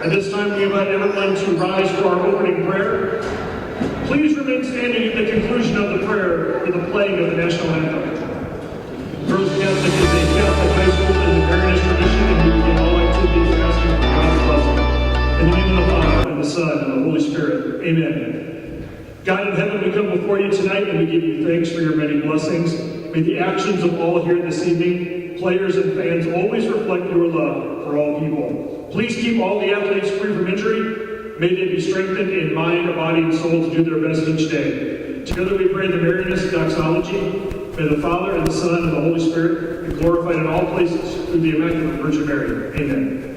At this time, we invite everyone to rise for our opening prayer. Please remain standing at the conclusion of the prayer for the playing of the national anthem. Girls Catholic is a Catholic high school in the Marinist tradition, and we begin all activities asking for God's blessing. In the name of the Father, and the Son, and the Holy Spirit. Amen. God in heaven, we come before you tonight, and we give you thanks for your many blessings. May the actions of all here this evening, players and fans, always reflect your love for all people. Please keep all the athletes free from injury. May they be strengthened in mind, body, and soul to do their best each day. Together we pray the Marianist doxology. May the Father, and the Son, and the Holy Spirit be glorified in all places through the Immaculate Virgin Mary. Amen.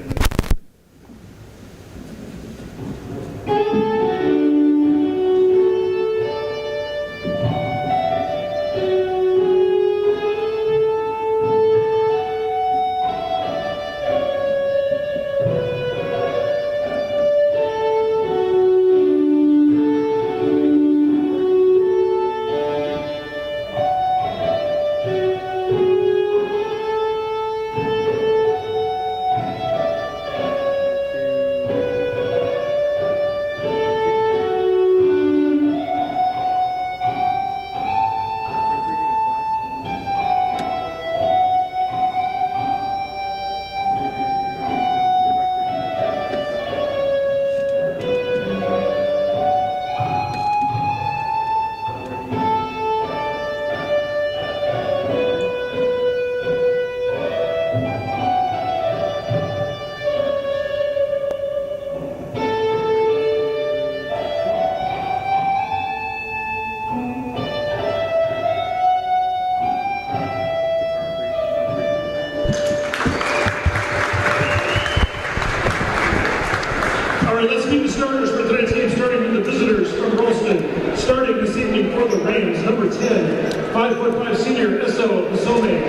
Let's meet the starters for tonight's game, starting with the visitors from Ralston. Starting this evening for the Rams, number 10, 5'5" senior, Esso Pasome.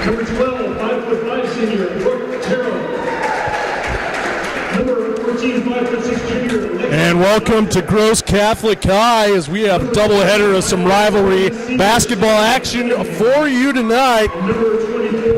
Number 12, 5'5" senior, Brooke Terrell. Number 14, 5'6" junior. And welcome to Gross Catholic High as we have a doubleheader of some rivalry basketball action for you tonight.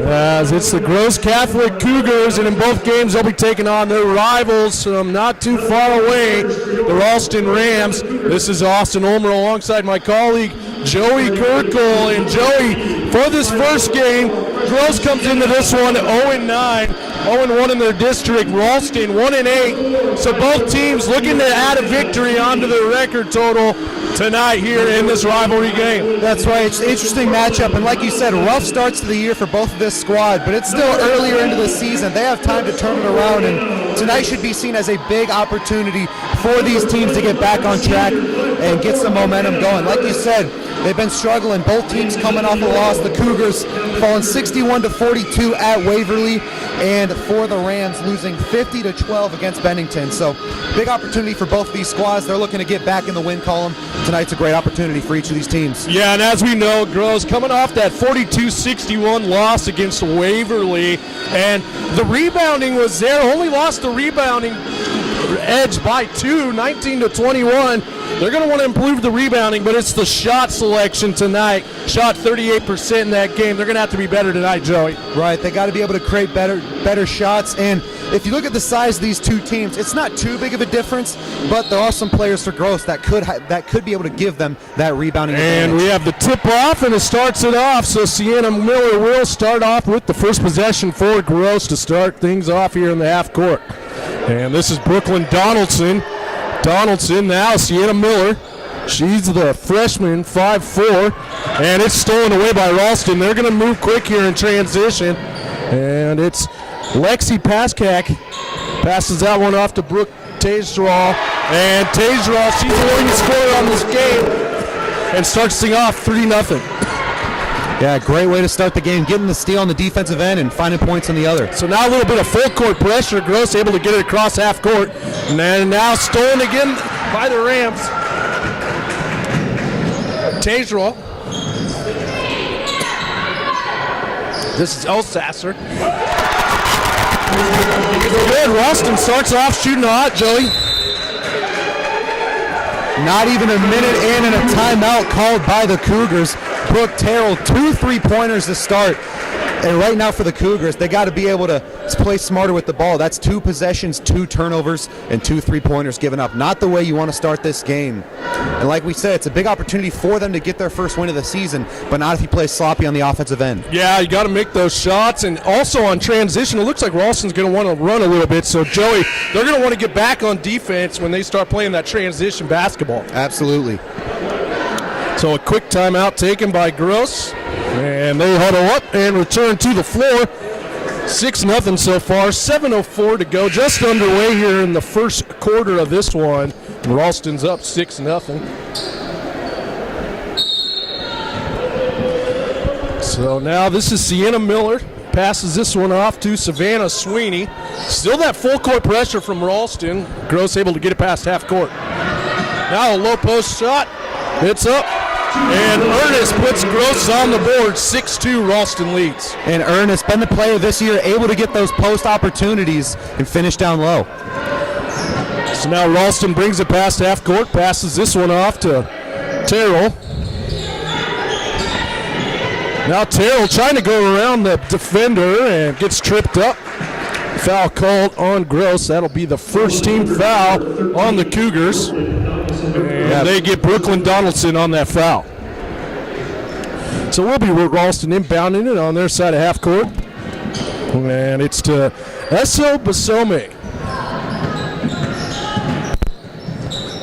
As it's the Gross Catholic Cougars, and in both games they'll be taking on their rivals from not too far away, the Ralston Rams. This is Austin Ulmer alongside my colleague Joey Kirkle. And Joey, for this first game, Gross comes into this one 0-9, 0-1 in their district. Ralston 1-8. So both teams looking to add a victory onto their record total tonight here in this rivalry game. That's right. It's an interesting matchup, and like you said, rough starts to the year for both of this squad, but it's still earlier into the season. They have time to turn it around, and tonight should be seen as a big opportunity for these teams to get back on track and get some momentum going. Like you said, they've been struggling. Both teams coming off a loss. The Cougars falling 61-42 at Waverly, and for the Rams losing 50-12 against Bennington. So big opportunity for both of these squads. They're looking to get back in the win column. Tonight's a great opportunity for each of these teams. Yeah, and as we know, Gross coming off that 42-61 loss against Waverly, and the rebounding was there. Only lost the rebounding edge by 2, 19-21. They're going to want to improve the rebounding, but it's the shot selection tonight. Shot 38% in that game. They're going to have to be better tonight, Joey. Right, they got to be able to create better shots. And if you look at the size of these two teams, it's not too big of a difference, but there are some players for Gross that could be able to give them that rebounding advantage. And we have the tip-off, and it starts it off. So Sienna Miller will start off with the first possession for Gross to start things off here in the half court. And this is Brooklyn Donaldson. Donaldson now, Sienna Miller. She's the freshman, 5'4", and it's stolen away by Ralston. They're going to move quick here in transition, and it's Lexi Paskak passes that one off to Brooke Tageral, and Tageral, she's the leading scorer on this game, and starts things off 3-0. Yeah, great way to start the game, getting the steal on the defensive end and finding points on the other. So now a little bit of full court pressure. Gross able to get it across half court. And then now stolen again by the Rams. Tageral. This is Elsasser. Good. Ralston starts off shooting hot, Joey. Not even a minute in and a timeout called by the Cougars. Brooke Terrell, 2 3-pointers to start. And right now for the Cougars, they got to be able to Let's play smarter with the ball. That's 2 possessions, 2 turnovers, and 2 3-pointers given up. Not the way you want to start this game. And like we said, it's a big opportunity for them to get their first win of the season, but not if you play sloppy on the offensive end. Yeah, you got to make those shots. And also on transition, it looks like Ralston's going to want to run a little bit. So, Joey, they're going to want to get back on defense when they start playing that transition basketball. Absolutely. So a quick timeout taken by Gross. And they huddle up and return to the floor. 6-0 so far, 7:04 to go, just underway here in the first quarter of this one. Ralston's up 6-0. So now this is Sienna Miller, passes this one off to Savannah Sweeney. Still that full court pressure from Ralston. Gross able to get it past half court. Now a low post shot, it's up. And Ernest puts Gross on the board. 6-2 Ralston leads. And Ernest, been the player this year, able to get those post opportunities and finish down low. So now Ralston brings it past half court, passes this one off to Terrell. Now Terrell trying to go around the defender and gets tripped up. Foul called on Gross. That'll be the first team foul on the Cougars. And they get Brooklyn Donaldson on that foul. So we'll be Ralston inbounding it on their side of half court. And it's to Esso Basome.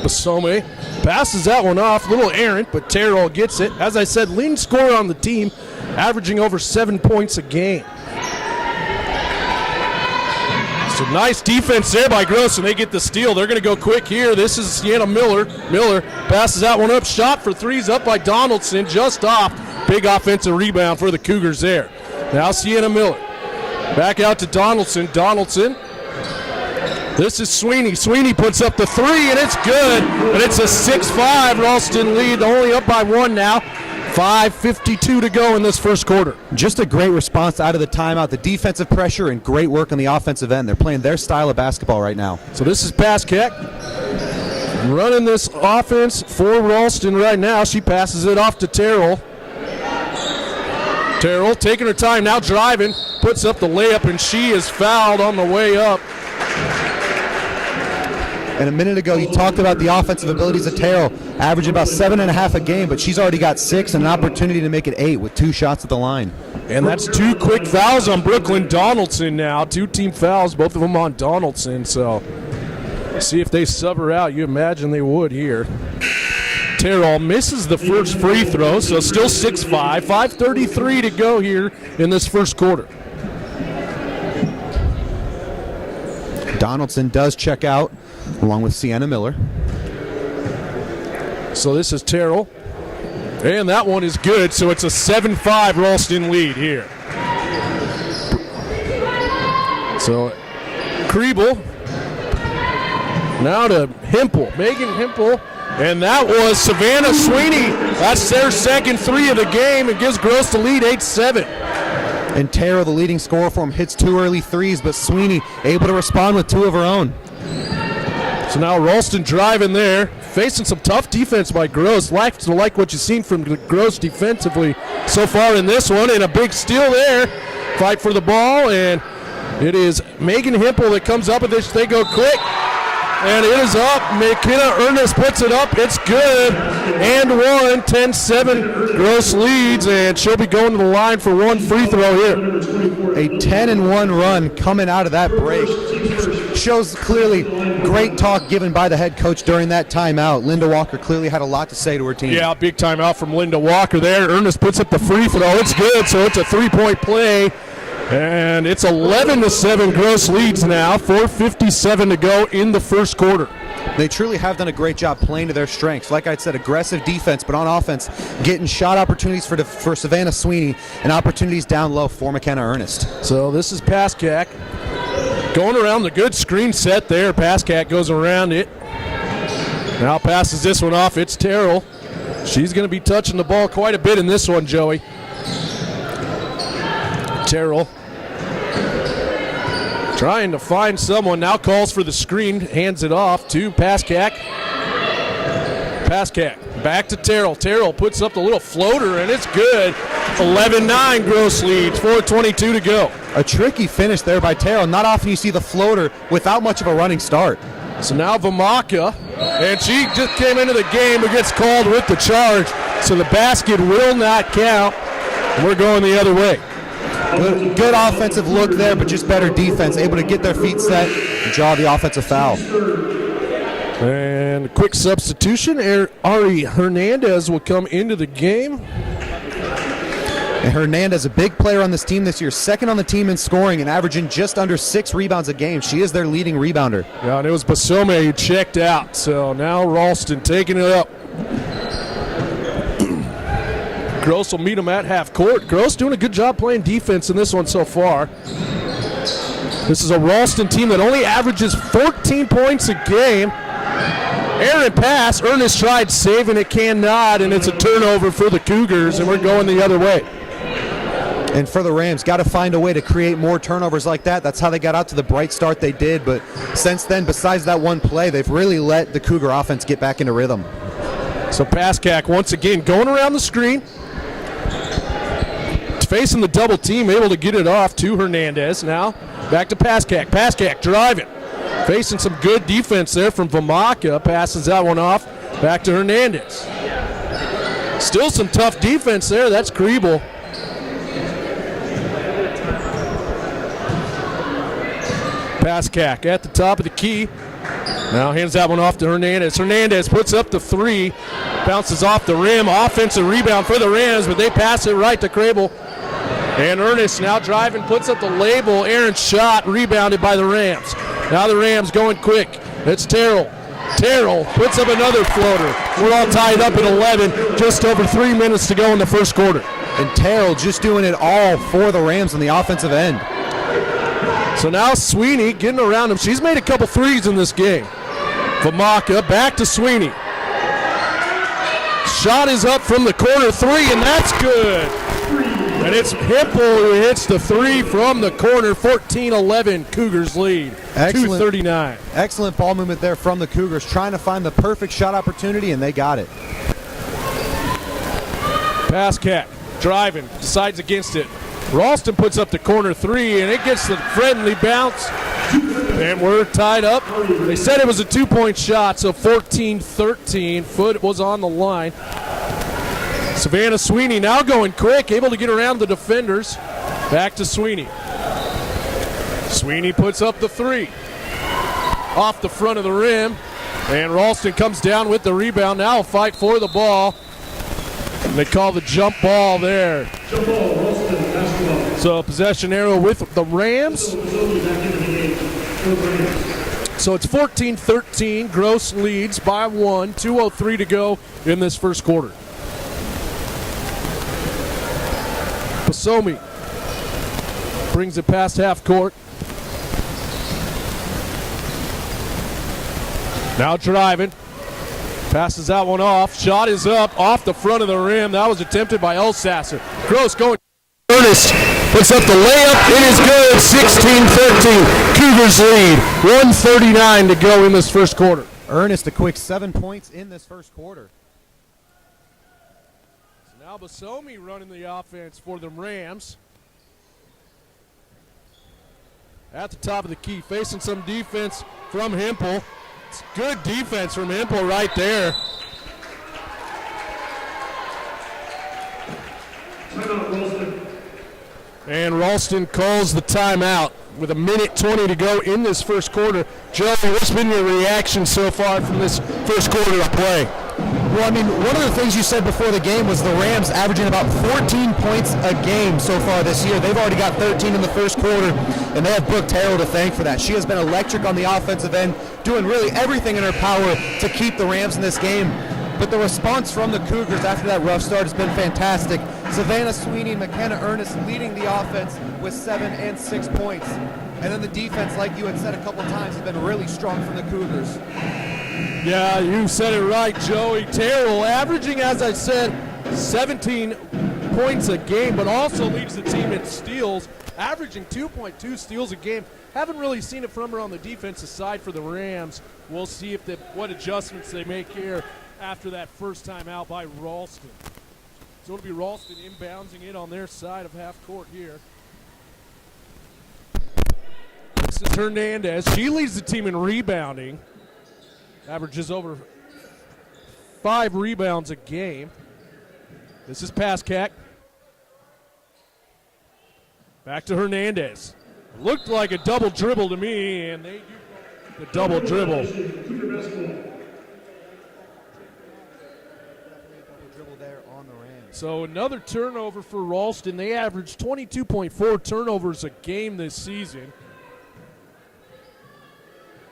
Basome passes that one off. Little errant, but Terrell gets it. As I said, leading scorer on the team, averaging over 7 points a game. So nice defense there by Gross, and they get the steal. They're going to go quick here. This is Sienna Miller. Miller passes that one up. Shot for threes up by Donaldson, just off. Big offensive rebound for the Cougars there. Now Sienna Miller. Back out to Donaldson. Donaldson. This is Sweeney. Sweeney puts up the three, and it's good. And it's a 6-5 Ralston lead, only up by 1 now. 5:52 to go in this first quarter. Just a great response out of the timeout. The defensive pressure and great work on the offensive end. They're playing their style of basketball right now. So this is Paskek running this offense for Ralston right now. She passes it off to Terrell. Terrell taking her time, now driving, puts up the layup, and she is fouled on the way up. And a minute ago, you talked about the offensive abilities of Terrell, averaging about 7.5 a game, but she's already got 6 and an opportunity to make it 8 with 2 shots at the line. And that's 2 quick fouls on Brooklyn Donaldson now. 2 team fouls, both of them on Donaldson. So see if they sub her out. You imagine they would here. Terrell misses the first free throw, so still 6-5. 5:33 to go here in this first quarter. Donaldson does check out, along with Sienna Miller. So this is Terrell. And that one is good, so it's a 7-5 Ralston lead here. So Kriebel. Now to Hempel, Megan Hempel. And that was Savannah Sweeney. That's their second 3 of the game. It gives Gross the lead 8-7. And Terrell, the leading scorer for him, hits 2 early threes, but Sweeney able to respond with 2 of her own. So now Ralston driving there, facing some tough defense by Gross. Like what you've seen from Gross defensively so far in this one, and a big steal there. Fight for the ball, and it is Megan Hempel that comes up with this. They go quick, and it is up. McKenna Ernest puts it up. It's good. And 1, 10-7. Gross leads, and she'll be going to the line for 1 free throw here. A 10-1 run coming out of that break. Shows clearly great talk given by the head coach during that timeout. Linda Walker clearly had a lot to say to her team. Yeah, big timeout from Linda Walker there. Ernest puts up the free throw. It's good, so it's a 3-point play. And it's 11-7. Gross leads now. 4:57 to go in the first quarter. They truly have done a great job playing to their strengths. Like I said, aggressive defense, but on offense, getting shot opportunities for Savannah Sweeney and opportunities down low for McKenna Ernest. So this is Paskak going around the good screen set there. Paskak goes around it. Now passes this one off. It's Terrell. She's going to be touching the ball quite a bit in this one, Joey. Terrell trying to find someone, now calls for the screen, hands it off to Paskak. Paskak back to Terrell. Terrell puts up the little floater, and it's good. 11-9 Gross leads, 4:22 to go. A tricky finish there by Terrell. Not often you see the floater without much of a running start. So now Vamaka, and she just came into the game but gets called with the charge. So the basket will not count. We're going the other way. Good offensive look there, but just better defense. Able to get their feet set and draw the offensive foul. And a quick substitution. Ari Hernandez will come into the game. And Hernandez, a big player on this team this year, second on the team in scoring and averaging just under 6 rebounds a game. She is their leading rebounder. Yeah, and it was Basome who checked out. So now Ralston taking it up. Gross will meet him at half court. Gross doing a good job playing defense in this one so far. This is a Ralston team that only averages 14 points a game. Aaron pass. Ernest tried saving it, cannot, and it's a turnover for the Cougars, and we're going the other way. And for the Rams, got to find a way to create more turnovers like that. That's how they got out to the bright start they did. But since then, besides that one play, they've really let the Cougar offense get back into rhythm. So Pascack once again going around the screen. Facing the double team, able to get it off to Hernandez. Now back to Pascack. Pascack driving. Facing some good defense there from Vamaka. Passes that one off. Back to Hernandez. Still some tough defense there. That's Kriebel. Pascack at the top of the key. Now hands that one off to Hernandez. Hernandez puts up the three. Bounces off the rim. Offensive rebound for the Rams, but they pass it right to Kriebel. And Ernest now driving, puts up the label. Aaron's shot rebounded by the Rams. Now the Rams going quick. It's Terrell. Terrell puts up another floater. We're all tied up at 11. Just over 3 minutes to go in the first quarter. And Terrell just doing it all for the Rams on the offensive end. So now Sweeney getting around him. She's made a couple threes in this game. Vamaka back to Sweeney. Shot is up from the corner three, and that's good. And it's Hempel who hits the three from the corner. 14-11 Cougars lead. 2:39. Excellent ball movement there from the Cougars, trying to find the perfect shot opportunity, and they got it. Pascack driving, decides against it. Ralston puts up the corner three, and it gets the friendly bounce. And we're tied up. They said it was a 2-point shot, so 14-13. Foot was on the line. Savannah Sweeney now going quick, able to get around the defenders. Back to Sweeney. Sweeney puts up the three. Off the front of the rim. And Ralston comes down with the rebound. Now a fight for the ball. And they call the jump ball there. Jump ball, Ralston, basketball. So possession arrow with the Rams. So it's 14-13. Gross leads by 1. 2:03 to go in this first quarter. Basome brings it past half court. Now driving. Passes that one off. Shot is up off the front of the rim. That was attempted by Elsasser. Gross going. Ernest puts up the layup. It is good. 16-13. Cougars lead. 1:39 to go in this first quarter. Ernest a quick 7 points in this first quarter. So now Basome running the offense for the Rams. At the top of the key, facing some defense from Hempel. It's good defense from Hempel right there. Timeout, Ralston. And Ralston calls the timeout with 1:20 to go in this first quarter. Joe, what's been your reaction so far from this first quarter of play? Well, I mean, one of the things you said before the game was the Rams averaging about 14 points a game so far this year. They've already got 13 in the first quarter, and they have Brooke Terrell to thank for that. She has been electric on the offensive end, doing really everything in her power to keep the Rams in this game. But the response from the Cougars after that rough start has been fantastic. Savannah Sweeney and McKenna Ernest leading the offense with 7 and 6 points. And then the defense, like you had said a couple times, has been really strong from the Cougars. Yeah, you said it right, Joey. Terrell averaging, as I said, 17 points a game, but also leads the team in steals, averaging 2.2 steals a game. Haven't really seen it from her on the defensive side for the Rams. We'll see if what adjustments they make here after that first time out by Ralston. So it'll be Ralston inbounding it on their side of half court here. This is Hernandez. She leads the team in rebounding. Averages over 5 rebounds a game. This is Paskak. Back to Hernandez. Looked like a double dribble to me, and they do the double dribble. So another turnover for Ralston. They averaged 22.4 turnovers a game this season.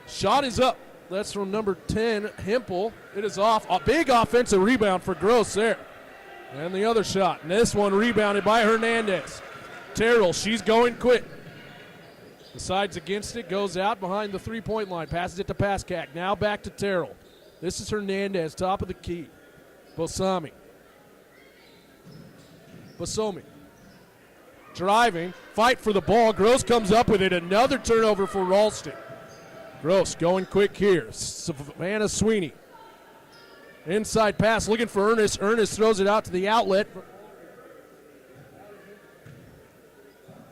Shot is up. That's from number 10, Hempel. It is off. A big offensive rebound for Gross there. And the other shot. And this one rebounded by Hernandez. Terrell, she's going quick. Decides against it, goes out behind the three-point line. Passes it to Paskak. Now back to Terrell. This is Hernandez, top of the key. Bosomi. Driving. Fight for the ball. Gross comes up with it. Another turnover for Ralston. Gross going quick here. Savannah Sweeney. Inside pass looking for Ernest. Ernest throws it out to the outlet.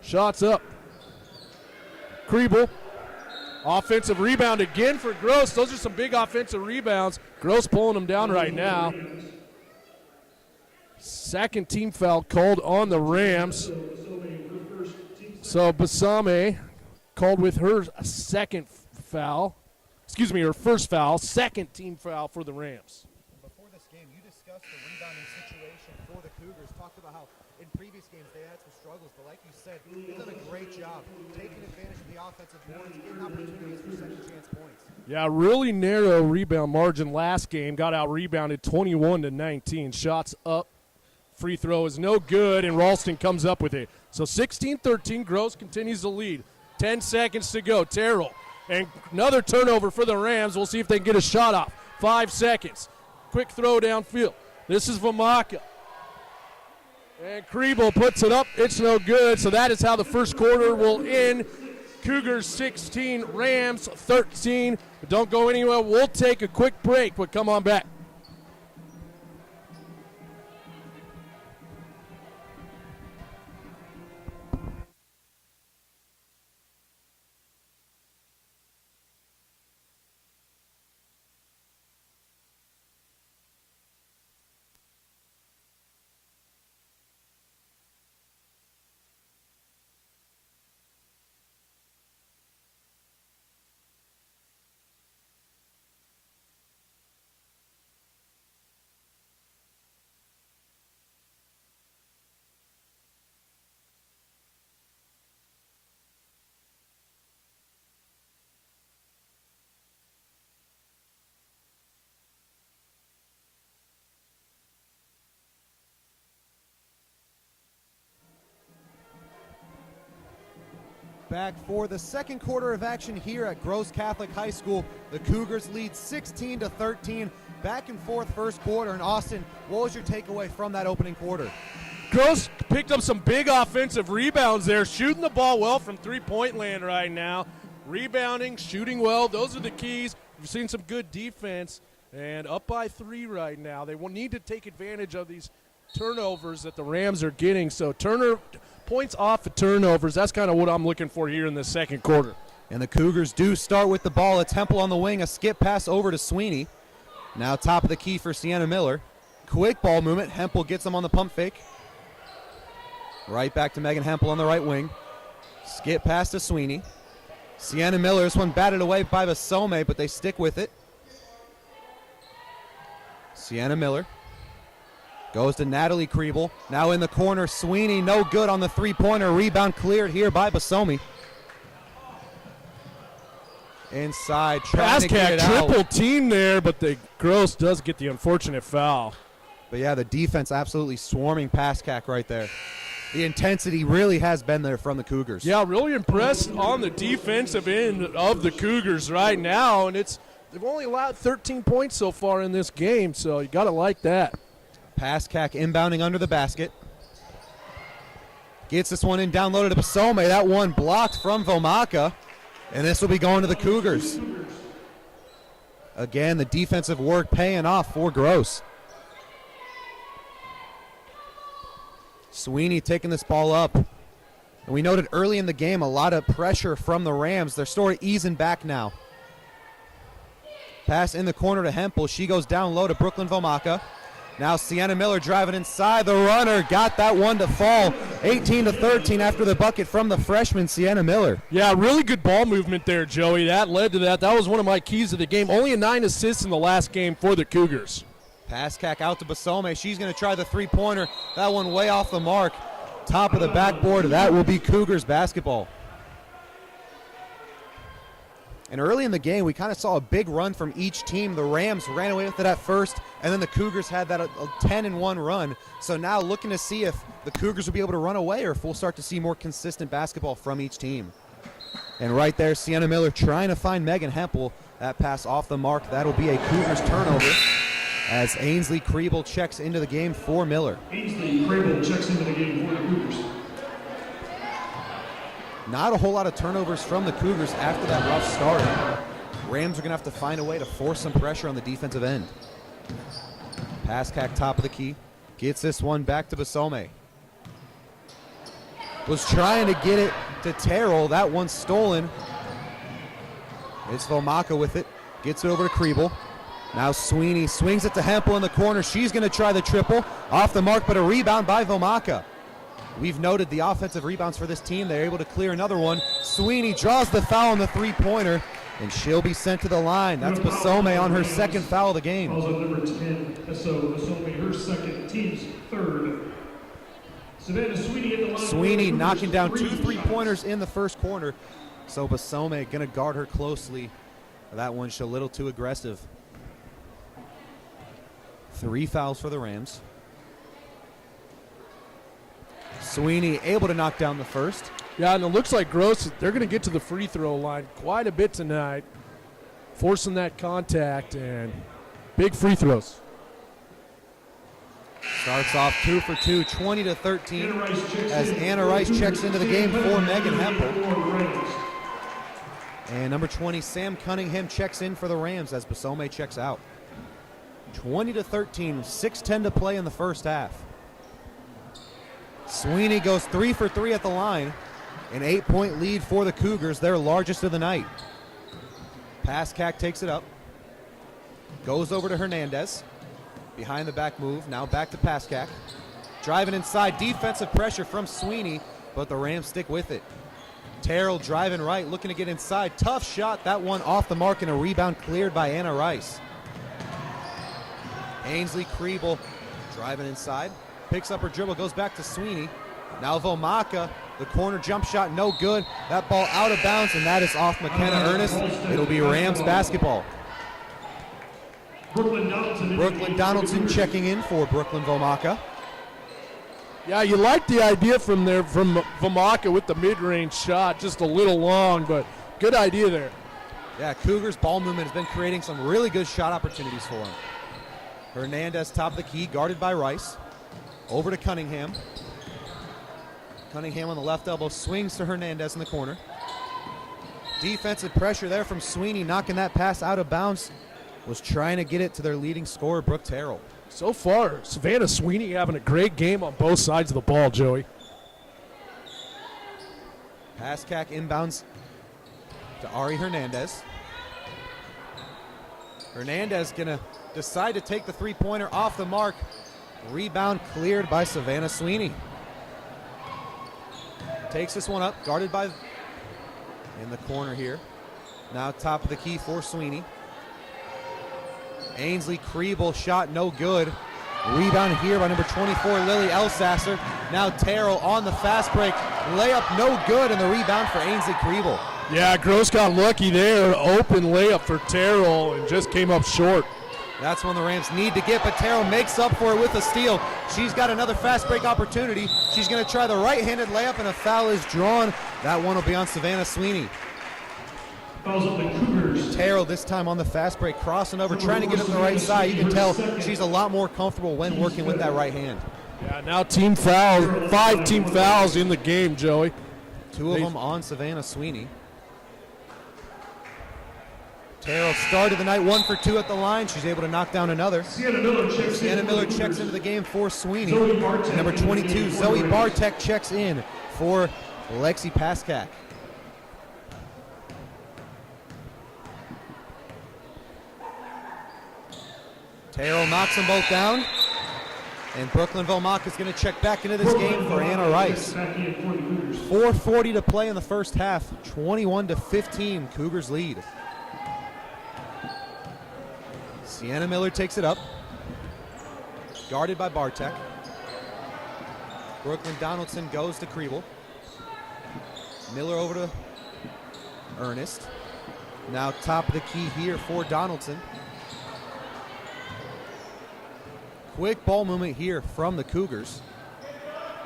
Shots up. Kriebel. Offensive rebound again for Gross. Those are some big offensive rebounds. Gross pulling them down right now. Second team foul called on the Rams. So Basame called with her second foul. Excuse me, her first foul. Second team foul for the Rams. Before this game, you discussed the rebounding situation for the Cougars. Talked about how in previous games they had some struggles, but like you said, they've done a great job taking advantage of the offensive boards, getting opportunities for second chance points. Yeah, really narrow rebound margin last game. Got out rebounded 21-19. Shots up. Free throw is no good, and Ralston comes up with it. So 16-13, Gross continues to lead. 10 seconds to go. Terrell. And another turnover for the Rams. We'll see if they can get a shot off. 5 seconds. Quick throw downfield. This is Vamaka. And Kriebel puts it up. It's no good. So that is how the first quarter will end. Cougars 16, Rams 13. But don't go anywhere. We'll take a quick break, but come on back. Back for the second quarter of action here at Gross Catholic High School. The Cougars lead 16-13. Back and forth first quarter. And Austin, what was your takeaway from that opening quarter? Gross picked up some big offensive rebounds there, shooting the ball well from three-point land right now. Rebounding, shooting well, those are the keys. We've seen some good defense, and up by 3 right now. They will need to take advantage of these turnovers that the Rams are getting. So points off of turnovers, that's kind of what I'm looking for here in the second quarter. And the Cougars do start with the ball. It's Hempel on the wing, a skip pass over to Sweeney. Now top of the key for Sienna Miller. Quick ball movement. Hempel gets him on the pump fake. Right back to Megan Hempel on the right wing. Skip pass to Sweeney. Sienna Miller, this one batted away by Basome, but they stick with it. Sienna Miller goes to Natalie Kriebel. Now in the corner, Sweeney, no good on the three-pointer. Rebound cleared here by Basome. Inside, trying to get it out. Triple team there, but the Gross does get the unfortunate foul. But yeah, the defense absolutely swarming Paskak right there. The intensity really has been there from the Cougars. Yeah, really impressed on the defensive end of the Cougars right now, and they've only allowed 13 points so far in this game, so you got to like that. Paskak inbounding under the basket. Gets this one in, down low to Basome. That one blocked from Vomaka, and this will be going to the Cougars. Again, the defensive work paying off for Gross. Sweeney taking this ball up. And we noted early in the game a lot of pressure from the Rams. They're sort of easing back now. Pass in the corner to Hempel. She goes down low to Brooklyn Vomaka. Now Sienna Miller driving inside. The runner got that one to fall. 18-13 after the bucket from the freshman, Sienna Miller. Yeah, really good ball movement there, Joey. That led to that. That was one of my keys of the game. Only 9 assists in the last game for the Cougars. Pass cack out to Basome. She's going to try the three-pointer. That one way off the mark. Top of the backboard. That will be Cougars basketball. And early in the game, we kind of saw a big run from each team. The Rams ran away with it at first, and then the Cougars had that a 10-1 run. So now looking to see if the Cougars will be able to run away or if we'll start to see more consistent basketball from each team. And right there, Sienna Miller trying to find Megan Hempel. That pass off the mark. That'll be a Cougars turnover as Ainsley Kriebel checks into the game for Miller. Ainsley Kriebel checks into the game for the Cougars. Not a whole lot of turnovers from the Cougars after that rough start. Rams are going to have to find a way to force some pressure on the defensive end. Pass cack top of the key. Gets this one back to Basome. Was trying to get it to Terrell. That one's stolen. It's Vomaka with it. Gets it over to Kriebel. Now Sweeney swings it to Hempel in the corner. She's going to try the triple. Off the mark, but a rebound by Vomaka. We've noted the offensive rebounds for this team. They're able to clear another one. Sweeney draws the foul on the three-pointer, and she'll be sent to the line. That's Basome on her second foul of the game. Fouls on number 10, so Basome her second, team's third. Savannah Sweeney at the line. Sweeney knocking down 2 3-pointers in the first quarter, so Basome going to guard her closely. That one's a little too aggressive. 3 fouls for the Rams. Sweeney able to knock down the first. Yeah, and it looks like Gross, they're going to get to the free throw line quite a bit tonight, forcing that contact and big free throws. Starts off 2 for 2, 20-13 as Anna Rice checks into the game for Megan Hempel. And number 20, Sam Cunningham checks in for the Rams as Basome checks out. 20-13, 6:10 to play in the first half. Sweeney goes 3 for 3 at the line. An 8-point lead for the Cougars, their largest of the night. Pascack takes it up. Goes over to Hernandez. Behind the back move, now back to Pascack. Driving inside, defensive pressure from Sweeney, but the Rams stick with it. Terrell driving right, looking to get inside. Tough shot, that one off the mark, and a rebound cleared by Anna Rice. Ainsley Kriebel driving inside. Picks up her dribble, goes back to Sweeney. Now Vomaka, the corner jump shot, no good. That ball out of bounds, and that is off McKenna Ernest. It'll be Rams basketball. Brooklyn Donaldson checking in for Brooklyn Vomaka. Yeah, you like the idea from Vomaka with the mid-range shot, just a little long, but good idea there. Yeah, Cougars ball movement has been creating some really good shot opportunities for him. Hernandez top of the key, guarded by Rice. Over to Cunningham. Cunningham on the left elbow, swings to Hernandez in the corner. Defensive pressure there from Sweeney, knocking that pass out of bounds. Was trying to get it to their leading scorer, Brooke Terrell. So far, Savannah Sweeney having a great game on both sides of the ball, Joey. Pascack inbounds to Ari Hernandez. Hernandez gonna decide to take the three-pointer off the mark. Rebound cleared by Savannah Sweeney. Takes this one up, guarded by in the corner here. Now top of the key for Sweeney. Ainsley Kriebel shot no good. Rebound here by number 24, Lily Elsasser. Now Terrell on the fast break. Layup no good, and the rebound for Ainsley Kriebel. Yeah, Gross got lucky there. Open layup for Terrell and just came up short. That's one the Rams need to get, but Terrell makes up for it with a steal. She's got another fast break opportunity. She's going to try the right-handed layup, and a foul is drawn. That one will be on Savannah Sweeney. Fouls up the Cougars. Terrell this time on the fast break, crossing over, trying to get it to the right side. You can tell she's a lot more comfortable when working with that right hand. Yeah, now team fouls, 5 team fouls in the game, Joey. 2 of them on Savannah Sweeney. Terrell started the night 1 for 2 at the line. She's able to knock down another. Sienna Miller checks into the game for Sweeney. Number 22, Zoe Bartek checks in for Alexi Paskak. Terrell knocks them both down. And Brooklyn Velmac is going to check back into this game for Anna Rice. 4:40 to play in the first half. 21-15, Cougars lead. Sienna Miller takes it up. Guarded by Bartek. Brooklyn Donaldson goes to Kriebel. Miller over to Ernest. Now top of the key here for Donaldson. Quick ball movement here from the Cougars.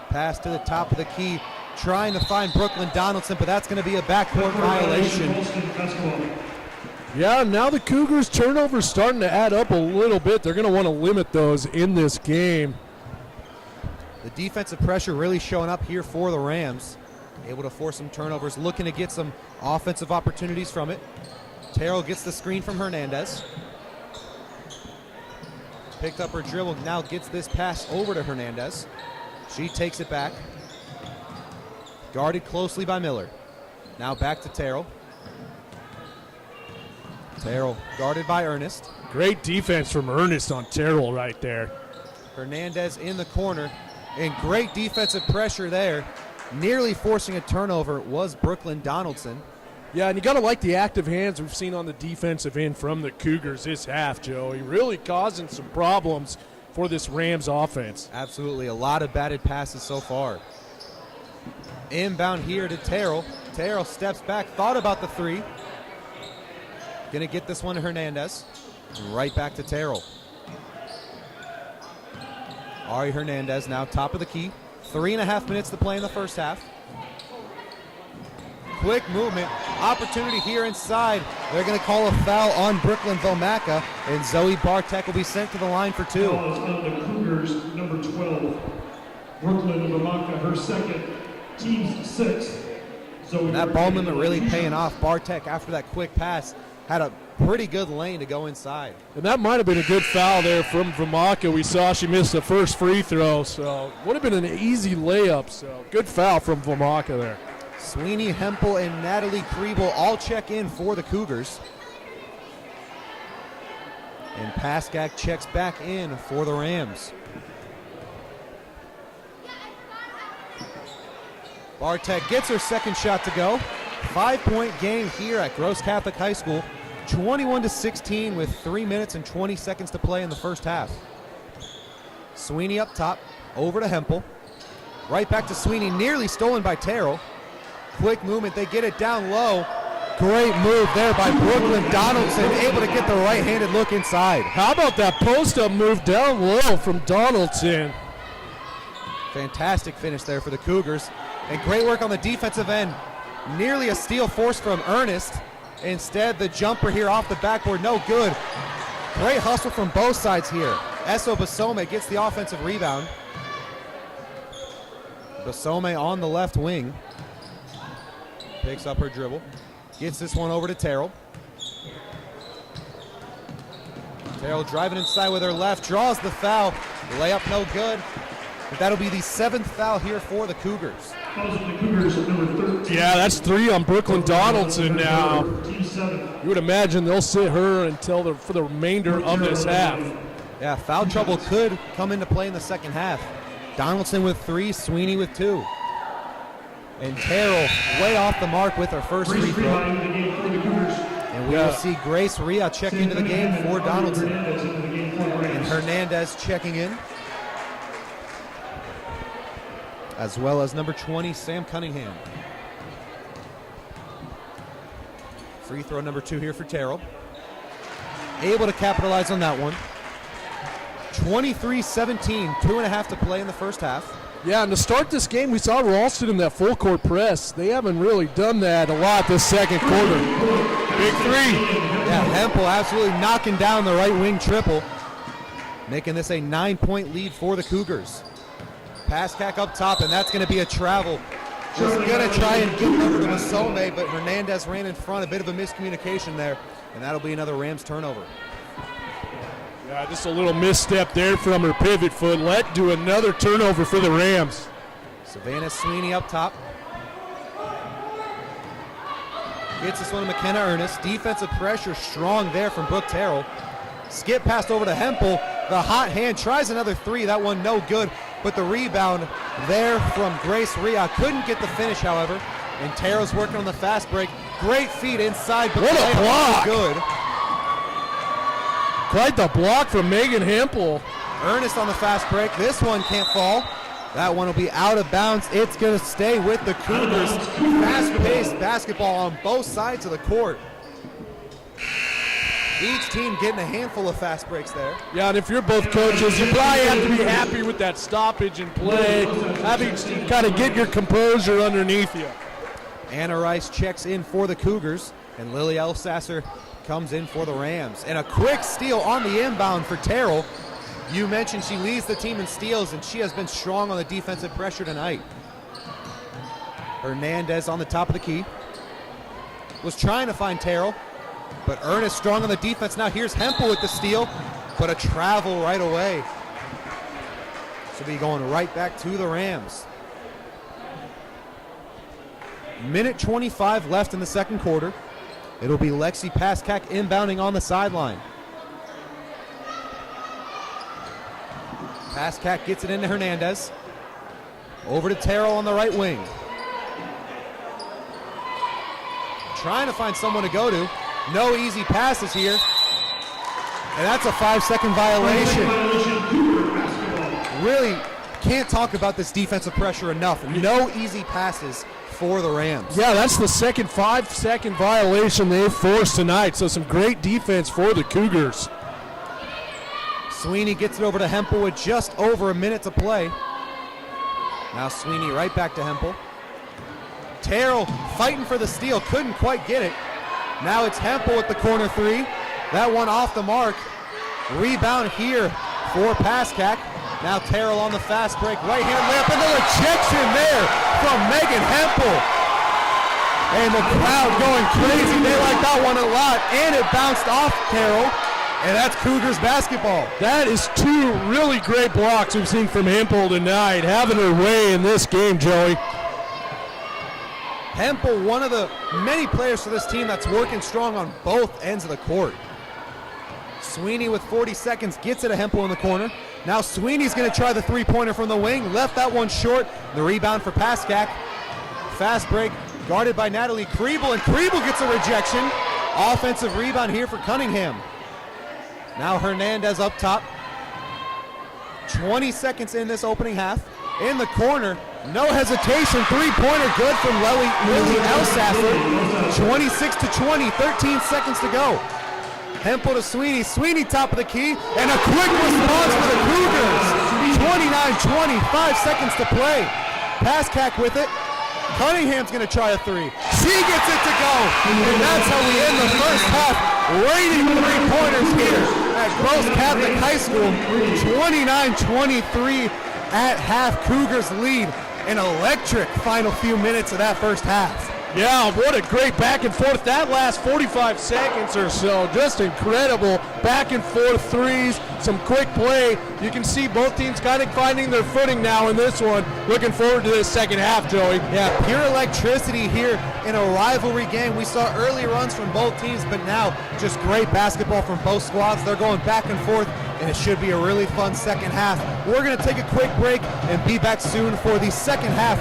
Pass to the top of the key, trying to find Brooklyn Donaldson, but that's going to be a backcourt violation. Yeah, now the Cougars' turnovers starting to add up a little bit. They're going to want to limit those in this game. The defensive pressure really showing up here for the Rams. Able to force some turnovers, looking to get some offensive opportunities from it. Terrell gets the screen from Hernandez. Picked up her dribble, now gets this pass over to Hernandez. She takes it back. Guarded closely by Miller. Now back to Terrell. Terrell guarded by Ernest. Great defense from Ernest on Terrell right there. Hernandez in the corner, and great defensive pressure there. Nearly forcing a turnover was Brooklyn Donaldson. Yeah, and you got to like the active hands we've seen on the defensive end from the Cougars this half, Joey. Really causing some problems for this Rams offense. Absolutely, a lot of batted passes so far. Inbound here to Terrell. Terrell steps back, thought about the three. Gonna get this one to Hernandez. Right back to Terrell. Ari Hernandez now top of the key. 3.5 minutes to play in the first half. Quick movement, opportunity here inside. They're going to call a foul on Brooklyn Velmaca, and Zoe Bartek will be sent to the line for two. Foul is on the Cougars, number 12. Brooklyn Velmaca, her second, team's sixth. Zoe That Bartek. ball movement really paying off. Bartek, after that quick pass, had a pretty good lane to go inside. And that might have been a good foul there from Velmaca. We saw she missed the first free throw, so would have been an easy layup. So good foul from Velmaca there. Sweeney, Hempel, and Natalie Kriebel all check in for the Cougars. And Paskak checks back in for the Rams. Bartek gets her second shot to go. 5-point game here at Gross Catholic High School. 21-16 with 3 minutes and 20 seconds to play in the first half. Sweeney up top, over to Hempel. Right back to Sweeney, nearly stolen by Terrell. Quick movement, they get it down low. Great move there by Brooklyn Donaldson, able to get the right-handed look inside. How about that post-up move down low from Donaldson? Fantastic finish there for the Cougars. And great work on the defensive end. Nearly a steal forced from Ernest. Instead, the jumper here off the backboard, no good. Great hustle from both sides here. Esso Basome gets the offensive rebound. Basome on the left wing. Picks up her dribble. Gets this one over to Terrell. Terrell driving inside with her left. Draws the foul. Layup no good. But that'll be the 7th foul here for the Cougars. Fouls on the Cougars at number 13. Yeah, that's 3 on Brooklyn Donaldson now. Team 7. You would imagine they'll sit her until for the remainder of this half. Yeah, foul trouble could come into play in the second half. Donaldson with 3, Sweeney with 2. And Terrell way off the mark with her first free throw. And we will see Grace Rhea check into the game for Donaldson. And Hernandez checking in. As well as number 20, Sam Cunningham. Free throw number 2 here for Terrell. Able to capitalize on that one. 23-17, 2.5 to play in the first half. Yeah, and to start this game, we saw Ralston in that full court press. They haven't really done that a lot this second quarter. Big 3. Yeah, Hempel absolutely knocking down the right wing triple, making this a 9-point lead for the Cougars. Paskak up top, and that's going to be a travel. Just going to try and get over to Masome, but Hernandez ran in front. A bit of a miscommunication there, and that'll be another Rams turnover. Yeah, just a little misstep there from her pivot foot. Led to another turnover for the Rams. Savannah Sweeney up top. Gets this one to McKenna Ernest. Defensive pressure strong there from Brooke Terrell. Skip passed over to Hempel. The hot hand tries another three. That one no good. But the rebound there from Grace Ria. Couldn't get the finish, however. And Terrell's working on the fast break. Great feed inside, but what a block! Good. Quite the block from Megan Hempel. Ernest on the fast break. This one can't fall. That one will be out of bounds. It's going to stay with the Cougars. Fast-paced basketball on both sides of the court. Each team getting a handful of fast breaks there. Yeah, and if you're both coaches, you probably have to be happy with that stoppage and play. Have each team kind of get your composure underneath you. Anna Rice checks in for the Cougars, and Lily Elsasser comes in for the Rams. And a quick steal on the inbound for Terrell. You mentioned she leads the team in steals, and she has been strong on the defensive pressure tonight. Hernandez on the top of the key. Was trying to find Terrell, but Ernest strong on the defense. Now here's Hempel with the steal, but a travel right away. So be going right back to the Rams. Minute 25 left in the second quarter. It'll be Lexi Paskak inbounding on the sideline. Paskak gets it into Hernandez. Over to Terrell on the right wing. Trying to find someone to go to. No easy passes here. And that's a 5-second violation. Really can't talk about this defensive pressure enough. No easy passes for the Rams. Yeah, that's the second 5-second violation they've forced tonight. So some great defense for the Cougars. Sweeney gets it over to Hempel with just over a minute to play. Now Sweeney right back to Hempel. Terrell fighting for the steal, couldn't quite get it. Now it's Hempel with the corner three. That one off the mark. Rebound here for Paskak. Now Terrell on the fast break, right hand layup, and the rejection there from Megan Hempel. And the crowd going crazy. They like that one a lot, and it bounced off Terrell. And that's Cougars basketball. That is two really great blocks we've seen from Hempel tonight, having her way in this game, Joey. Hempel, one of the many players for this team that's working strong on both ends of the court. Sweeney with 40 seconds gets it to Hempel in the corner. Now Sweeney's going to try the three-pointer from the wing. Left that one short. The rebound for Paskak. Fast break guarded by Natalie Kriebel, and Kriebel gets a rejection. Offensive rebound here for Cunningham. Now Hernandez up top. 20 seconds in this opening half. In the corner, no hesitation. Three-pointer good from Lily Elsasser. 26-20, 13 seconds to go. Hempel to Sweeney. Sweeney top of the key, and a quick response for the Cougars. 29-20, 5 seconds to play. Paskak with it. Cunningham's going to try a three. She gets it to go. And that's how we end the first half. Raining three-pointers here at Gross Catholic High School. 29-23 at half. Cougars lead. An electric final few minutes of that first half. Yeah, what a great back and forth. That last 45 seconds or so, just incredible. Back and forth threes, some quick play. You can see both teams kind of finding their footing now in this one. Looking forward to this second half, Joey. Yeah, pure electricity here in a rivalry game. We saw early runs from both teams, but now just great basketball from both squads. They're going back and forth, and it should be a really fun second half. We're going to take a quick break and be back soon for the second half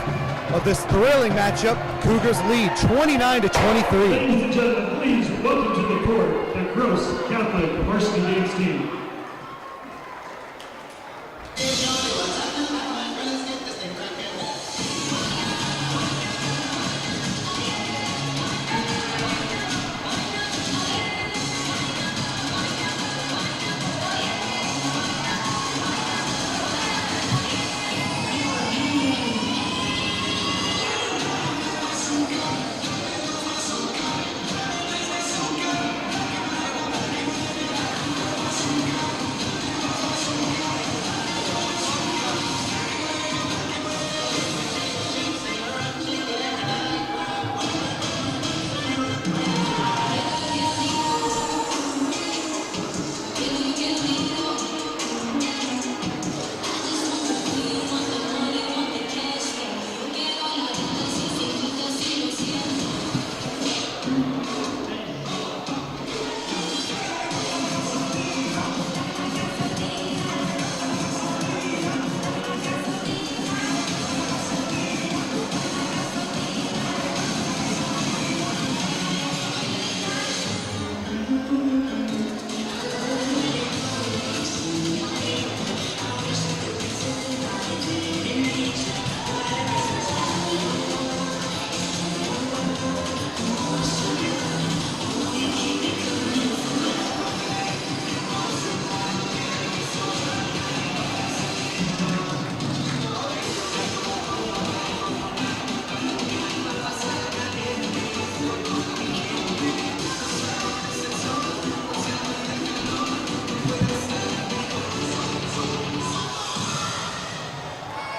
of this thrilling matchup. Cougars lead 29-23. Ladies and gentlemen, please welcome to the court the Gross Catholic varsity games team.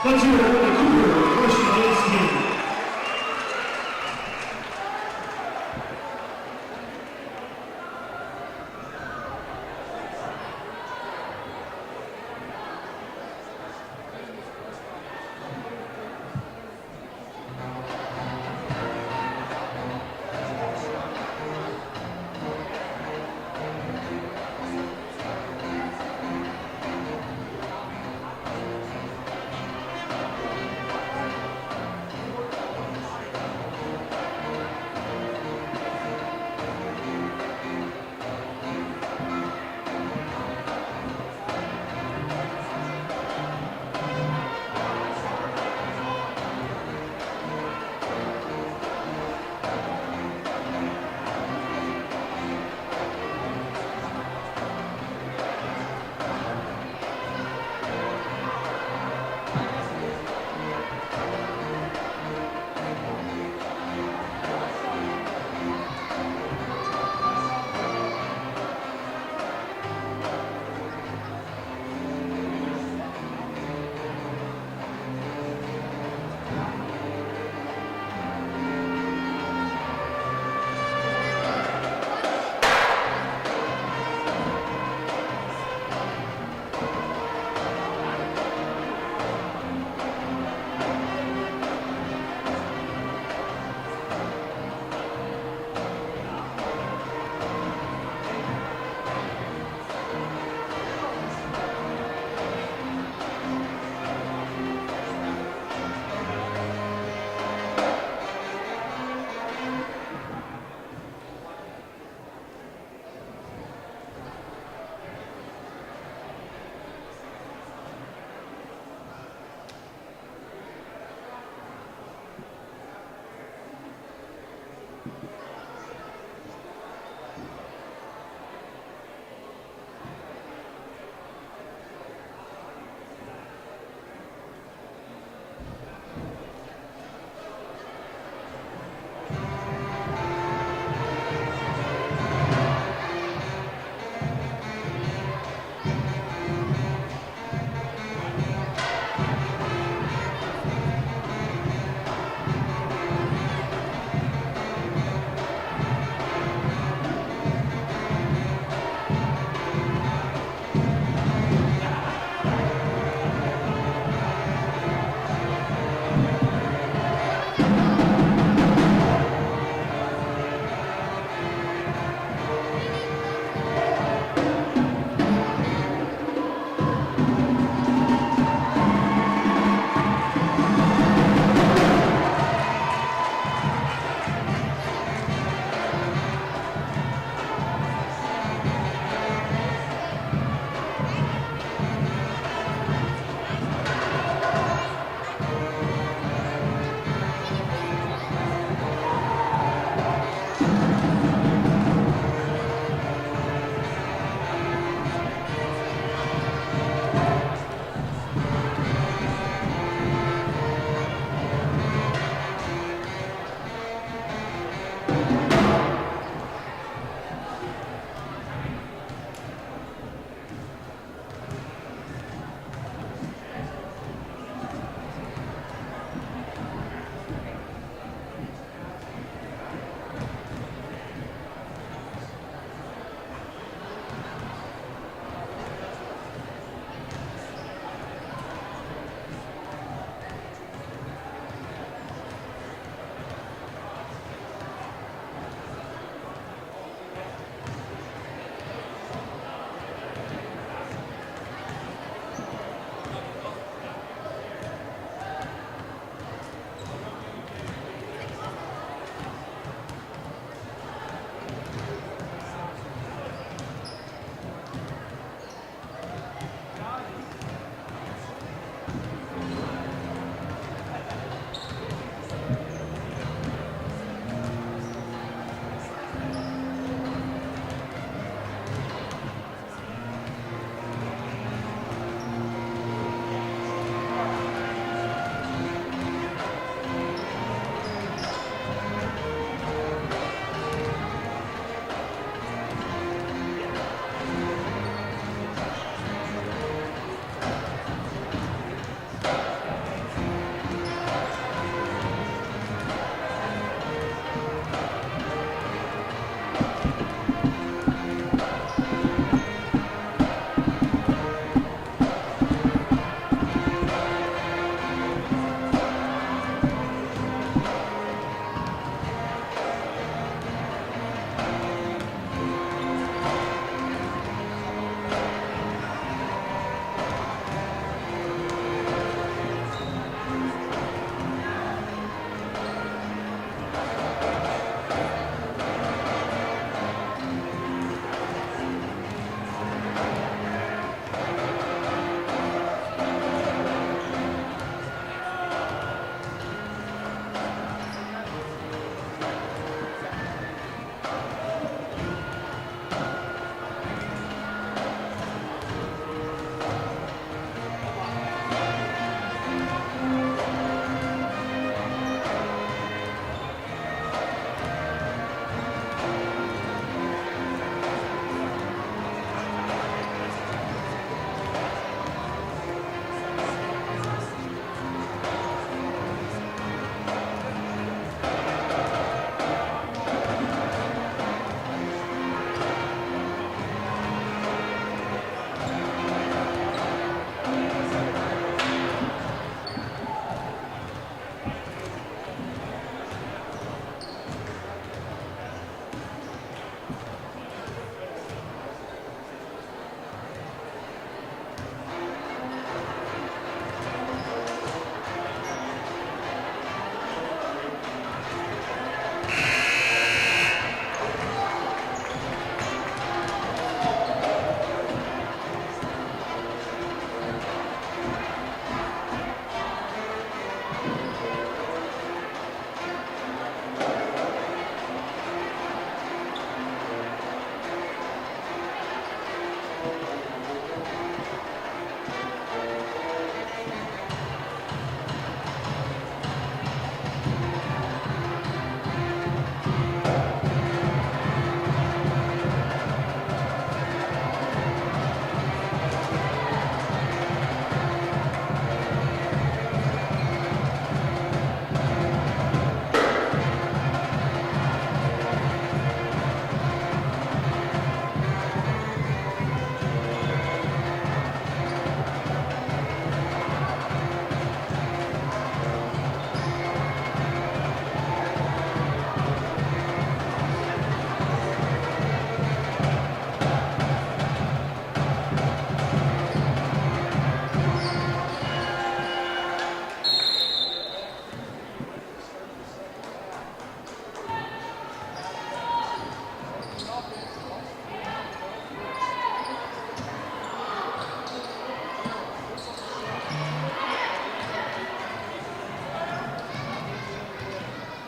Let's hear it for the Cougars First Base team.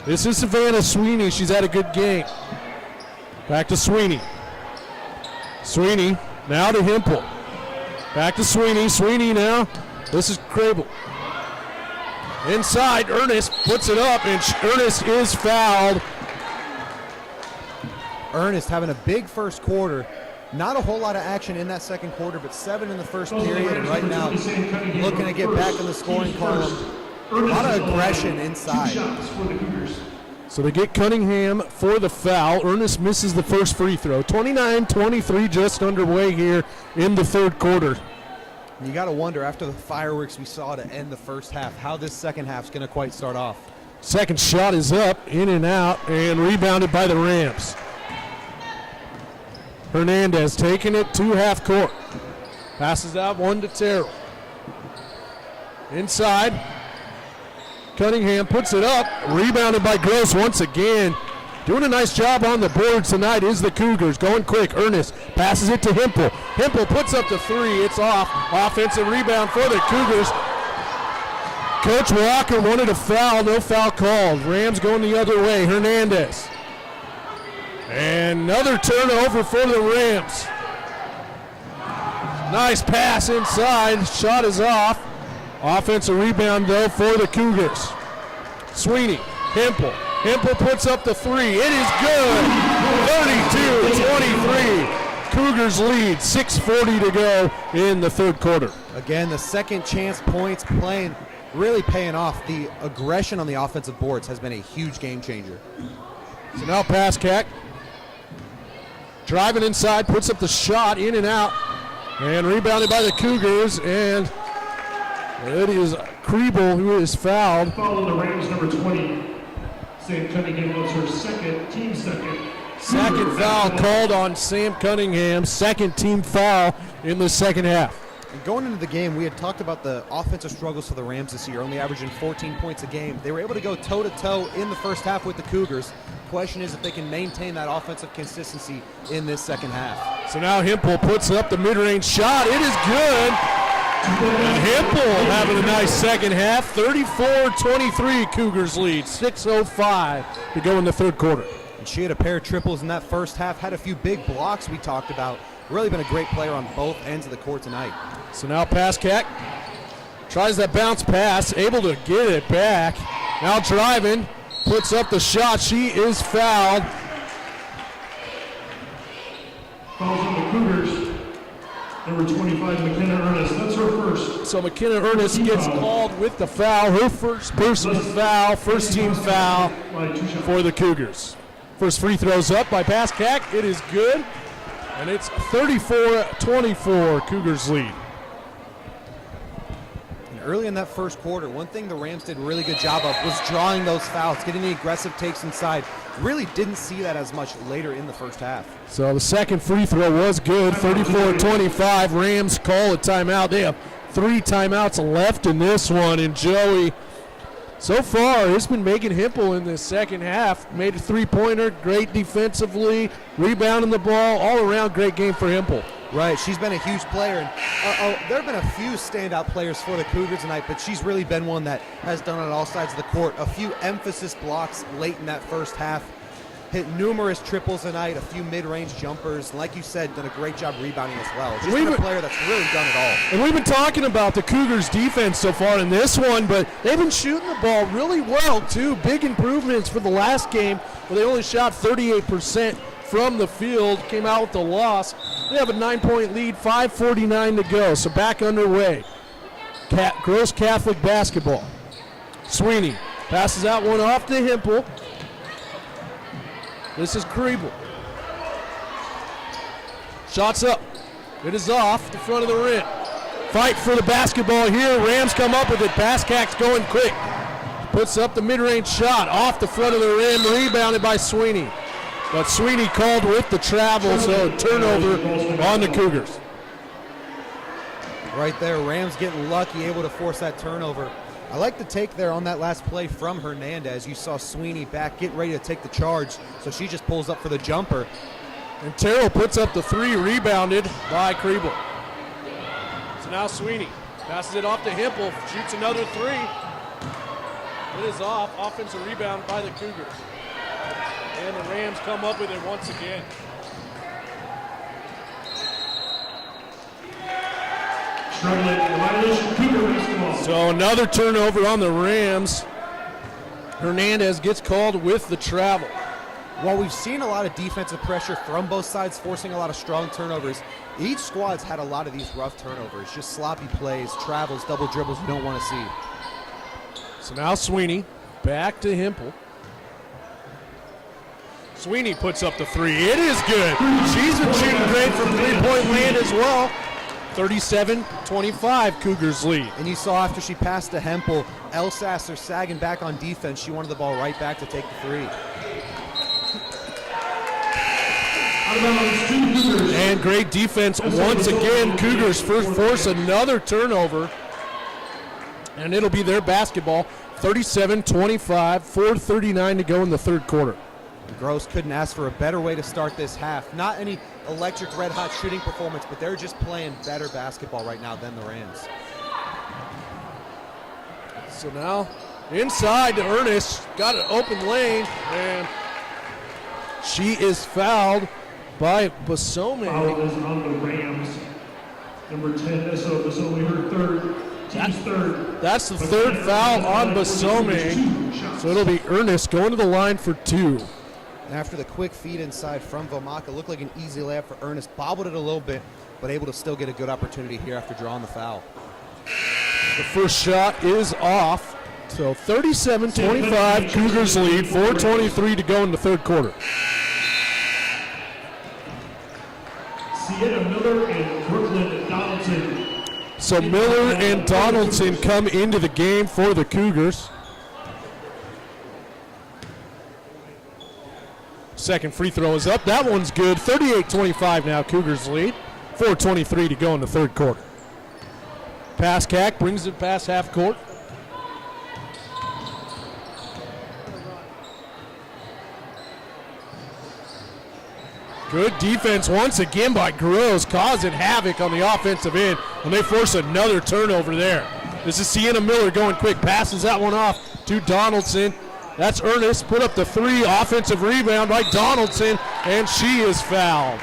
This is Savannah Sweeney. She's had a good game. Back to Sweeney. Sweeney now to Hempel. Back to Sweeney. Sweeney now. This is Crable. Inside, Ernest puts it up, and Ernest is fouled. Ernest having a big first quarter. Not a whole lot of action in that second quarter, but 7 in the first period. And right now, looking to get back in the scoring column. A lot of aggression inside. So they get Cunningham for the foul. Ernest misses the first free throw. 29-23 just underway here in the third quarter. You got to wonder, after the fireworks we saw to end the first half, how this second half's going to quite start off. Second shot is up, in and out, and rebounded by the Rams. Hernandez taking it to half court. Passes out one to Terrell. Inside. Cunningham puts it up, rebounded by Gross once again. Doing a nice job on the board tonight is the Cougars. Going quick, Ernest passes it to Hempel. Hempel puts up the three, it's off. Offensive rebound for the Cougars. Coach Walker wanted a foul, no foul called. Rams going the other way, Hernandez. And another turnover for the Rams. Nice pass inside, shot is off. Offensive rebound, though, for the Cougars. Sweeney, Hempel. Hempel puts up the three. It is good. 32-23. Cougars lead. 6:40 to go in the third quarter. Again, the second chance points really paying off. The aggression on the offensive boards has been a huge game changer. So now Pascack. Driving inside, puts up the shot, in and out. And rebounded by the Cougars, and it is Kriebel who is fouled. Foul on the Rams, number 20. Sam Cunningham was her team second. Second foul called on Sam Cunningham. Second team foul in the second half. And going into the game, we had talked about the offensive struggles for the Rams this year, only averaging 14 points a game. They were able to go toe-to-toe in the first half with the Cougars. Question is if they can maintain that offensive consistency in this second half. So now Hempel puts up the mid-range shot. It is good. And Hempel having a nice second half. 34-23 Cougars lead. 6:05 to go in the third quarter. And she had a pair of triples in that first half, had a few big blocks we talked about. Really been a great player on both ends of the court tonight. So now Pascack tries that bounce pass, able to get it back. Now driving, puts up the shot. She is fouled. Fouls on the Cougars. Number 25, McKenna Ernest. That's her first. So McKenna Ernest gets called with the foul. Her first personal foul, first team foul for the Cougars. First free throws up by Pascack. It is good. And it's 34-24 Cougars lead. And early in that first quarter, one thing the Rams did a really good job of was drawing those fouls, getting the aggressive takes inside. Really didn't see that as much later in the first half. So the second free throw was good, 34-25. Rams call a timeout. They have 3 timeouts left in this one. And Joey, so far, has been making Hempel in this second half. Made a three-pointer, great defensively, rebounding the ball, all around great game for Hempel. Right, she's been a huge player. And there have been a few standout players for the Cougars tonight, but she's really been one that has done it on all sides of the court. A few emphasis blocks late in that first half. hit numerous triples tonight, a few mid-range jumpers. And like you said, done a great job rebounding as well. Just been a player that's really done it all. And we've been talking about the Cougars' defense so far in this one, but they've been shooting the ball really well, too. Big improvements for the last game, where they only shot 38% from the field, came out with the loss. They have a 9-point lead, 5:49 to go, so back underway. Gross Catholic basketball. Sweeney passes out one off to Hempel. This is Kriebel. Shots up. It is off the front of the rim. Fight for the basketball here. Rams come up with it. Paskak's going quick. Puts up the mid-range shot off the front of the rim. Rebounded by Sweeney. But Sweeney called with the travel, so turnover on the Cougars. Right there, Rams getting lucky, able to force that turnover. I like the take there on that last play from Hernandez. You saw Sweeney back, getting ready to take the charge, so she just pulls up for the jumper. And Terrell puts up the three, rebounded by Kriebel. So now Sweeney passes it off to Hempel, shoots another three. It is off, offensive rebound by the Cougars. And the Rams come up with it once again. So another turnover on the Rams. Hernandez gets called with the travel. While we've seen a lot of defensive pressure from both sides, forcing a lot of strong turnovers, each squad's had a lot of these rough turnovers, just sloppy plays, travels, double dribbles you don't want to see. So now Sweeney back to Hempel. Sweeney puts up the three. It is good. She's been shooting great from three-point land as well. 37-25, Cougars lead. And you saw after she passed to Hempel, Elsasser sagging back on defense. She wanted the ball right back to take the three. And great defense once again. Cougars first force another turnover. And it'll be their basketball. 37-25, 4:39 to go in the third quarter. Gross couldn't ask for a better way to start this half. Not any electric red-hot shooting performance, but they're just playing better basketball right now than the Rams. So now inside to Ernest. Got an open lane, and she is fouled by Basome. Foul is on the Rams. Number 10, so Basome, her third. Team's third. That's the third foul on Basome. So it'll be Ernest going to the line for two. And after the quick feed inside from Vomaka, looked like an easy layup for Ernest. Bobbled it a little bit, but able to still get a good opportunity here after drawing the foul. The first shot is off. So 37-25, Cougars lead. 4:23 to go in the third quarter. Sienna Miller and Brooklyn Donaldson. So Miller and Donaldson come into the game for the Cougars. Second free throw is up. That one's good. 38-25 now, Cougars lead. 4:23 to go in the third quarter. Paskak brings it past half court. Good defense once again by Gross, causing havoc on the offensive end, and they force another turnover there. This is Sienna Miller going quick, passes that one off to Donaldson. That's Ernest, put up the three, offensive rebound by Donaldson, and she is fouled.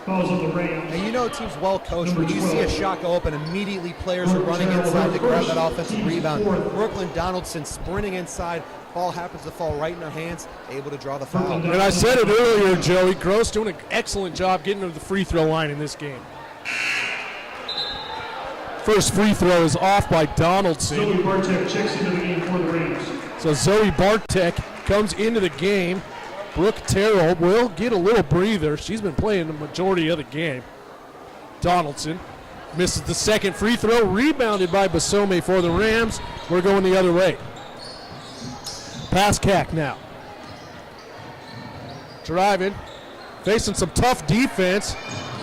Fouls on the Rams. And you know a team's well coached when you see a shot go up and immediately players are running inside to grab that offensive rebound. Brooklyn Donaldson sprinting inside. Ball happens to fall right in her hands, able to draw the foul. And I said it earlier, Joey, Gross doing an excellent job getting to the free throw line in this game. First free throw is off by Donaldson. Zoe Bartek checks into the game for the Rams. So Zoe Bartek comes into the game. Brooke Terrell will get a little breather. She's been playing the majority of the game. Donaldson misses the second free throw, rebounded by Basome for the Rams. We're going the other way. Paskak now. Driving, facing some tough defense.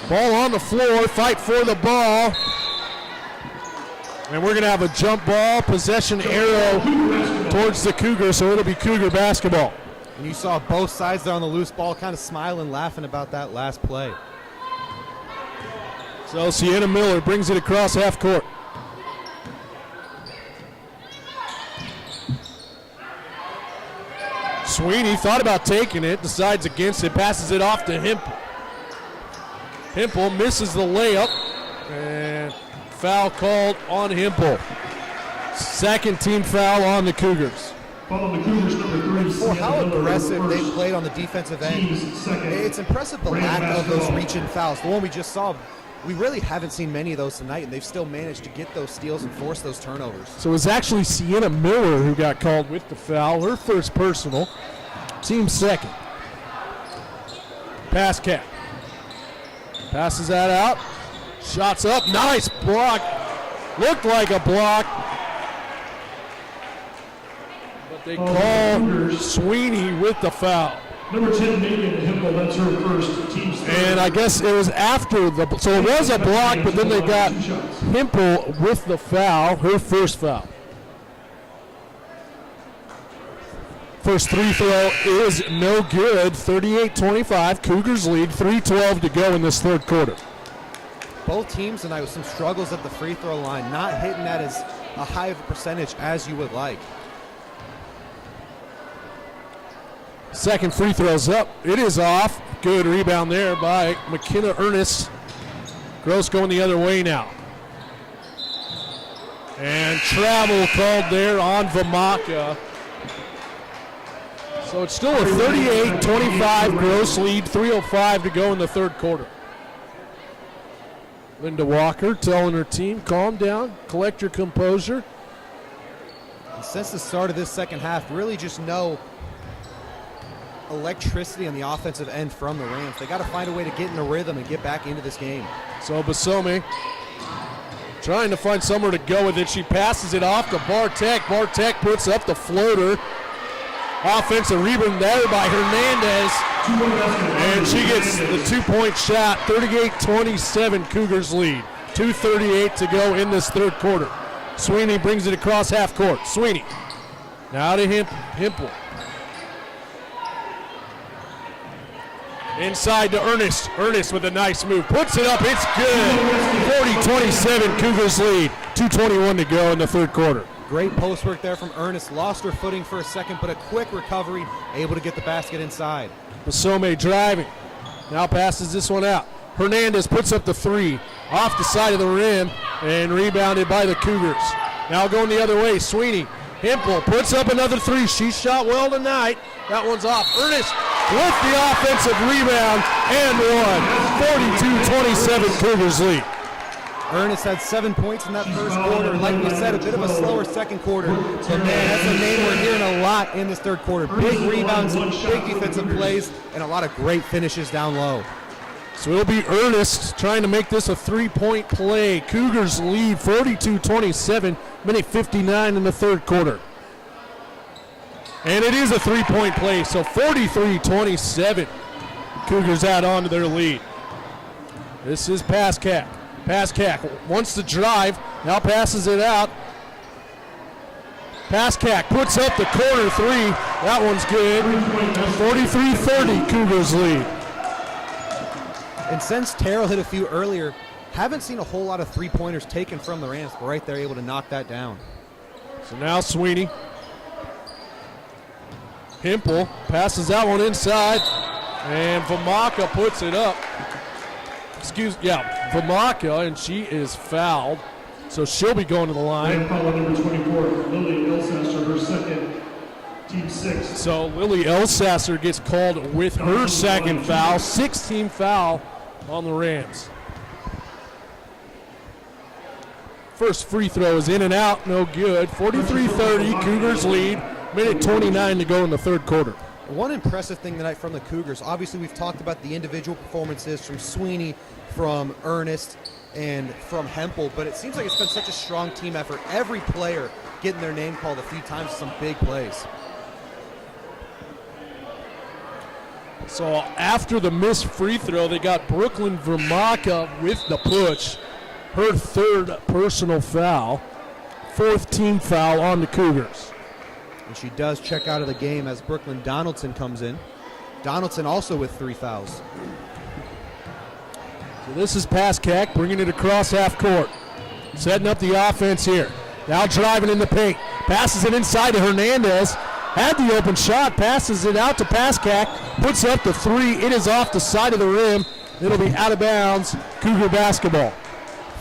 Ball on the floor, fight for the ball. And we're going to have a jump ball, possession arrow towards the Cougars, so it'll be Cougar basketball. And you saw both sides there on the loose ball kind of smiling, laughing about that last play. So Sienna Miller brings it across half court. Sweeney thought about taking it, decides against it, passes it off to Hempel. Hempel misses the layup, and foul called on Hempel. Second team foul on the Cougars. Foul on the Cougars, number 3. For how aggressive they played on the defensive end, it's impressive the lack of those reach-in fouls. The one we just saw, we really haven't seen many of those tonight, and they've still managed to get those steals and force those turnovers. So it was actually Sienna Miller who got called with the foul, her first personal, team second. Pass cap. Passes that out. Shots up. Nice block. Looked like a block. But they call Sweeney with the foul. Number 10, Megan Hempel, that's her first, team third. And I guess it was after the, so it was a block, but then they got Hempel with the foul, her first foul. First free throw is no good. 38-25. Cougars lead. 3:12 to go in this third quarter. Both teams tonight with some struggles at the free throw line, not hitting that as a high of a percentage as you would like. Second free throw's up. It is off. Good rebound there by McKenna Ernest. Gross going the other way now. And travel called there on Vamaka. So it's still a 38-25 Gross lead, 3:05 to go in the third quarter. Linda Walker telling her team, calm down, collect your composure. And since the start of this second half, really just no electricity on the offensive end from the Rams. They got to find a way to get in a rhythm and get back into this game. So Basome trying to find somewhere to go with it. She passes it off to Bartek. Bartek puts up the floater. Offensive rebound there by Hernandez. And she gets the two-point shot. 38-27 Cougars lead. 2:38 to go in this third quarter. Sweeney brings it across half court. Sweeney now to Hempel. Inside to Ernest. Ernest with a nice move. Puts it up. It's good. 40-27 Cougars lead. 2:21 to go in the third quarter. Great post work there from Ernest. Lost her footing for a second, but a quick recovery, able to get the basket inside. Basome driving. Now passes this one out. Hernandez puts up the three. Off the side of the rim and rebounded by the Cougars. Now going the other way. Sweeney. Hempel puts up another three. She shot well tonight. That one's off. Ernest with the offensive rebound and one. 42-27 Cougars lead. Ernest had 7 points in that first quarter. Like we said, a bit of a slower second quarter. But man, that's a name we're hearing a lot in this third quarter. Big rebounds, big defensive plays, and a lot of great finishes down low. So it'll be Ernest trying to make this a three-point play. Cougars lead 42-27, minute 59 in the third quarter. And it is a three-point play, so 43-27. Cougars add on to their lead. This is Pascack. Pascack wants to drive, now passes it out. Pascack puts up the corner three. That one's good. 43-30, Cougars lead. And since Terrell hit a few earlier, haven't seen a whole lot of three-pointers taken from the Rams, but right there able to knock that down. So now Sweeney. Hempel passes that one inside, and Vamaka puts it up. Vamaka, and she is fouled. So she'll be going to the line. Foul on number 24, Lily Elsasser, her second, team 6. So Lily Elsasser gets called with her second foul. 6-team foul on the Rams. First free throw is in and out, no good. 43-30, Cougars lead. Minute 29 to go in the third quarter. One impressive thing tonight from the Cougars, obviously we've talked about the individual performances from Sweeney, from Ernest, and from Hempel, but it seems like it's been such a strong team effort. Every player getting their name called a few times, some big plays. So after the missed free throw, they got Brooklyn Vamaka with the push. Her third personal foul. Fourth team foul on the Cougars. And she does check out of the game as Brooklyn Donaldson comes in. Donaldson also with 3 fouls. So this is Pascack bringing it across half court. Setting up the offense here. Now driving in the paint. Passes it inside to Hernandez. had the open shot, passes it out to Paskak, puts up the three. It is off the side of the rim. It'll be out of bounds, Cougar basketball.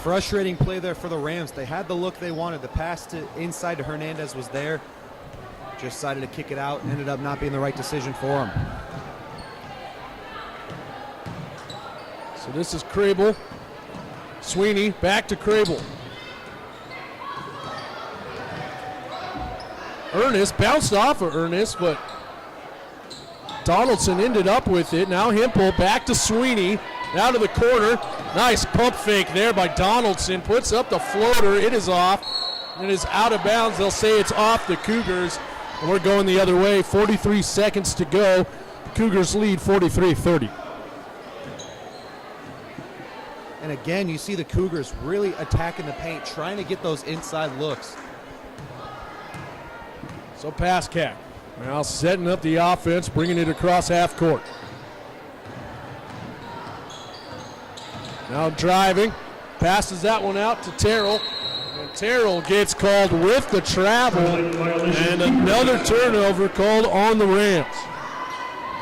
Frustrating play there for the Rams. They had the look they wanted. The pass to inside to Hernandez was there. Just decided to kick it out. Ended up not being the right decision for him. So this is Crable. Sweeney back to Crable. Ernest bounced off of Ernest, but Donaldson ended up with it. Now Hempel back to Sweeney. Out of the corner. Nice pump fake there by Donaldson. Puts up the floater. It is off. It is out of bounds. They'll say it's off the Cougars. And we're going the other way. 43 seconds to go. Cougars lead 43-30. And again, you see the Cougars really attacking the paint, trying to get those inside looks. So Paskak now setting up the offense, bringing it across half court. Now driving, passes that one out to Terrell. And Terrell gets called with the travel, and another turnover called on the Rams.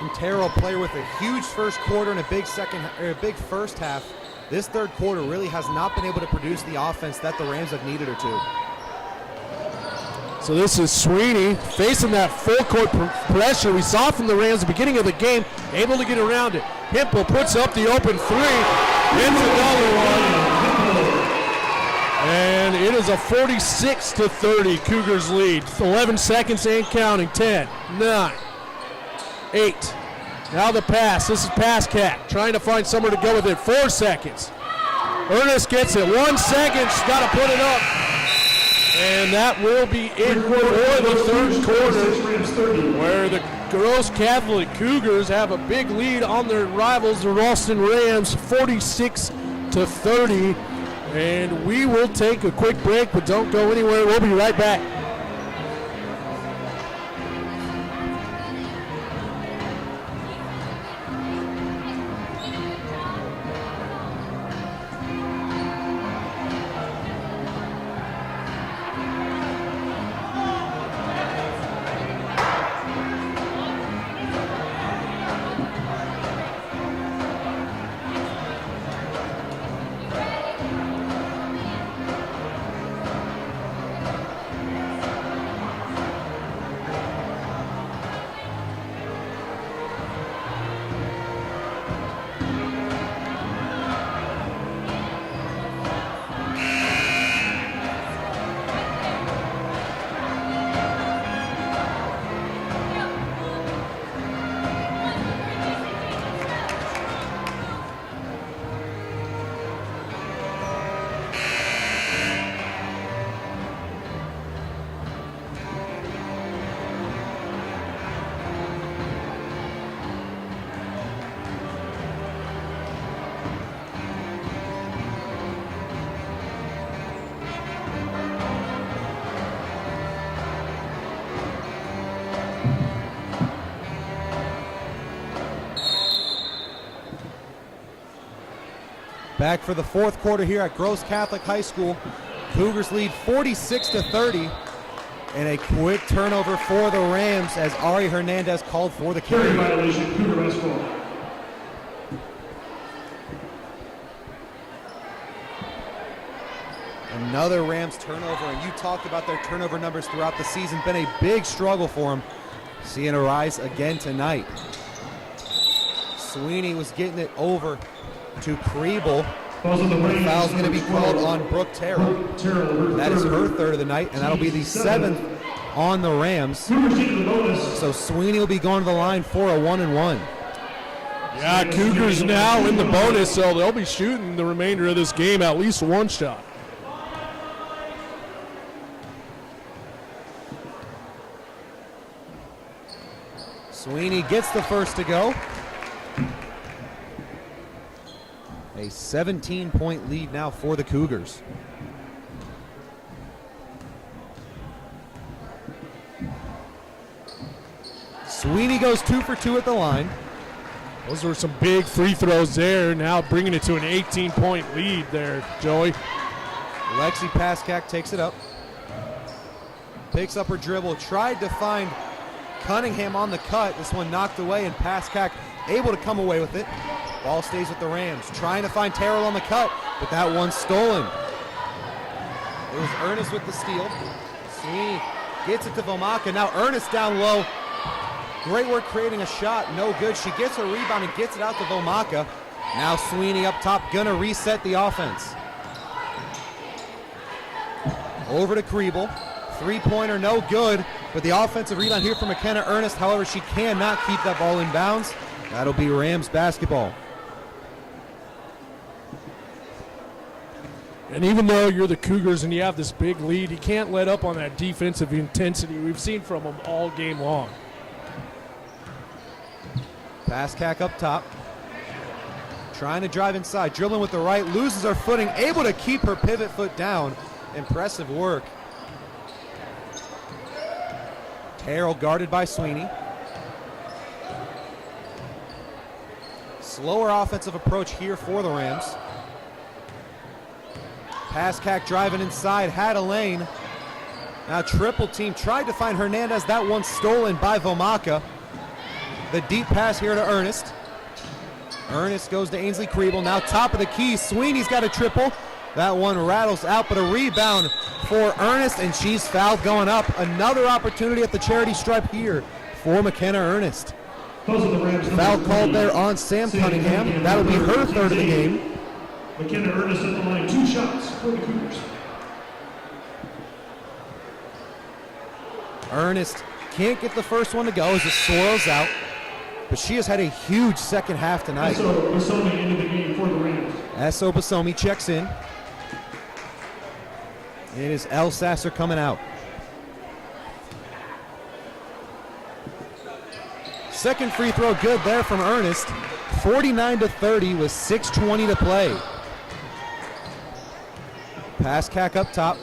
And Terrell player with a huge first quarter and a big first half. This third quarter really has not been able to produce the offense that the Rams have needed her to. So this is Sweeney facing that full court pressure we saw from the Rams at the beginning of the game, able to get around it. Hempel puts up the open three, hits another one, and it is a 46-30 Cougars lead. 11 seconds and counting. 10, 9, 8. Now the pass. This is Paskak trying to find somewhere to go with it. 4 seconds. Ernest gets it. 1 second. She's got to put it up. And that will be it for the third quarter, where the Gross Catholic Cougars have a big lead on their rivals, the Ralston Rams, 46-30. And we will take a quick break, but don't go anywhere. We'll be right back. Back for the fourth quarter here at Gross Catholic High School. Cougars lead 46-30. And a quick turnover for the Rams as Ari Hernandez called for the carry. Violation, Cougar basketball. Another Rams turnover, and you talked about their turnover numbers throughout the season. Been a big struggle for them. Seeing a rise again tonight. Sweeney was getting it over to Kriebel. The foul's going to be called on Brooke Terrell. That is her third of the night, and that'll be the 7th on the Rams. So Sweeney will be going to the line for a 1-and-1. Yeah, Cougars now in the bonus, so they'll be shooting the remainder of this game at least one shot. Sweeney gets the first to go. A 17-point lead now for the Cougars. Sweeney goes 2 for 2 at the line. Those were some big free throws there, now bringing it to an 18-point lead there, Joey. Lexi Paskak takes it up. Picks up her dribble, tried to find Cunningham on the cut. This one knocked away, and Paskak able to come away with it. Ball stays with the Rams. Trying to find Terrell on the cut, but that one's stolen. It was Ernest with the steal. Sweeney gets it to Vomaka. Now Ernest down low. Great work creating a shot. No good. She gets her rebound and gets it out to Vomaka. Now Sweeney up top, gonna reset the offense. Over to Kriebel. Three-pointer, no good. But the offensive rebound here for McKenna Ernest. However, she cannot keep that ball in bounds. That'll be Rams basketball. And even though you're the Cougars and you have this big lead, you can't let up on that defensive intensity we've seen from them all game long. Paskak up top. Trying to drive inside, dribbling with the right, loses her footing, able to keep her pivot foot down. Impressive work. Terrell guarded by Sweeney. Slower offensive approach here for the Rams. Paskak driving inside, had a lane. Now triple team, tried to find Hernandez. That one stolen by Vomaka. The deep pass here to Ernest. Ernest goes to Ainsley Kriebel. Now top of the key, Sweeney's got a triple. That one rattles out, but a rebound for Ernest, and she's fouled going up. Another opportunity at the charity stripe here for McKenna Ernest. Foul called there on Sam Cunningham. That'll be her third of the game. McKenna Ernest at the line, 2 shots for the Cougars. Ernest can't get the first one to go as it swirls out, but she has had a huge second half tonight. So Basomi into the game for the Rams. Esso Basomi checks in. It is El Sasser coming out. Second free throw good there from Ernest. 49-30 with 6:20 to play. Paskak up top.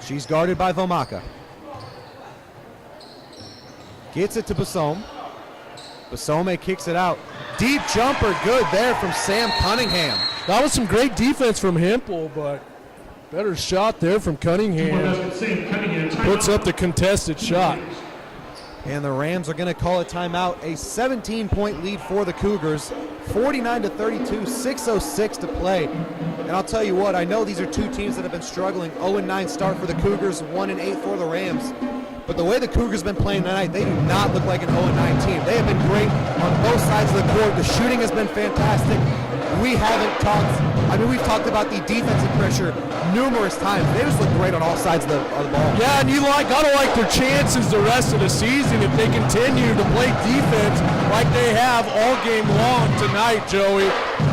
She's guarded by Vomaka. Gets it to Basome. Basome kicks it out. Deep jumper, good there from Sam Cunningham. That was some great defense from Hempel, but better shot there from Cunningham. Puts up the contested shot. And the Rams are going to call a timeout. A 17-point lead for the Cougars. 49-32, 6:06 to play. And I'll tell you what, I know these are two teams that have been struggling. 0-9 start for the Cougars, 1-8 for the Rams. But the way the Cougars have been playing tonight, they do not look like an 0-9 team. They have been great on both sides of the court. The shooting has been fantastic. We've talked about the defensive pressure numerous times. They just look great on all sides of the ball. Yeah, and you gotta like their chances the rest of the season if they continue to play defense like they have all game long tonight, Joey.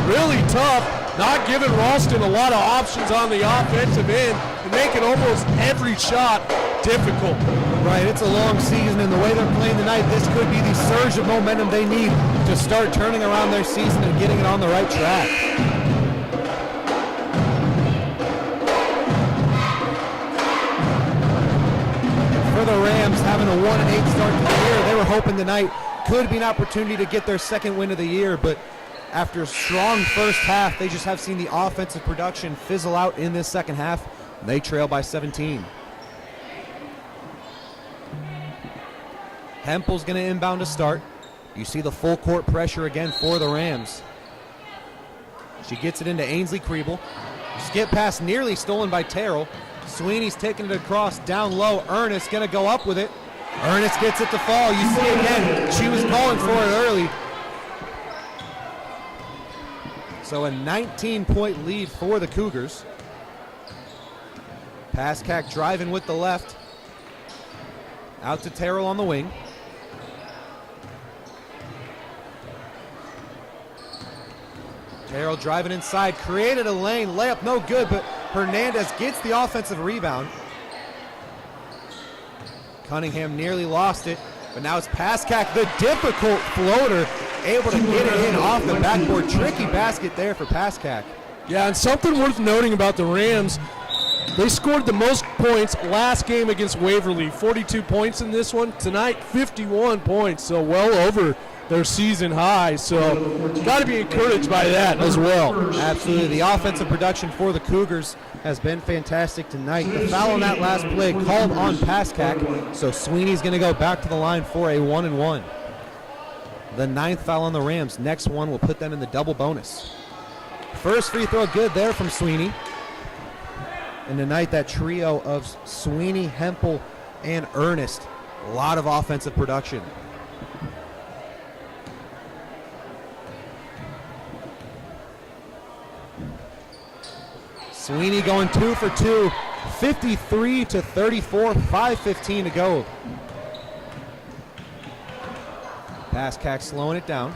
Really tough, not giving Ralston a lot of options on the offensive end and making almost every shot difficult. Right, it's a long season, and the way they're playing tonight, this could be the surge of momentum they need to start turning around their season and getting it on the right track. For the Rams, having a 1-8 start to the year, they were hoping tonight could be an opportunity to get their second win of the year, but after a strong first half, they just have seen the offensive production fizzle out in this second half. They trail by 17. Hempel's going to inbound to start. You see the full court pressure again for the Rams. She gets it into Ainsley Kriebel. Skip pass nearly stolen by Terrell. Sweeney's taking it across down low. Ernest going to go up with it. Ernest gets it to fall. You see again, she was calling for it early. So a 19-point lead for the Cougars. Paskak driving with the left. Out to Terrell on the wing. Terrell driving inside, created a lane, layup no good, but Hernandez gets the offensive rebound. Cunningham nearly lost it, but now it's Paskak, the difficult floater, able to get it in off the backboard. Tricky basket there for Paskak. Yeah, and something worth noting about the Rams, they scored the most points last game against Waverly, 42 points in this one. Tonight, 51 points, so well over their season high. So got to be encouraged by that as well. Absolutely. The offensive production for the Cougars has been fantastic tonight. The foul on that last play called on Paskak, so Sweeney's going to go back to the line for a 1-and-1. The 9th foul on the Rams. Next one will put them in the double bonus. First free throw good there from Sweeney. And tonight that trio of Sweeney, Hempel, and Ernest. A lot of offensive production. Sweeney going 2 for 2, 53-34, 5:15 to go. Paskak slowing it down.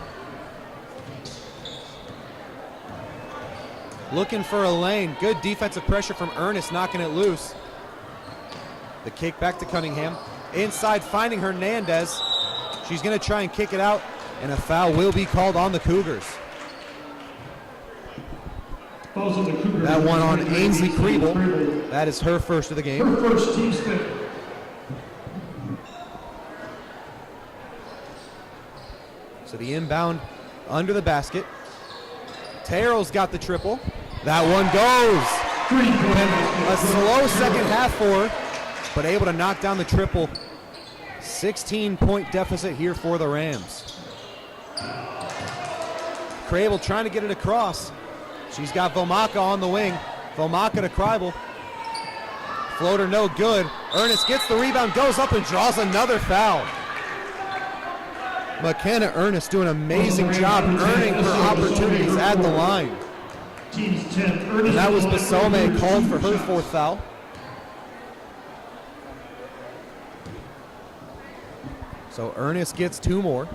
Looking for a lane. Good defensive pressure from Ernest, knocking it loose. The kick back to Cunningham. Inside, finding Hernandez. She's going to try and kick it out, and a foul will be called on the Cougars. That one on Ainsley Kriebel. That is her first of the game. Her first team spin. So the inbound under the basket. Terrell's got the triple. That one goes. A slow second half for her, but able to knock down the triple. 16-point deficit here for the Rams. Krabel trying to get it across. She's got Vomaka on the wing. Vomaka to Krabel. Floater no good. Ernest gets the rebound, goes up and draws another foul. McKenna Ernest doing an amazing job earning her opportunities at the line. And that was Basome called for her 4th foul. So Ernest gets 2 more.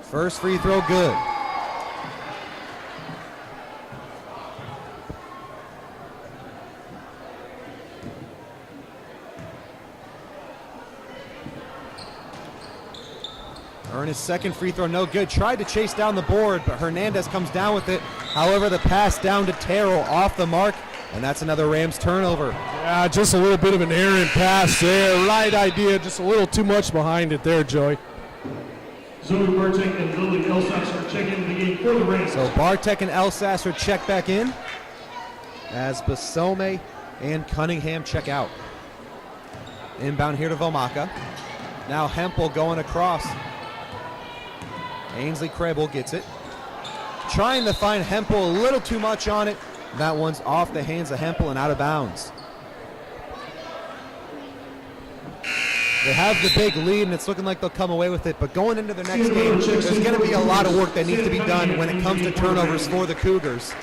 First free throw good. Ernest's second free throw no good. Tried to chase down the board, but Hernandez comes down with it. However, the pass down to Terrell off the mark, and that's another Rams turnover. Yeah, just a little bit of an errant pass there. Right idea, just a little too much behind it there, Joey. Zoe Bartek and Lily Elsasser check into the game for the Rams. So Bartek and Elsasser check back in as Basome and Cunningham check out. Inbound here to Vomaka. Now Hempel going across. Ainsley Krabel gets it. Trying to find Hempel, a little too much on it. That one's off the hands of Hempel and out of bounds. They have the big lead, and it's looking like they'll come away with it. But going into the next game, there's going to be a lot of work that needs to be done when it comes to turnovers for the Cougars.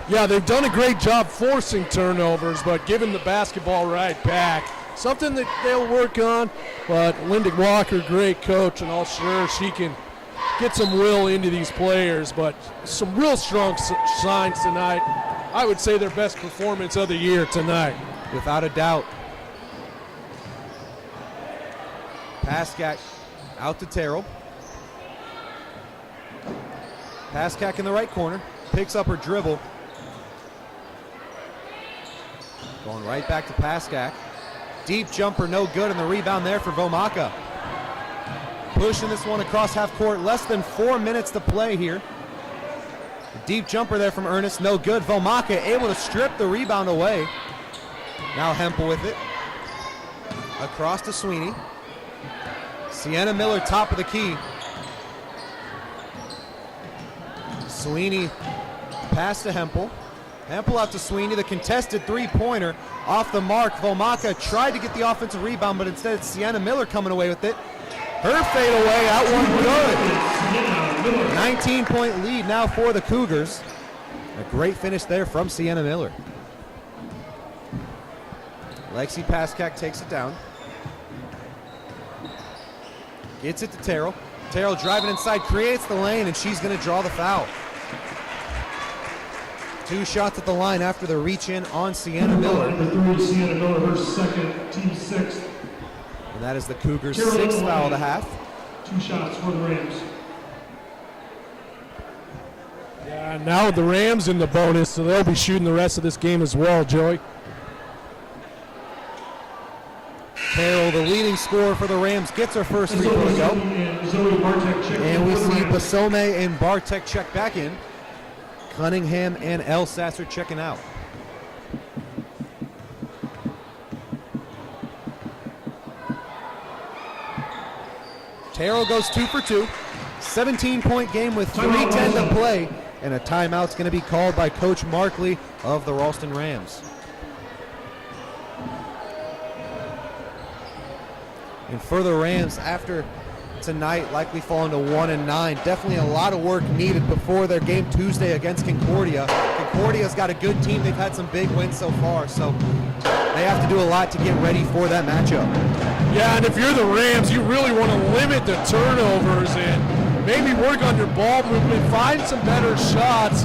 Yeah, they've done a great job forcing turnovers, but giving the basketball right back. Something that they'll work on, but Linda Walker, great coach, and I'm sure she can get some will into these players, but some real strong signs tonight. I would say their best performance of the year tonight. Without a doubt. Paskak out to Terrell. Paskak in the right corner. Picks up her dribble. Going right back to Paskak. Deep jumper, no good, and the rebound there for Vomaka. Pushing this one across half court. Less than 4 minutes to play here. Deep jumper there from Ernest, no good. Vomaka able to strip the rebound away. Now Hempel with it. Across to Sweeney. Sienna Miller top of the key. Sweeney pass to Hempel. Hempel out to Sweeney. The contested three-pointer off the mark. Vomaka tried to get the offensive rebound, but instead it's Sienna Miller coming away with it. Her fade away, that one good. 19-point lead now for the Cougars. A great finish there from Sienna Miller. Lexi Paskak takes it down. Gets it to Terrell. Terrell driving inside, creates the lane, and she's going to draw the foul. 2 shots at the line after the reach in on Sienna Miller. Number 3, Sienna Miller, her second, team 6th. And that is the Cougars' 6th foul of the half. 2 shots for the Rams. Yeah, now the Rams in the bonus, so they'll be shooting the rest of this game as well, Joey. Terrell, the leading leading scorer for the Rams, gets her first free throw to go. And we see Basome and Bartek check back in. Cunningham and Elsasser checking out. Terrell goes 2 for 2. 17-point game with 3:10 to play. And a timeout's going to be called by Coach Markley of the Ralston Rams. And for the Rams, after tonight likely falling to 1-9, definitely a lot of work needed before their game Tuesday against Concordia. Concordia's got a good team. They've had some big wins so far, so they have to do a lot to get ready for that matchup. Yeah, and if you're the Rams, you really want to limit the turnovers and maybe work on your ball movement, find some better shots.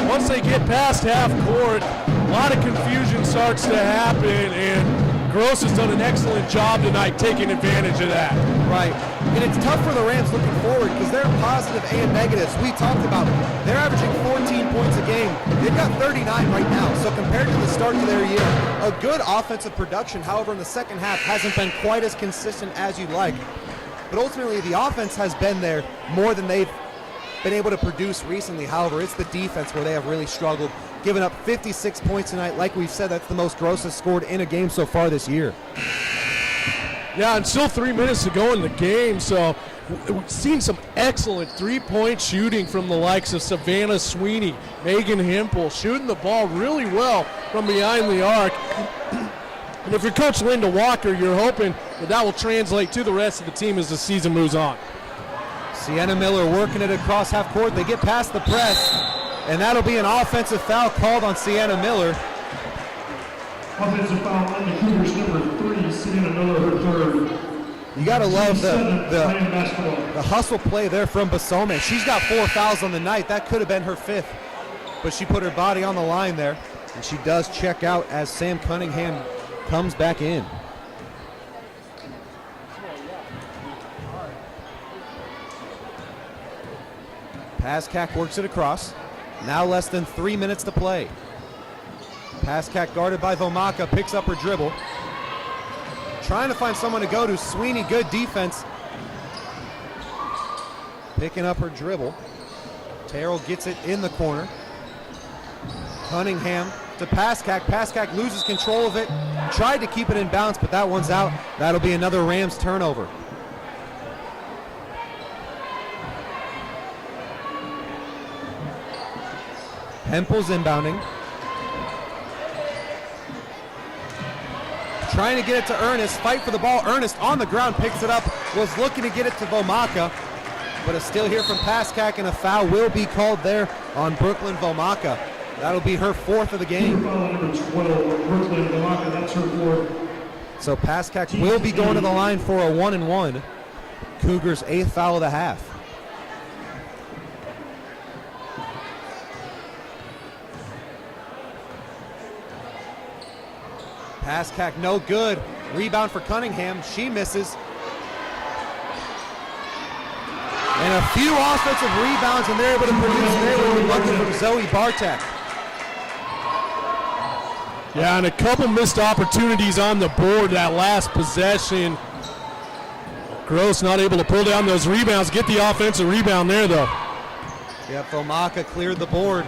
Once they get past half court, a lot of confusion starts to happen, and Gross has done an excellent job tonight taking advantage of that. Right, and it's tough for the Rams looking forward because they're positive and negatives. We talked about they're averaging 14 points a game. They've got 39 right now, so compared to the start of their year, a good offensive production. However, in the second half hasn't been quite as consistent as you'd like. But ultimately, the offense has been there more than they've been able to produce recently. However, it's the defense where they have really struggled, giving up 56 points tonight. Like we've said, that's the most Gross has scored in a game so far this year. Yeah, and still 3 minutes to go in the game, so we've seen some excellent three-point shooting from the likes of Savannah Sweeney, Megan Hempel, shooting the ball really well from behind the arc. And if you're Coach Linda Walker, you're hoping that will translate to the rest of the team as the season moves on. Sienna Miller working it across half court. They get past the press, and that'll be an offensive foul called on Sienna Miller. Offensive foul on the Cougars, number 3, Sienna Miller, her third. You got to love the the hustle play there from Basome. She's got 4 fouls on the night. That could have been her 5th, but she put her body on the line there, and she does check out as Sam Cunningham comes back in. Paskak works it across. Now less than 3 minutes to play. Paskak guarded by Vomaka, picks up her dribble. Trying to find someone to go to. Sweeney, good defense. Picking up her dribble. Terrell gets it in the corner. Cunningham to Paskak. Paskak loses control of it. Tried to keep it in bounds, but that one's out. That'll be another Rams turnover. Hempel's inbounding. Trying to get it to Ernest. Fight for the ball. Ernest on the ground picks it up. Was looking to get it to Vomaka, but it's still here from Paskak, and a foul will be called there on Brooklyn Vomaka. That'll be her 4th of the game. Number 12, Brooklyn Vomaka, that's her 4th. So Paskak will be going to the line for a 1-and-1. Cougars' 8th foul of the half. Paskak no good. Rebound for Cunningham. She misses. And a few offensive rebounds, and they're able to produce there. Lucky from Zoe Bartek. Yeah, and a couple missed opportunities on the board that last possession. Gross not able to pull down those rebounds. Get the offensive rebound there, though. Yep, Vomaka cleared the board.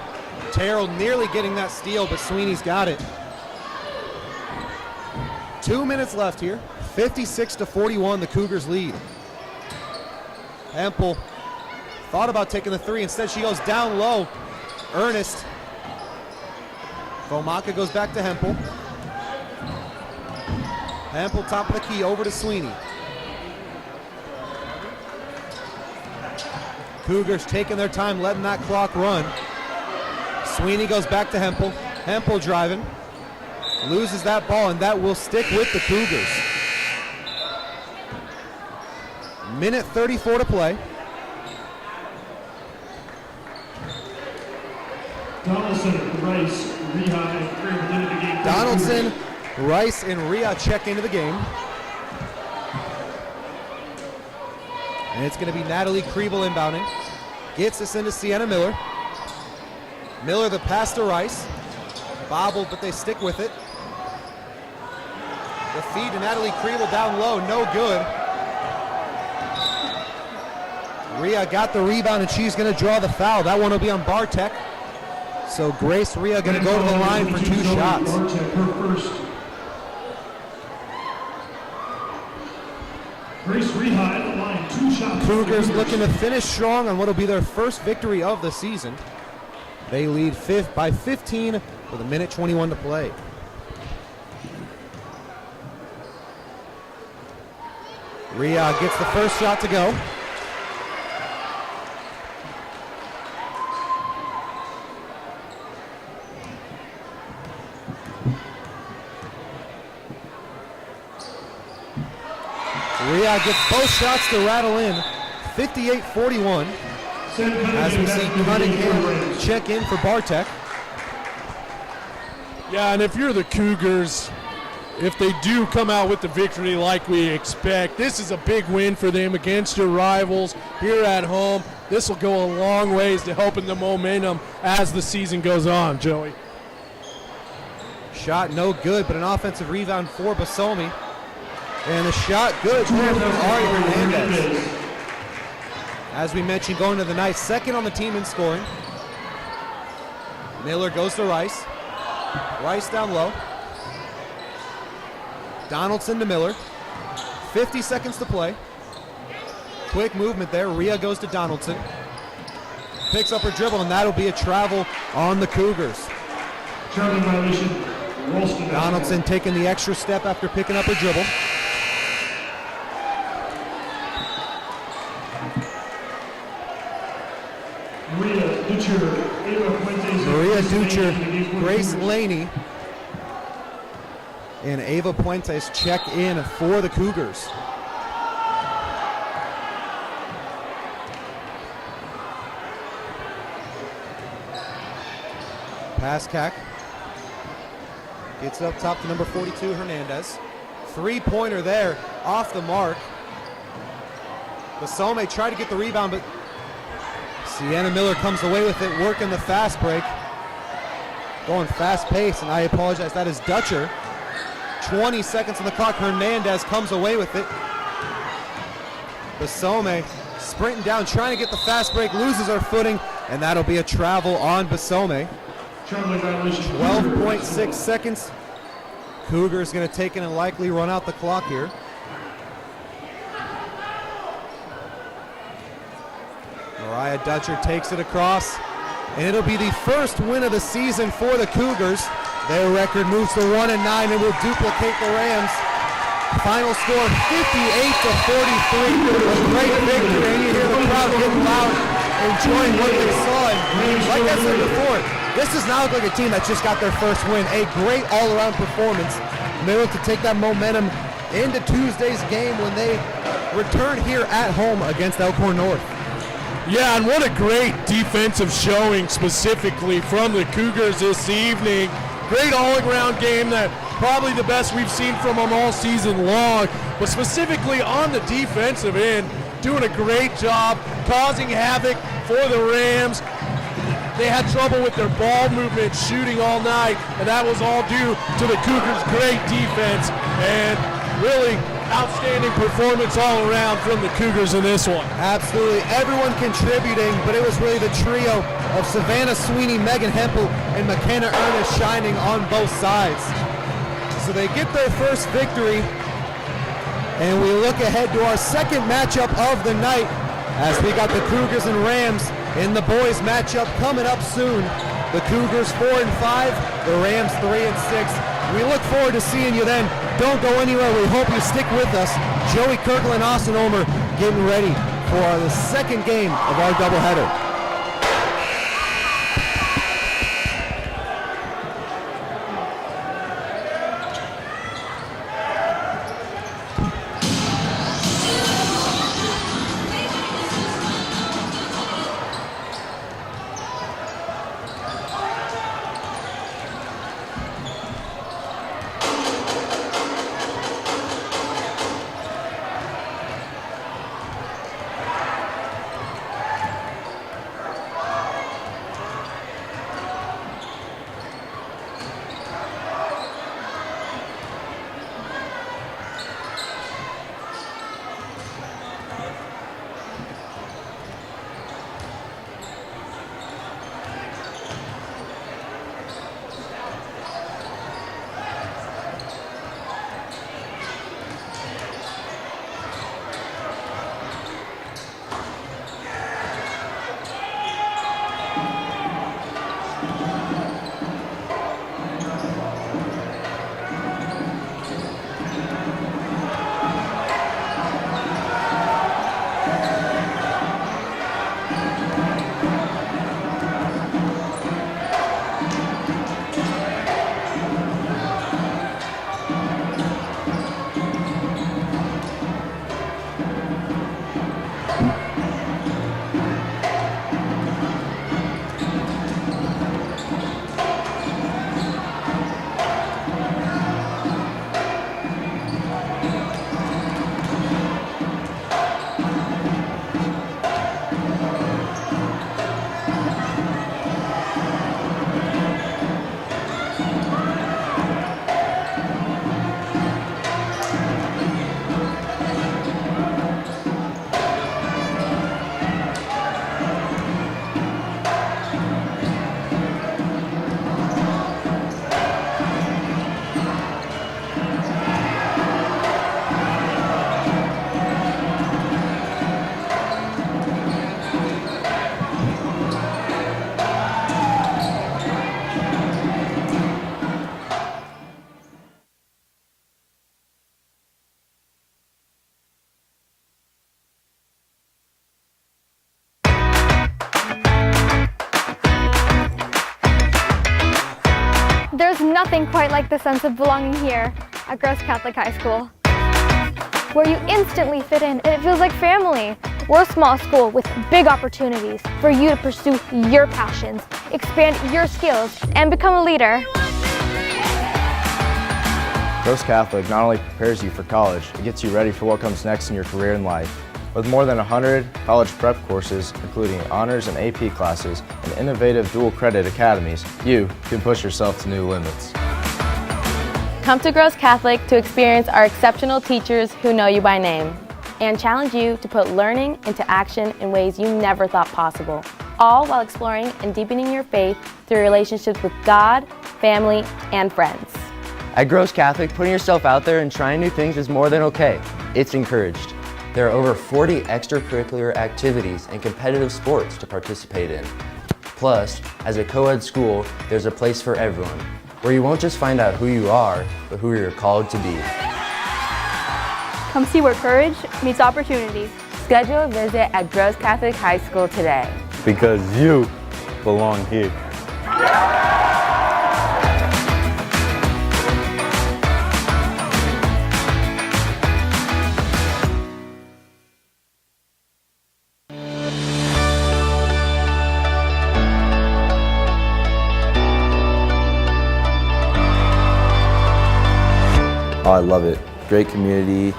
Terrell nearly getting that steal, but Sweeney's got it. 2 minutes left here. 56-41, the Cougars lead. Hempel thought about taking the 3. Instead, she goes down low. Ernest. Vomaka goes back to Hempel. Hempel top of the key over to Sweeney. Cougars taking their time, letting that clock run. Sweeney goes back to Hempel. Hempel driving. Loses that ball, and that will stick with the Cougars. Minute 34 to play. Donaldson, Rice, Reha, Donaldson, Rice, and Rhea check into the game. And it's going to be Natalie Kriebel inbounding. Gets this into Sienna Miller. Miller the pass to Rice. Bobbled, but they stick with it. The feed to Natalie Kriebel down low, no good. Rhea got the rebound and she's going to draw the foul. That one will be on Bartek. So Grace Rhea going to go to the line for 2 shots. Grace Rhea at the line, 2 shots. Cougars looking to finish strong on what will be their first victory of the season. They lead by 15 with 1:21 to play. Rhea gets the first shot to go. Rhea gets both shots to rattle in, 58-41. As we see Cunningham check in for Bartek. Yeah, and if you're the Cougars, if they do come out with the victory like we expect, this is a big win for them against your rivals here at home. This will go a long ways to helping the momentum as the season goes on, Joey. Shot no good, but an offensive rebound for Basomi. And the shot good from Ari Hernandez. As we mentioned, going to the night, second on the team in scoring. Miller goes to Rice. Rice down low. Donaldson to Miller. 50 seconds to play. Quick movement there. Rhea goes to Donaldson. Picks up her dribble, and that'll be a travel on the Cougars. Traveling violation, Ralston. Donaldson taking the extra step after picking up her dribble. Maria Ducher, Grace Laney, and Ava Puentes check in for the Cougars. Pascack gets up top to number 42, Hernandez. Three-pointer there, off the mark. Basome tried to get the rebound, but Sienna Miller comes away with it, working the fast break. Going fast pace, and I apologize, that is Dutcher. 20 seconds on the clock, Hernandez comes away with it. Basome sprinting down, trying to get the fast break, loses her footing, and that'll be a travel on Basome. 12.6 seconds. Cougars gonna take it and likely run out the clock here. Mariah Dutcher takes it across, and it'll be the first win of the season for the Cougars. Their record moves to 1-9 and will duplicate the Rams. Final score 58-43. A great victory, and you hear the crowd getting loud, enjoying what they saw. And like I said before, this does not look like a team that just got their first win. A great all-around performance. And they look to take that momentum into Tuesday's game when they return here at home against Elkhorn North. Yeah, and what a great defensive showing specifically from the Cougars this evening. Great all-around game, that probably the best we've seen from them all season long, but specifically on the defensive end, doing a great job, causing havoc for the Rams. They had trouble with their ball movement, shooting all night, and that was all due to the Cougars' great defense, and really outstanding performance all around from the Cougars in this one. Absolutely, everyone contributing, but it was really the trio of Savannah Sweeney, Megan Hempel, and McKenna Ernest shining on both sides. So they get their first victory, and we look ahead to our second matchup of the night as we got the Cougars and Rams in the boys matchup coming up soon. The Cougars 4-5, the Rams 3-6. We look forward to seeing you then. Don't go anywhere. We hope you stick with us. Joey Kirkland and Austin Omer getting ready for the second game of our doubleheader. nothing quite like the sense of belonging here at Gross Catholic High School, where you instantly fit in and it feels like family. We're a small school with big opportunities for you to pursue your passions, expand your skills, and become a leader. Gross Catholic not only prepares you for college, it gets you ready for what comes next in your career and life. With more than 100 college prep courses, including honors and AP classes, and innovative dual credit academies, you can push yourself to new limits. Come to Gross Catholic to experience our exceptional teachers who know you by name and challenge you to put learning into action in ways you never thought possible, all while exploring and deepening your faith through relationships with God, family, and friends. At Gross Catholic, putting yourself out there and trying new things is more than okay. It's encouraged. There are over 40 extracurricular activities and competitive sports to participate in. Plus, as a co-ed school, there's a place for everyone, where you won't just find out who you are, but who you're called to be. Come see where courage meets opportunity. Schedule a visit at Gross Catholic High School today. Because you belong here. Oh, I love it. Great community,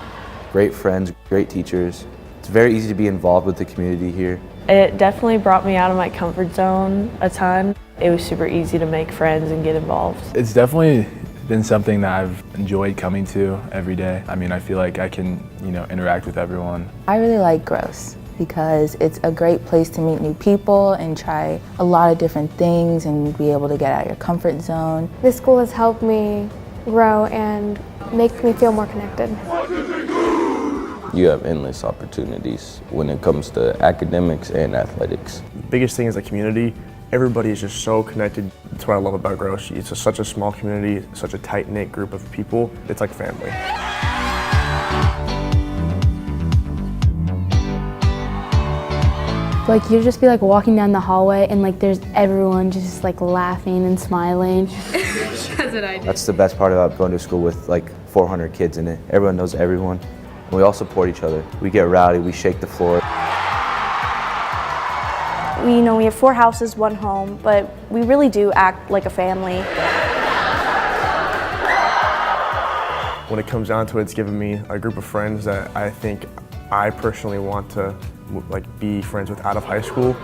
great friends, great teachers. It's very easy to be involved with the community here. It definitely brought me out of my comfort zone a ton. It was super easy to make friends and get involved. It's definitely been something that I've enjoyed coming to every day. I mean, I feel like I can, interact with everyone. I really like Gross because it's a great place to meet new people and try a lot of different things and be able to get out of your comfort zone. This school has helped me grow and make me feel more connected. You have endless opportunities when it comes to academics and athletics. The biggest thing is the community. Everybody is just so connected. That's what I love about Gross. It's such a small community, such a tight-knit group of people. It's like family. Like you just be like walking down the hallway and like there's everyone just like laughing and smiling. That's what I do. That's the best part about going to school with like 400 kids in it. Everyone knows everyone. And we all support each other. We get rowdy, we shake the floor. We have 4 houses, 1 home, but we really do act like a family. When it comes down to it, it's given me a group of friends that I think I personally want to be friends with out of high school.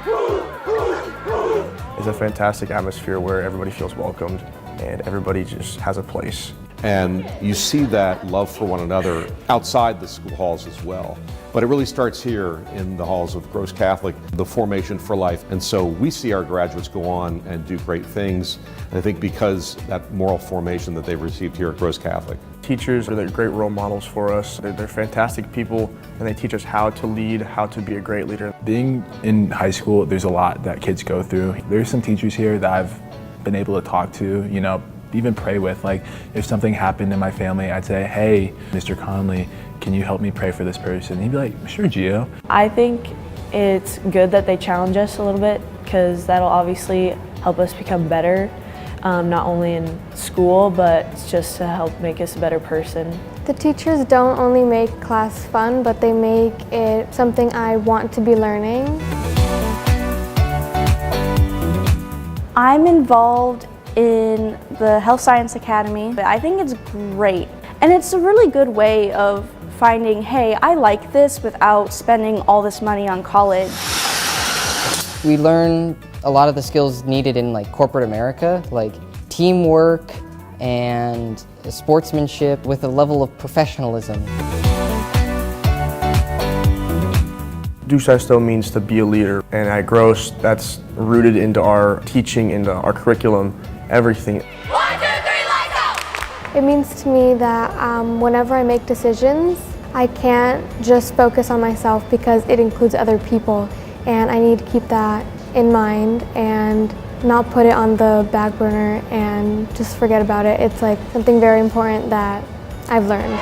It's a fantastic atmosphere where everybody feels welcomed and everybody just has a place. And you see that love for one another outside the school halls as well. But it really starts here in the halls of Gross Catholic, the formation for life. And so we see our graduates go on and do great things. And I think because that moral formation that they've received here at Gross Catholic. Teachers are great role models for us. They're fantastic people and they teach us how to lead, how to be a great leader. Being in high school, there's a lot that kids go through. There's some teachers here that I've been able to talk to, even pray with. Like if something happened in my family, I'd say, hey, Mr. Conley, can you help me pray for this person? He'd be like, sure, Gio. I think it's good that they challenge us a little bit because that'll obviously help us become better, not only in school, but just to help make us a better person. The teachers don't only make class fun, but they make it something I want to be learning. I'm involved in the Health Science Academy. I think it's great. And it's a really good way of finding, hey, I like this without spending all this money on college. We learn a lot of the skills needed in corporate America, like teamwork and sportsmanship with a level of professionalism. Do Sesto means to be a leader, and at Gross, that's rooted into our teaching, into our curriculum, everything. 1, 2, 3, lights out! It means to me that whenever I make decisions, I can't just focus on myself because it includes other people, and I need to keep that in mind and not put it on the back burner and just forget about it. It's something very important that I've learned.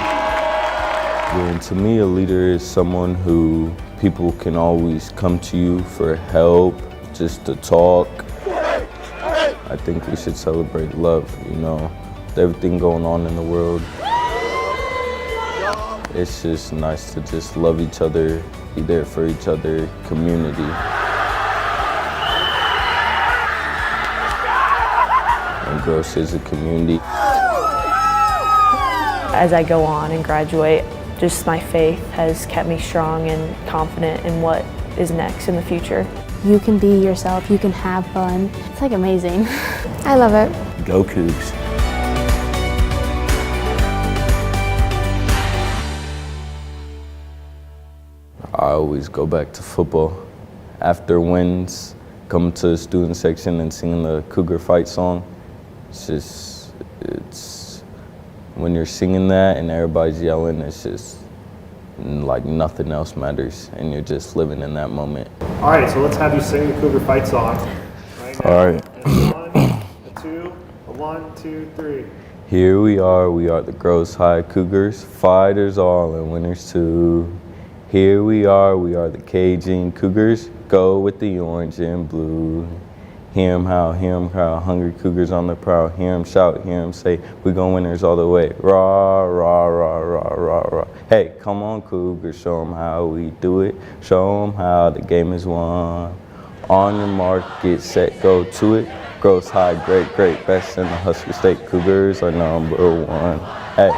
And to me, a leader is someone who people can always come to you for help, just to talk. I think we should celebrate love, with everything going on in the world. It's just nice to just love each other, be there for each other, community. And Gross is a community. As I go on and graduate, just my faith has kept me strong and confident in what is next in the future. You can be yourself, you can have fun. It's like amazing. I love it. Go Cougs. I always go back to football. After wins, come to the student section and sing the Cougar fight song. It's when you're singing that and everybody's yelling, it's just like nothing else matters, and you're just living in that moment. All right, so let's have you sing the Cougar fight song right now. All right. One, two, three. Here we are the Gross High Cougars, fighters all and winners too. Here we are the Cajun Cougars, go with the orange and blue. Hear 'em howl, hungry Cougars on the prowl. Hear 'em shout, hear 'em say, we gon' winners all the way. Rah, rah, rah, rah, rah, rah. Hey, come on Cougars, show 'em how we do it. Show 'em how the game is won. On your mark, get set, go to it. Gross High, great, best in the Husker State. Cougars are #1. Hey.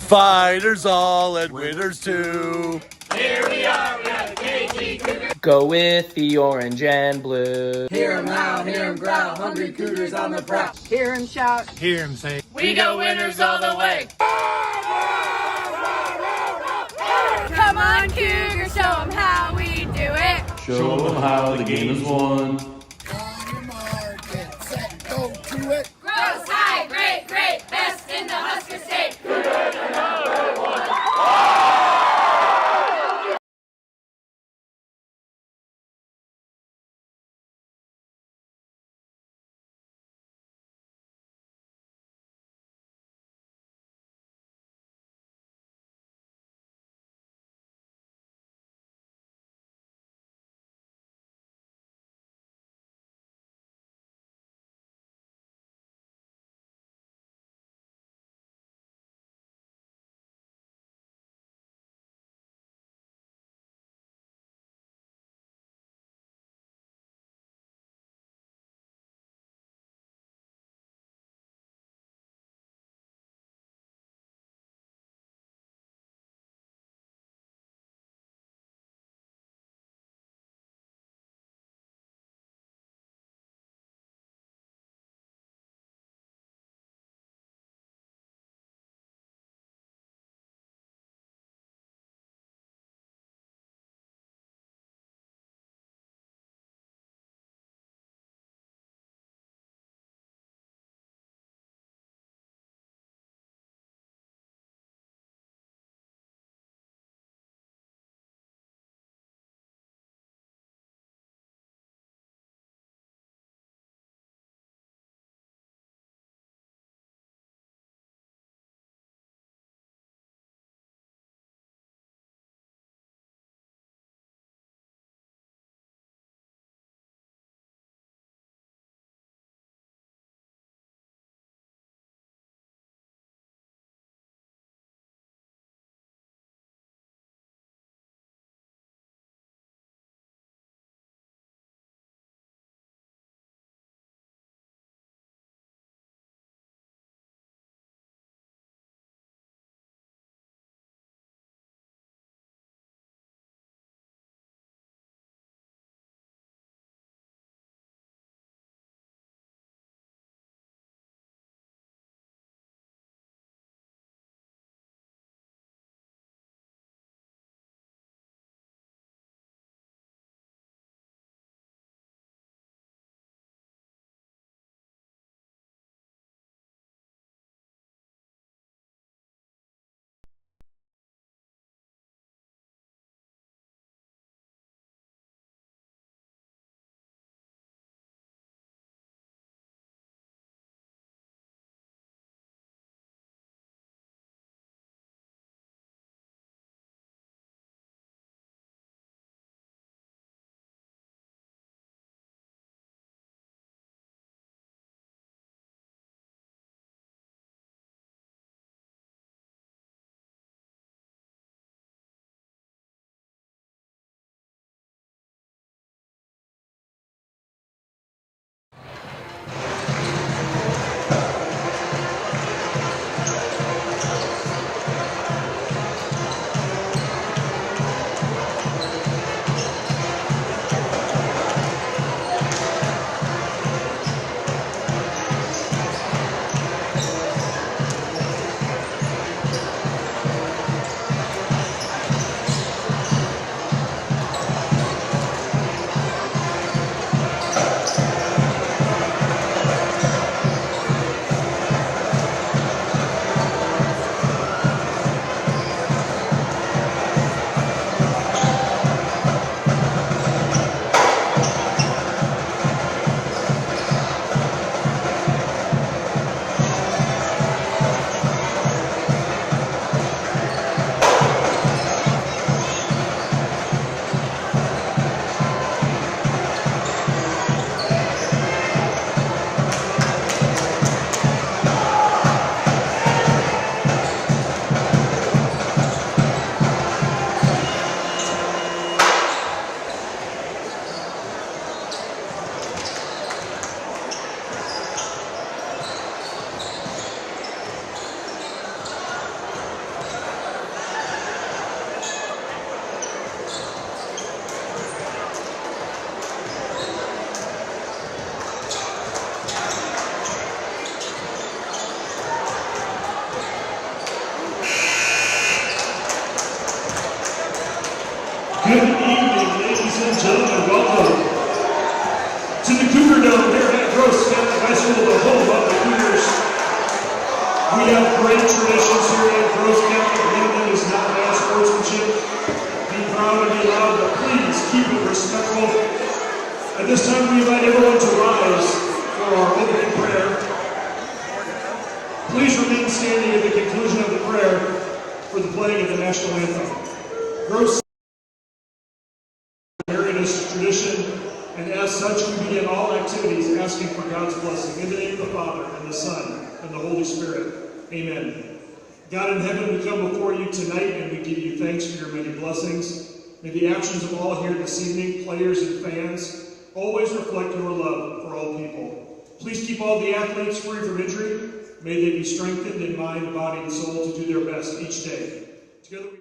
Fighters all and winners too. Go with the orange and blue. Hear 'em howl, hear 'em growl, hungry Cougars on the prowl. Hear 'em shout, Hear him say, we go winners all the way. Come on, Cougars, show 'em how we do it. show them how the game is won. Gross High, great, great, best in the Husker State. Good evening, ladies and gentlemen. Welcome to the Cougar Dome here at Gross Catholic High School, the home of the Cougars. We have great traditions here at Gross Catholic. One of them is not bad sportsmanship. Be proud and be loud, but please keep it respectful. At this time, we invite everyone to rise for our opening prayer. Please remain standing at the conclusion of the prayer for the playing of the national anthem. Gross Americanist tradition, and as such, we begin all activities asking for God's blessing. In the name of the Father, and the Son, and the Holy Spirit. Amen. God in heaven, we come before you tonight, and we give you thanks for your many blessings. May the actions of all here this evening, players and fans, always reflect your love for all people. Please keep all the athletes free from injury. May they be strengthened in mind, body, and soul to do their best each day. Together we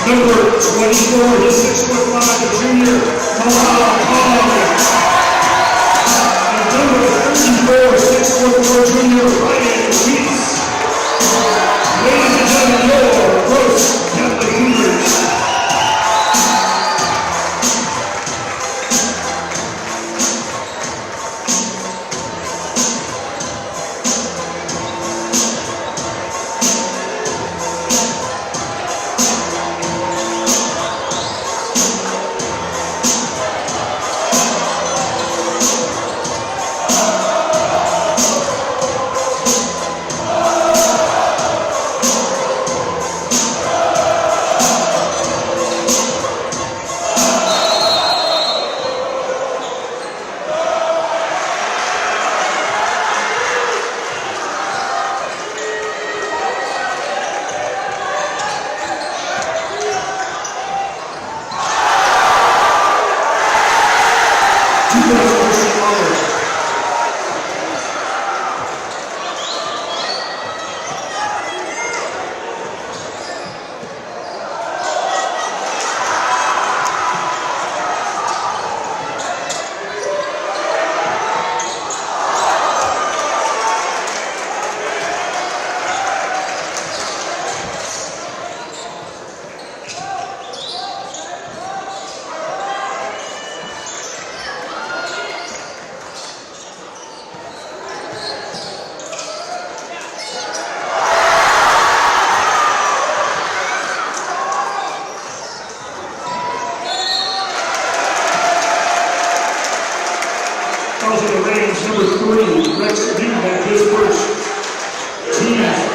number 24, he's 6'5", the junior, and number 34, 6'4", junior, Ryan Weiss. Ladies and gentlemen, your Gross Catholic Cougars.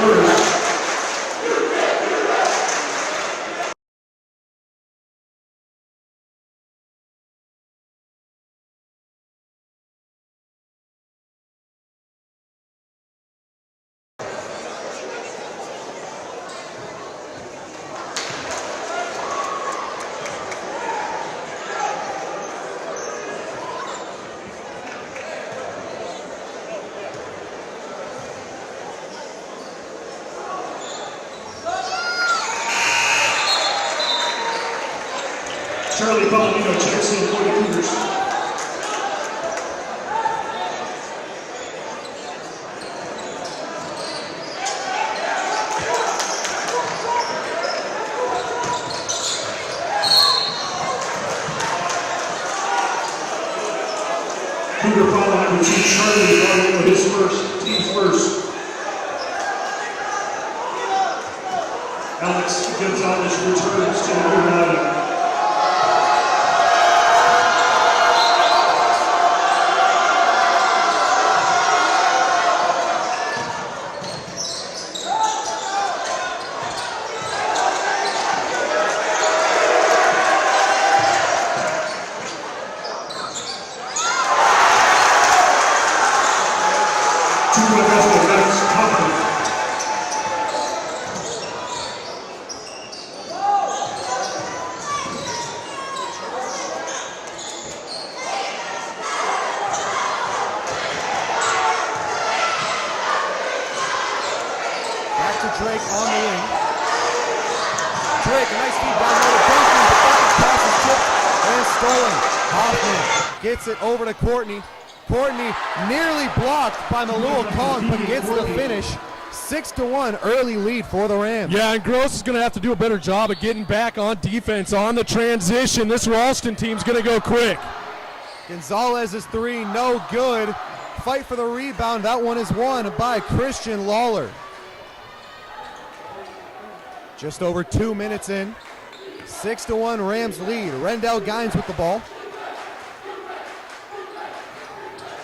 first. Charlie Palomino checks in for the Cougars. Cougar foul on number 2, Charlie Palomino, his first, team's first. Alex Gonzalez returns to the Cougar line. Drake on the wing. Drake, a nice feed down low to Duncan. The pass is tipped and stolen. Hoffman gets it over to Courtney. Courtney nearly blocked by Malul Kong, but gets the finish. 6-1 early lead for the Rams. Yeah, and Gross is going to have to do a better job of getting back on defense on the transition. This Ralston team's going to go quick. Gonzalez's three, no good. Fight for the rebound. That one is won by Christian Lawler. Just over 2 minutes in. 6-1 Rams lead. Rendell Gines with the ball.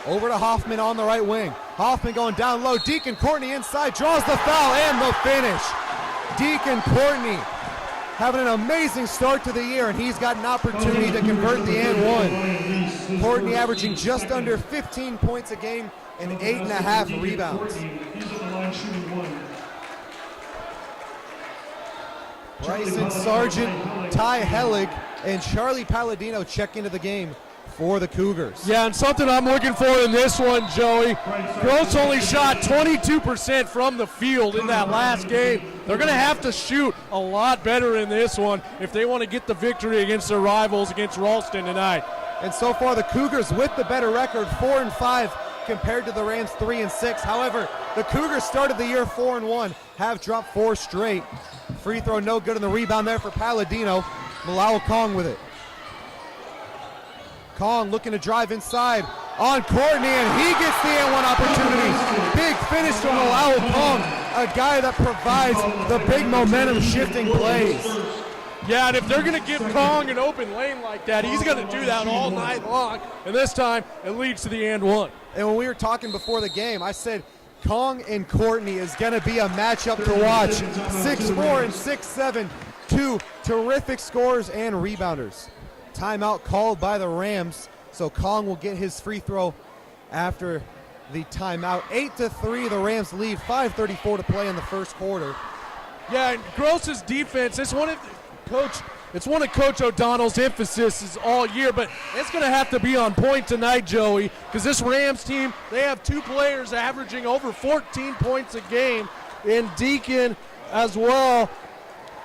Over to Hoffman on the right wing. Hoffman going down low. Deacon Courtney inside, draws the foul and the finish. Deacon Courtney having an amazing start to the year, and he's got an opportunity to convert the and one. Courtney averaging just under 15 points a game and 8.5 rebounds. Bryson Sargent, Ty Hellig, and Charlie Palladino check into the game for the Cougars. Yeah, and something I'm looking for in this one, Joey. Gross only shot 22% from the field in that last game. They're going to have to shoot a lot better in this one if they want to get the victory against their rivals against Ralston tonight. And so far, the Cougars with the better record, 4-5 compared to the Rams 3-6. However, the Cougars started the year 4-1, have dropped 4 straight. Free throw no good on the rebound there for Palladino. Malal Kong with it. Kong looking to drive inside on Courtney, and he gets the and one opportunity. Big finish from Malal Kong, a guy that provides the big momentum shifting plays. Yeah, and if they're going to give Kong an open lane like that, he's going to do that all night long. And this time, it leads to the and one. And when we were talking before the game, I said Kong and Courtney is going to be a matchup to watch. 6'4" and 6'7", two terrific scorers and rebounders. Timeout called by the Rams, so Kong will get his free throw after the timeout. 8-3, the Rams lead. 5:34 to play in the first quarter. Yeah, and Gross's defense, it's one of Coach O'Donnell's emphasis all year, but it's going to have to be on point tonight, Joey, because this Rams team, they have 2 players averaging over 14 points a game in Deacon as well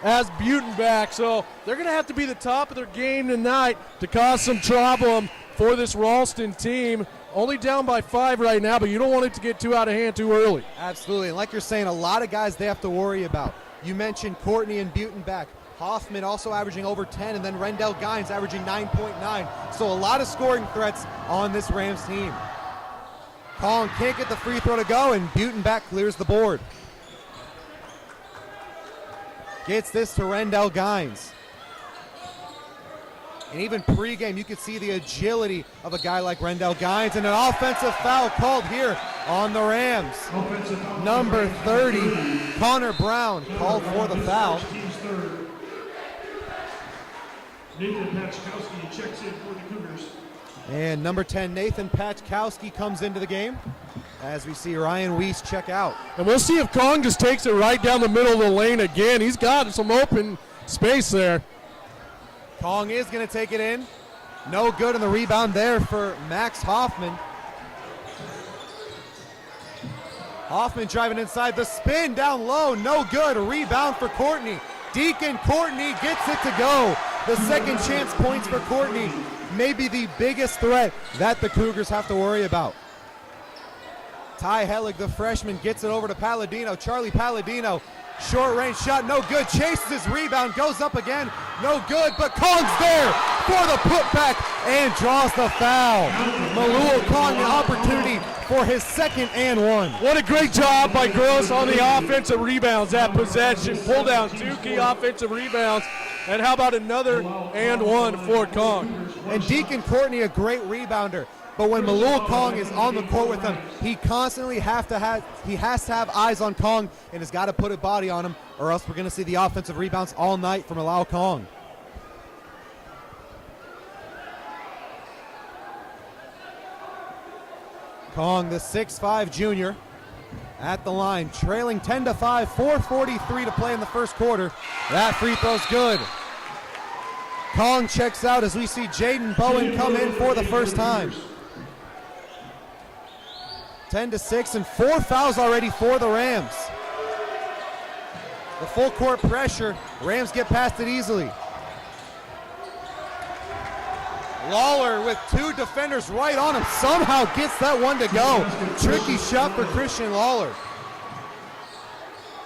as Butenbach. So they're going to have to be the top of their game tonight to cause some problem for this Ralston team. Only down by 5 right now, but you don't want it to get too out of hand too early. Absolutely, and like you're saying, a lot of guys they have to worry about. You mentioned Courtney and Butenbach. Hoffman also averaging over 10, and then Rendell Gines averaging 9.9. So a lot of scoring threats on this Rams team. Kong can't get the free throw to go, and Butenbach clears the board. Gets this to Rendell Gines. And even pregame, you could see the agility of a guy like Rendell Gines, and an offensive foul called here on the Rams. Number 30, Connor Brown, called for the foul. Team's third. Nathan Patchkowski checks in for the Cougars. And number 10, Nathan Patchkowski comes into the game as we see Ryan Weiss check out. And we'll see if Kong just takes it right down the middle of the lane again. He's got some open space there. Kong is going to take it in. No good on the rebound there for Max Hoffman. Hoffman driving inside, the spin down low, no good. A rebound for Courtney. Deacon Courtney gets it to go. The second chance points for Courtney. Maybe the biggest threat that the Cougars have to worry about. Ty Hellig, the freshman, gets it over to Palladino. Charlie Palladino, short range shot, no good. Chases his rebound, goes up again, no good, but Kong's there for the putback and draws the foul. Malul Kong an opportunity for his second and one. What a great job by Gross on the offensive rebounds. That possession, pull down, 2 key offensive rebounds. And how about another and one for Kong? And Deacon Courtney, a great rebounder. But when Malul Kong is on the court with him, he constantly has to have eyes on Kong and has got to put a body on him, or else we're going to see the offensive rebounds all night from Malul Kong. Kong, the 6'5 junior, at the line, trailing 10-5, 4:43 to play in the first quarter. That free throw's good. Kong checks out as we see Jaden Bowen come in for the first time. 10-6 and 4 fouls already for the Rams. The full court pressure, Rams get past it easily. Lawler with 2 defenders right on him, somehow gets that one to go. Tricky shot for Christian Lawler.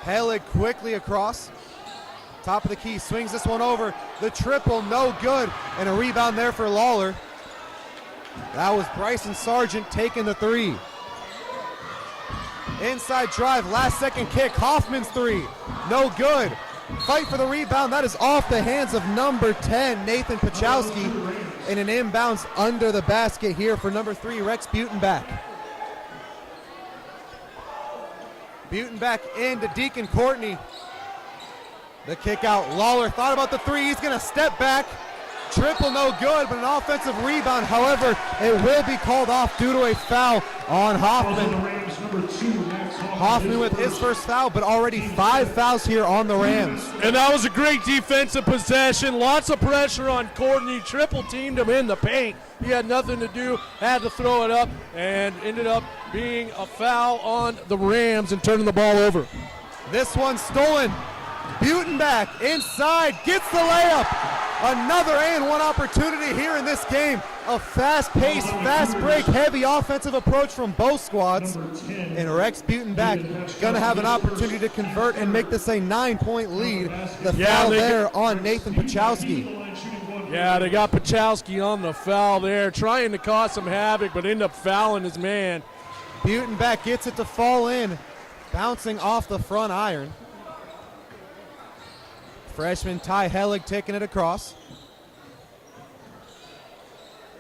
Hellig quickly across. Top of the key, swings this one over. The triple, no good. And a rebound there for Lawler. That was Bryson Sargent taking the 3. Inside drive, last second kick, Hoffman's 3. No good. Fight for the rebound, that is off the hands of number 10, Nathan Pachowski. And an inbounds under the basket here for number 3, Rex Butenbach. Butenbach into Deacon Courtney. The kick out, Lawler thought about the 3, he's gonna step back. Triple no good, but an offensive rebound. However, it will be called off due to a foul on Hoffman. Hoffman with his first foul, but already 5 fouls here on the Rams. And that was a great defensive possession. Lots of pressure on Courtney. Triple teamed him in the paint. He had nothing to do, had to throw it up, and ended up being a foul on the Rams and turning the ball over. This one stolen. Butenbach inside, gets the layup. Another and one opportunity here in this game. A fast-paced, fast-break, heavy offensive approach from both squads. And Rex Butenbach going to have an opportunity to convert and make this a 9-point lead. The foul there on Nathan Pachowski. Yeah, they got Pachowski on the foul there, trying to cause some havoc, but end up fouling his man. Butenbach gets it to fall in, bouncing off the front iron. Freshman Ty Hellig taking it across.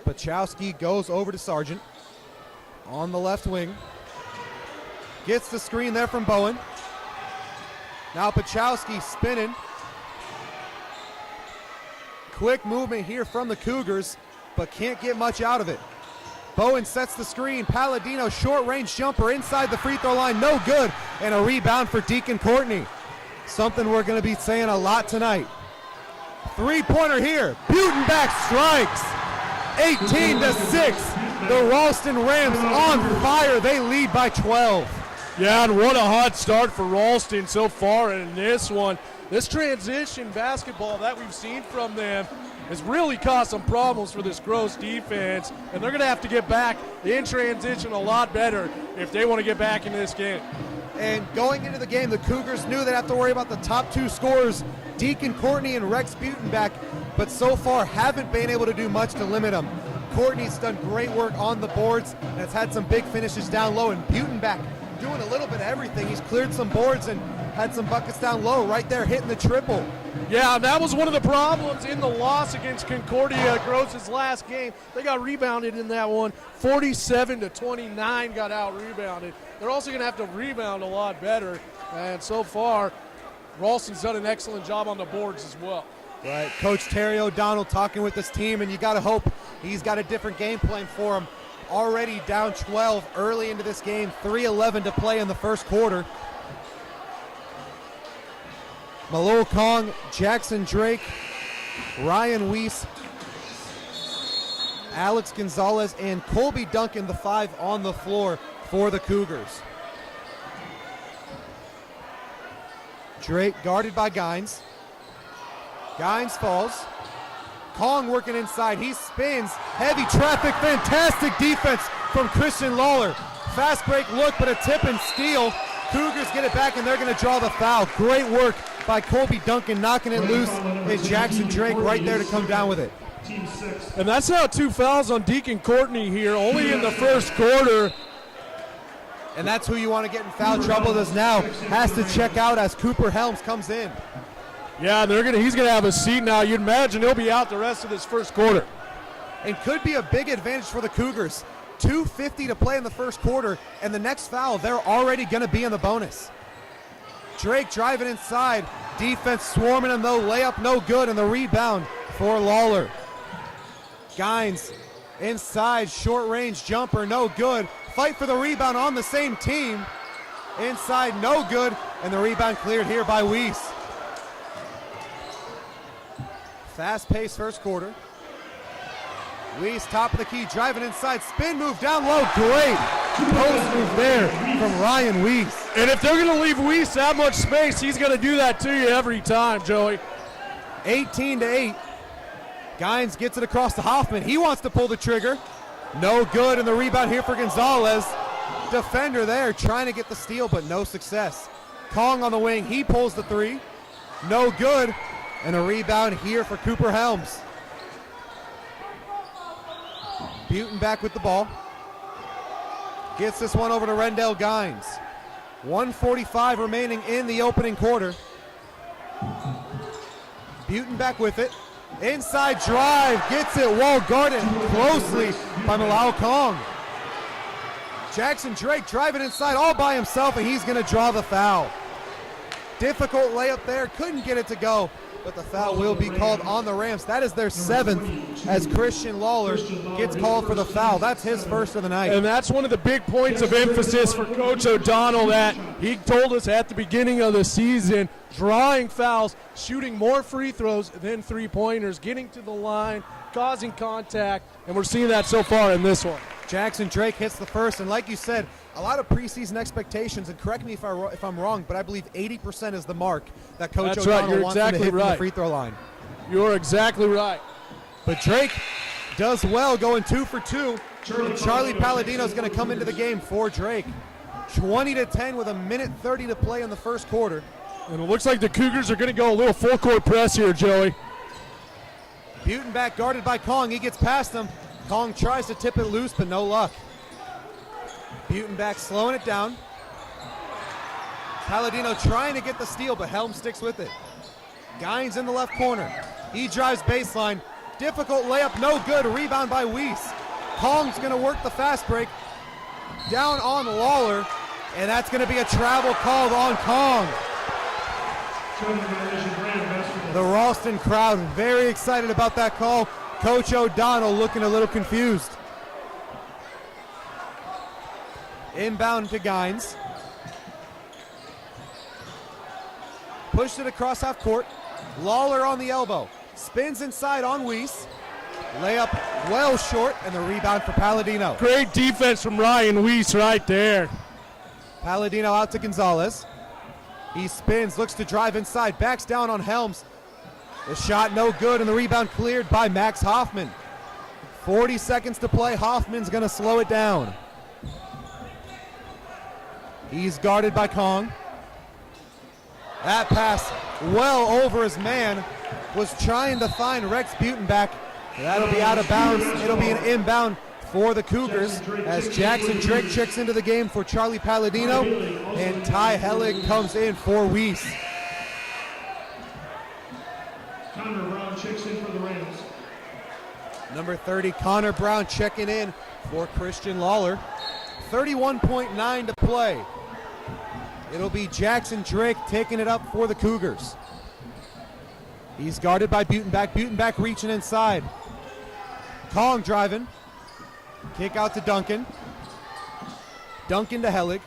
Pachowski goes over to Sargent on the left wing. Gets the screen there from Bowen. Now Pachowski spinning. Quick movement here from the Cougars, but can't get much out of it. Bowen sets the screen. Palladino short range jumper inside the free throw line, no good. And a rebound for Deacon Courtney. Something we're going to be saying a lot tonight. 3-pointer here. Butenbach strikes. 18-6. The Ralston Rams on fire. They lead by 12. Yeah, and what a hot start for Ralston so far in this one. This transition basketball that we've seen from them has really caused some problems for this Gross defense, and they're going to have to get back in transition a lot better if they want to get back into this game. And going into the game, the Cougars knew they'd have to worry about the top 2 scorers, Deacon Courtney and Rex Butenbach, but so far haven't been able to do much to limit them. Courtney's done great work on the boards and has had some big finishes down low, and Butenbach doing a little bit of everything. He's cleared some boards and had some buckets down low right there, hitting the triple. Yeah, and that was one of the problems in the loss against Concordia Gross's last game. They got rebounded in that one. 47-29 got out-rebounded. They're also going to have to rebound a lot better. And so far, Ralston's done an excellent job on the boards as well. Right, Coach Terry O'Donnell talking with this team, and you got to hope he's got a different game plan for him. Already down 12 early into this game, 3:11 to play in the first quarter. Malol Kong, Jackson Drake, Ryan Weiss, Alex Gonzalez, and Colby Duncan, the 5 on the floor for the Cougars. Drake guarded by Gines. Gines falls. Kong working inside. He spins. Heavy traffic. Fantastic defense from Christian Lawler. Fast break look, but a tip and steal. Cougars get it back, and they're going to draw the foul. Great work by Colby Duncan, knocking it loose, and Jackson Drake right there to come down with it. And that's now 2 fouls on Deacon Courtney here, only in the first quarter. And that's who you want to get in foul trouble with now. Has to check out as Cooper Helms comes in. Yeah, he's going to have a seat now. You'd imagine he'll be out the rest of this first quarter. And could be a big advantage for the Cougars. 2:50 to play in the first quarter, and the next foul, they're already going to be in the bonus. Drake driving inside. Defense swarming him, though. Layup no good, and the rebound for Lawler. Gines inside, short range jumper, no good. Fight for the rebound on the same team. Inside, no good, and the rebound cleared here by Weiss. Fast-paced first quarter. Weiss, top of the key, driving inside, spin move down low, great post move there from Ryan Weiss. And if they're going to leave Weiss that much space, he's going to do that to you every time, Joey. 18-8. Gines gets it across to Hoffman. He wants to pull the trigger. No good, and the rebound here for Gonzalez. Defender there trying to get the steal, but no success. Kong on the wing, he pulls the 3. No good, and a rebound here for Cooper Helms. Butin back with the ball. Gets this one over to Rendell Gines. 1:45 remaining in the opening quarter. Butin back with it. Inside drive, gets it, wall guarded closely by Malal Kong. Jackson Drake driving inside all by himself, and he's going to draw the foul. Difficult layup there, couldn't get it to go, but the foul will be called on the Rams. That is their 7th as Christian Lawler gets called for the foul. That's his first of the night. And that's one of the big points of emphasis for Coach O'Donnell that he told us at the beginning of the season, drawing fouls, shooting more free throws than three-pointers, getting to the line, causing contact, and we're seeing that so far in this one. Jackson Drake hits the first, and like you said, a lot of preseason expectations, and correct me if I'm wrong, but I believe 80% is the mark that Coach O'Donnell wants him to hit from the free throw line. You're exactly right. But Drake does well, going 2 for 2. And Charlie Palladino is going to come into the game for Drake. 20-10 with 1:30 to play in the first quarter. And it looks like the Cougars are going to go a little full-court press here, Joey. Butin back guarded by Kong. He gets past him. Kong tries to tip it loose, but no luck. Butin back slowing it down. Palladino trying to get the steal, but Helm sticks with it. Gines in the left corner. He drives baseline. Difficult layup, no good. Rebound by Weiss. Kong's going to work the fast break. Down on Lawler, and that's going to be a travel called on Kong. The Ralston crowd very excited about that call. Coach O'Donnell looking a little confused. Inbound to Gines. Pushed it across half court. Lawler on the elbow. Spins inside on Weiss. Layup well short, and the rebound for Palladino. Great defense from Ryan Weiss right there. Palladino out to Gonzalez. He spins, looks to drive inside, backs down on Helms. The shot no good, and the rebound cleared by Max Hoffman. 40 seconds to play. Hoffman's going to slow it down. He's guarded by Kong. That pass well over his man. Was trying to find Rex Butin back. That'll be out of bounds. It'll be an inbound for the Cougars as Jackson Drake checks into the game for Charlie Palladino, and Ty Hellig comes in for Weiss. Connor Brown checks in for the Rams. Number 30, Connor Brown checking in for Christian Lawler. 31.9 to play. It'll be Jackson Drake taking it up for the Cougars. He's guarded by Butenbach. Butenbach reaching inside. Kong driving. Kick out to Duncan. Duncan to Hellig.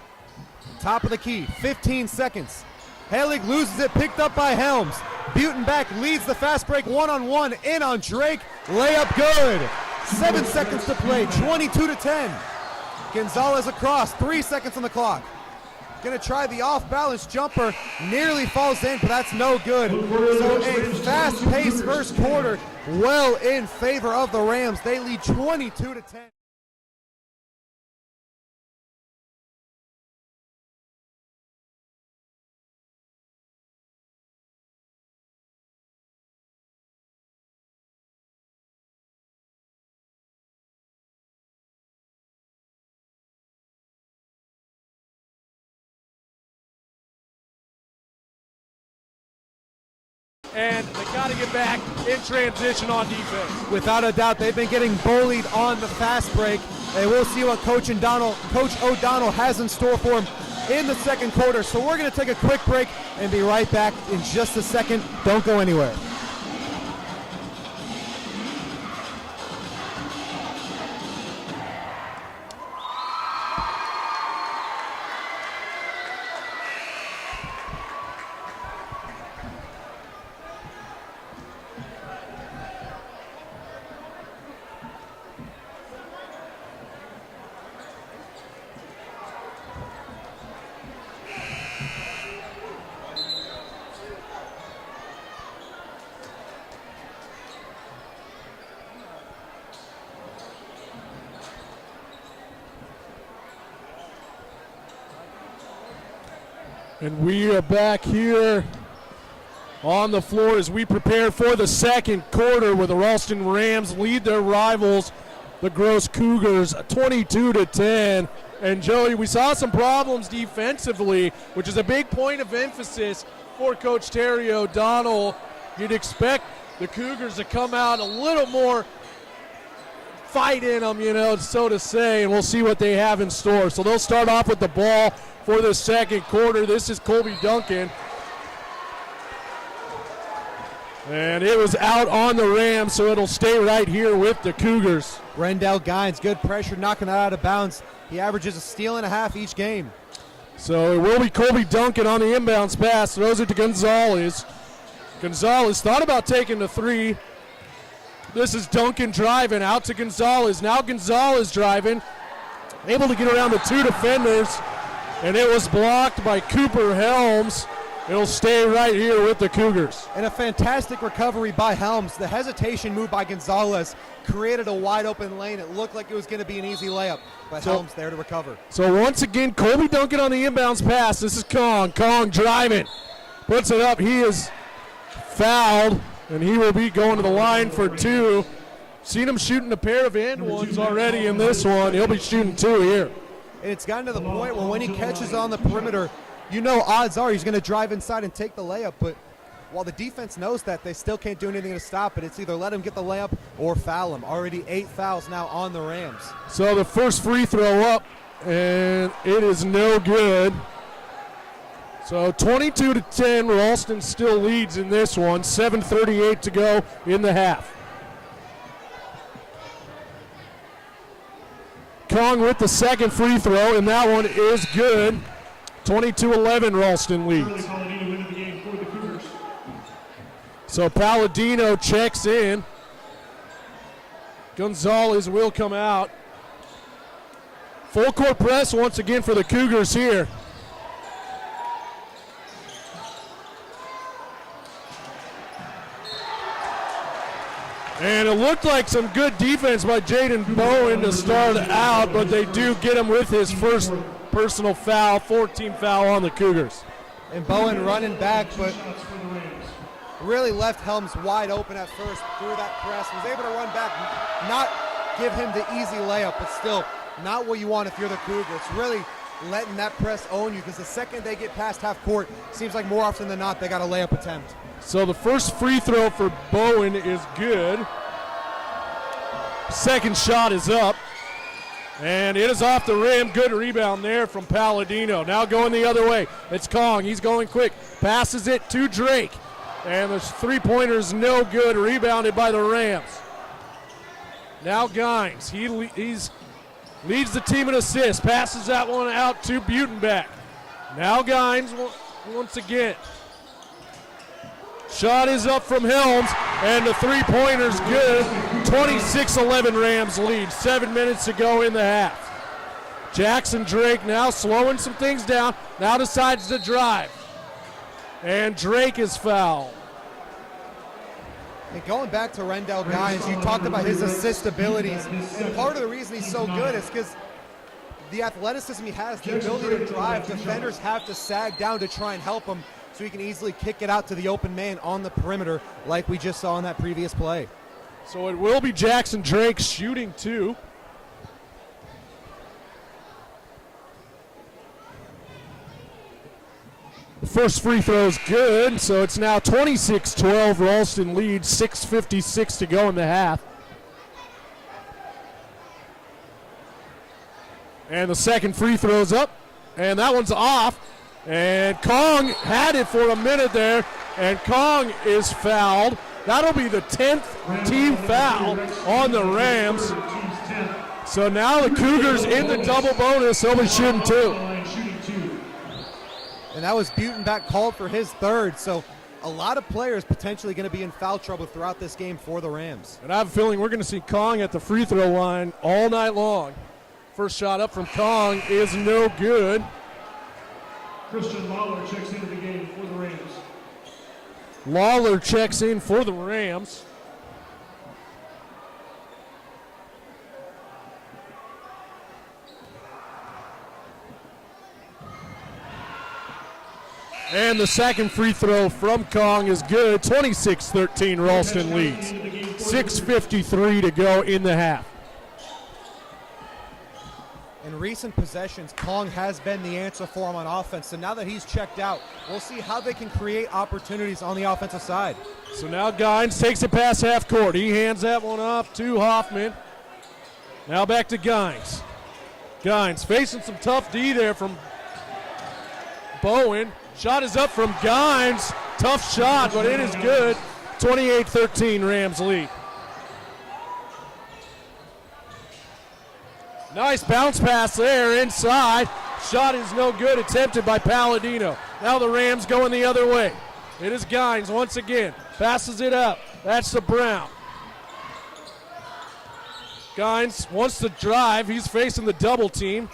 Top of the key, 15 seconds. Hellig loses it, picked up by Helms. Butenbach leads the fast break one-on-one, in on Drake. Layup good. 7 seconds to play, 22-10. Gonzalez across, 3 seconds on the clock. Gonna try the off-balance jumper, nearly falls in, but that's no good. So a fast-paced first quarter, well in favor of the Rams. They lead 22-10. And they got to get back in transition on defense. Without a doubt, they've been getting bullied on the fast break. And we'll see what Coach O'Donnell has in store for them in the second quarter. So we're going to take a quick break and be right back in just a second. Don't go anywhere. And we are back here on the floor as we prepare for the second quarter, where the Ralston Rams lead their rivals, the Gross Cougars, 22-10. And Joey, we saw some problems defensively, which is a big point of emphasis for Coach Terry O'Donnell. You'd expect the Cougars to come out a little more fight in them, so to say, and we'll see what they have in store. So they'll start off with the ball for the second quarter. This is Colby Duncan. And it was out on the Rams, so it'll stay right here with the Cougars. Rendell Gines, good pressure, knocking that out of bounds. He averages a steal and a half each game. So it will be Colby Duncan on the inbounds pass. Throws it to Gonzalez. Gonzalez thought about taking the three. This is Duncan driving out to Gonzalez. Now Gonzalez driving, able to get around the two defenders, and it was blocked by Cooper Helms. It'll stay right here with the Cougars. And a fantastic recovery by Helms. The hesitation move by Gonzalez created a wide open lane. It looked like it was going to be an easy layup, but Helms there to recover. So once again, Colby Duncan on the inbounds pass. This is Kong. Kong driving, puts it up. He is fouled, and he will be going to the line for two. Seen him shooting a pair of and ones already in this one. He'll be shooting two here. And it's gotten to the point where when he catches on the perimeter, odds are he's going to drive inside and take the layup. But while the defense knows that, they still can't do anything to stop it. It's either let him get the layup or foul him. Already 8 fouls now on the Rams. So the first free throw up, and it is no good. So 22-10, Ralston still leads in this one. 7:38 to go in the half. Kong with the second free throw, and that one is good. 22-11, Ralston leads. So Palladino checks in. Gonzalez will come out. Full court press once again for the Cougars here. And it looked like some good defense by Jaden Bowen to start out, but they do get him with his first personal foul, 14th foul on the Cougars. And Bowen running back, but really left Helms wide open at first through that press. Was able to run back, not give him the easy layup, but still not what you want if you're the Cougars. It's really letting that press own you, because the second they get past half court, seems like more often than not they got a layup attempt. So the first free throw for Bowen is good. Second shot is up. And it is off the rim. Good rebound there from Palladino. Now going the other way. It's Kong. He's going quick. Passes it to Drake. And the three-pointer's no good. Rebounded by the Rams. Now Gines. He leads the team in assists. Passes that one out to Butenbeck. Now Gines once again. Shot is up from Helms, and the three-pointer's good. 26-11 Rams lead. 7 minutes to go in the half. Jackson Drake now slowing some things down. Now decides to drive. And Drake is fouled. And going back to Rendell Gines, you talked about his assist abilities. And part of the reason he's so good is because the athleticism he has, the ability to drive, defenders have to sag down to try and help him, so he can easily kick it out to the open man on the perimeter like we just saw in that previous play. So it will be Jackson Drake shooting two. The first free throw is good, so it's now 26-12. Ralston leads, 6:56 to go in the half. And the second free throw's up, and that one's off. And Kong had it for a minute there, and Kong is fouled. That'll be the 10th team foul on the Rams. So now the Cougars in the double bonus. They'll be shooting two. And that was Butenbeck called for his third. So a lot of players potentially going to be in foul trouble throughout this game for the Rams. And I have a feeling we're going to see Kong at the free throw line all night long. First shot up from Kong is no good. Christian Lawler checks into the game for the Rams. Lawler checks in for the Rams. And the second free throw from Kong is good. 26-13, Ralston leads. 6:53 to go in the half. In recent possessions, Kong has been the answer for him on offense. So now that he's checked out, we'll see how they can create opportunities on the offensive side. So now Gines takes it past half court. He hands that one off to Hoffman. Now back to Gines. Gines facing some tough D there from Bowen. Shot is up from Gines. Tough shot, but it is good. 28-13 Rams lead. Nice bounce pass there inside. Shot is no good, attempted by Palladino. Now the Rams going the other way. It is Gines once again. Passes it up. That's to Brown. Gines wants to drive. He's facing the double team.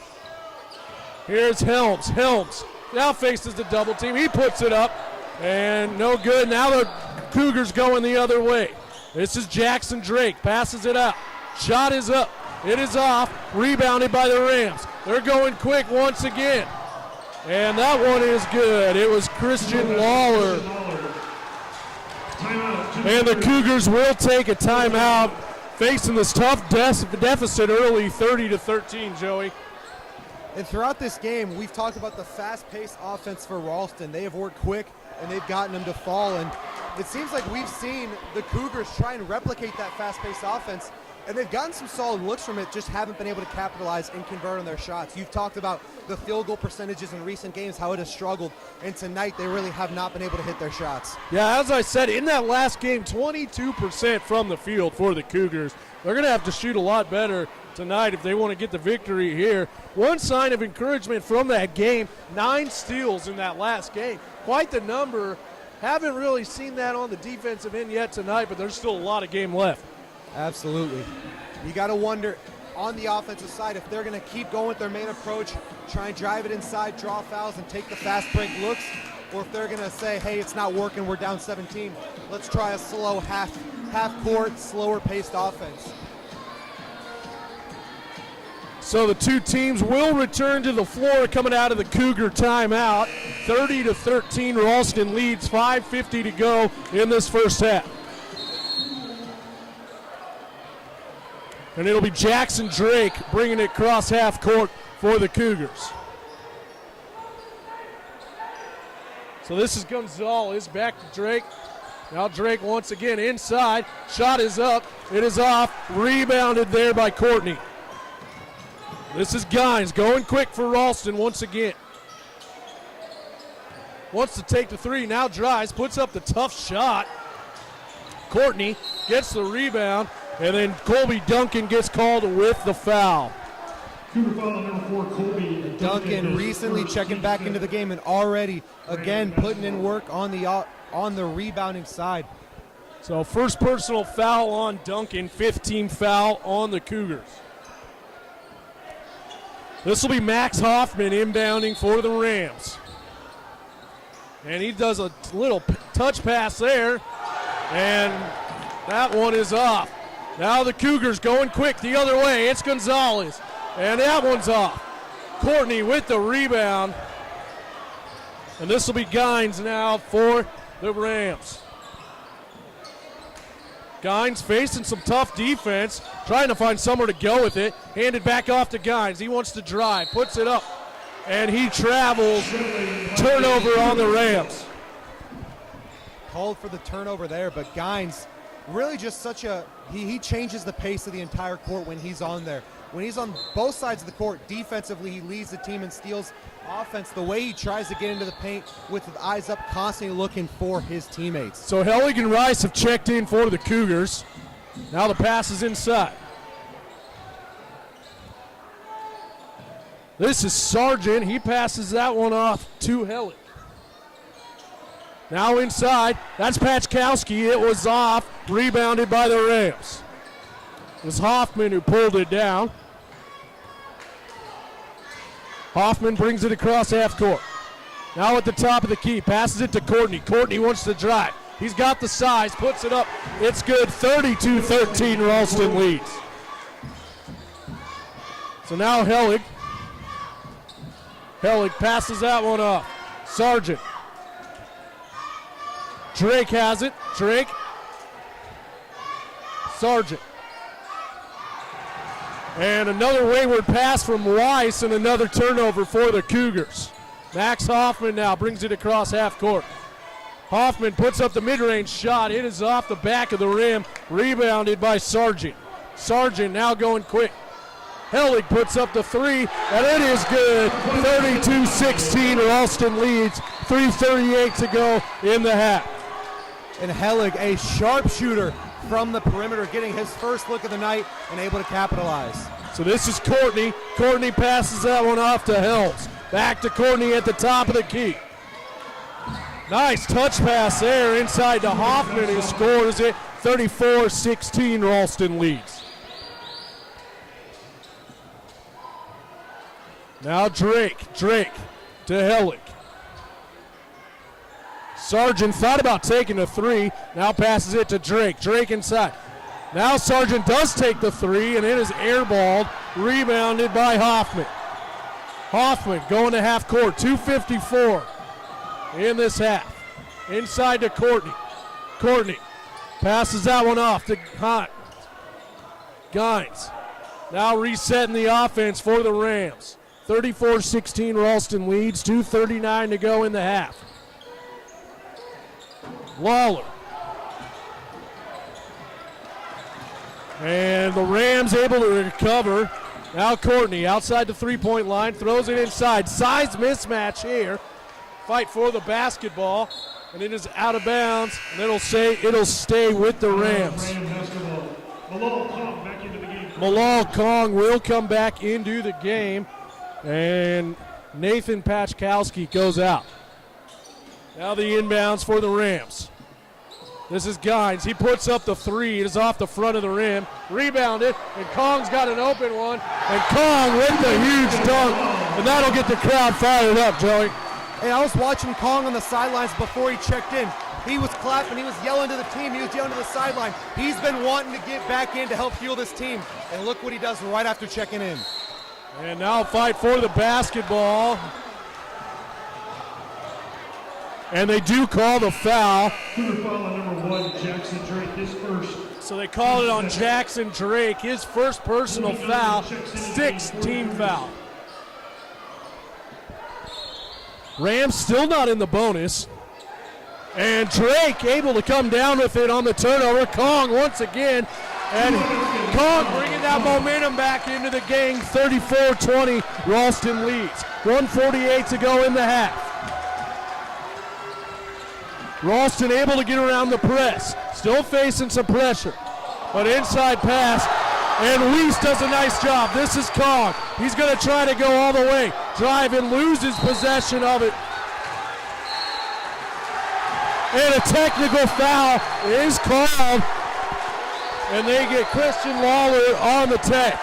Here's Helms. Helms now faces the double team. He puts it up, and no good. Now the Cougars going the other way. This is Jackson Drake. Passes it up. Shot is up. It is off, rebounded by the Rams. They're going quick once again. And that one is good. It was Christian Lawler. And the Cougars will take a timeout, facing this tough deficit early, 30-13, Joey. And throughout this game, we've talked about the fast-paced offense for Ralston. They have worked quick, and they've gotten them to fall. And it seems like we've seen the Cougars try and replicate that fast-paced offense, and they've gotten some solid looks from it, just haven't been able to capitalize and convert on their shots. You've talked about the field goal percentages in recent games, how it has struggled, and tonight they really have not been able to hit their shots. Yeah, as I said, in that last game, 22% from the field for the Cougars. They're going to have to shoot a lot better tonight if they want to get the victory here. One sign of encouragement from that game, 9 steals in that last game. Quite the number. Haven't really seen that on the defensive end yet tonight, but there's still a lot of game left. Absolutely. You got to wonder on the offensive side if they're going to keep going with their main approach, try and drive it inside, draw fouls, and take the fast break looks, or if they're going to say, hey, it's not working, we're down 17. Let's try a slow half-court, slower-paced offense. So the two teams will return to the floor coming out of the Cougar timeout. 30-13, Ralston leads, 5:50 to go in this first half. And it'll be Jackson Drake bringing it across half court for the Cougars. So this is Gonzalez, back to Drake. Now Drake once again inside. Shot is up. It is off. Rebounded there by Courtney. This is Gines going quick for Ralston once again. Wants to take the three. Now drives. Puts up the tough shot. Courtney gets the rebound. And then Colby Duncan gets called with the foul. Cougar foul number 4, Colby Duncan recently checking back into the game and already again putting in work on the rebounding side. So first personal foul on Duncan, 15th foul on the Cougars. This will be Max Hoffman inbounding for the Rams. And he does a little touch pass there, and that one is off. Now the Cougars going quick the other way. It's Gonzalez, and that one's off. Courtney with the rebound. And this will be Gines now for the Rams. Gines facing some tough defense, trying to find somewhere to go with it. Handed back off to Gines. He wants to drive, puts it up, and he travels. Turnover on the Rams. Called for the turnover there, but Gines really just he changes the pace of the entire court when he's on there. When he's on both sides of the court, defensively he leads the team and steals offense. The way he tries to get into the paint with his eyes up, constantly looking for his teammates. So Hellig and Rice have checked in for the Cougars. Now the pass is inside. This is Sargent. He passes that one off to Hellig. Now inside, that's Pachkowski. It was off, rebounded by the Rams. It was Hoffman who pulled it down. Hoffman brings it across half court. Now at the top of the key, passes it to Courtney. Courtney wants to drive. He's got the size, puts it up. It's good, 32-13, Ralston leads. So now Hellig. Hellig passes that one off. Sargent. Drake has it. Drake. Sargent. And another wayward pass from Weiss and another turnover for the Cougars. Max Hoffman now brings it across half court. Hoffman puts up the mid-range shot. It is off the back of the rim. Rebounded by Sargent. Sargent now going quick. Hellig puts up the three, and it is good. 32-16, Ralston leads. 3:38 to go in the half. And Hellig, a sharpshooter from the perimeter, getting his first look of the night and able to capitalize. So this is Courtney. Courtney passes that one off to Hells. Back to Courtney at the top of the key. Nice touch pass there inside to Hoffman, who scores it. 34-16, Ralston leads. Now Drake to Hellig. Sargent thought about taking a three, now passes it to Drake. Drake inside. Now Sargent does take the three, and it is airballed, rebounded by Hoffman. Hoffman going to half court, 2:54 in this half. Inside to Courtney. Courtney passes that one off to Gines. Now resetting the offense for the Rams. 34-16, Ralston leads, 2:39 to go in the half. Lawler. And the Rams able to recover. Now Courtney outside the three-point line, throws it inside. Size mismatch here. Fight for the basketball, and it is out of bounds, and it'll stay with the Rams. Malal Kong will come back into the game, and Nathan Pachkowski goes out. Now the inbounds for the Rams. This is Gines. He puts up the three. It is off the front of the rim. Rebounded, and Kong's got an open one. And Kong with the huge dunk, and that'll get the crowd fired up, Joey. Hey, I was watching Kong on the sidelines before he checked in. He was clapping. He was yelling to the team. He was yelling to the sideline. He's been wanting to get back in to help fuel this team. And look what he does right after checking in. And now fight for the basketball. And they do call the foul. Cougar foul on number 1, Jackson Drake, his first. So they called it on Jackson Drake, his first personal foul, 6th team foul. Rams still not in the bonus. And Drake able to come down with it on the turnover. Kong once again. And Kong bringing that momentum back into the game. 34-20, Ralston leads. 1:48 to go in the half. Ralston able to get around the press. Still facing some pressure. But inside pass. And Weiss does a nice job. This is Kong. He's going to try to go all the way. Drive and loses possession of it. And a technical foul is called. And they get Christian Lawler on the tech.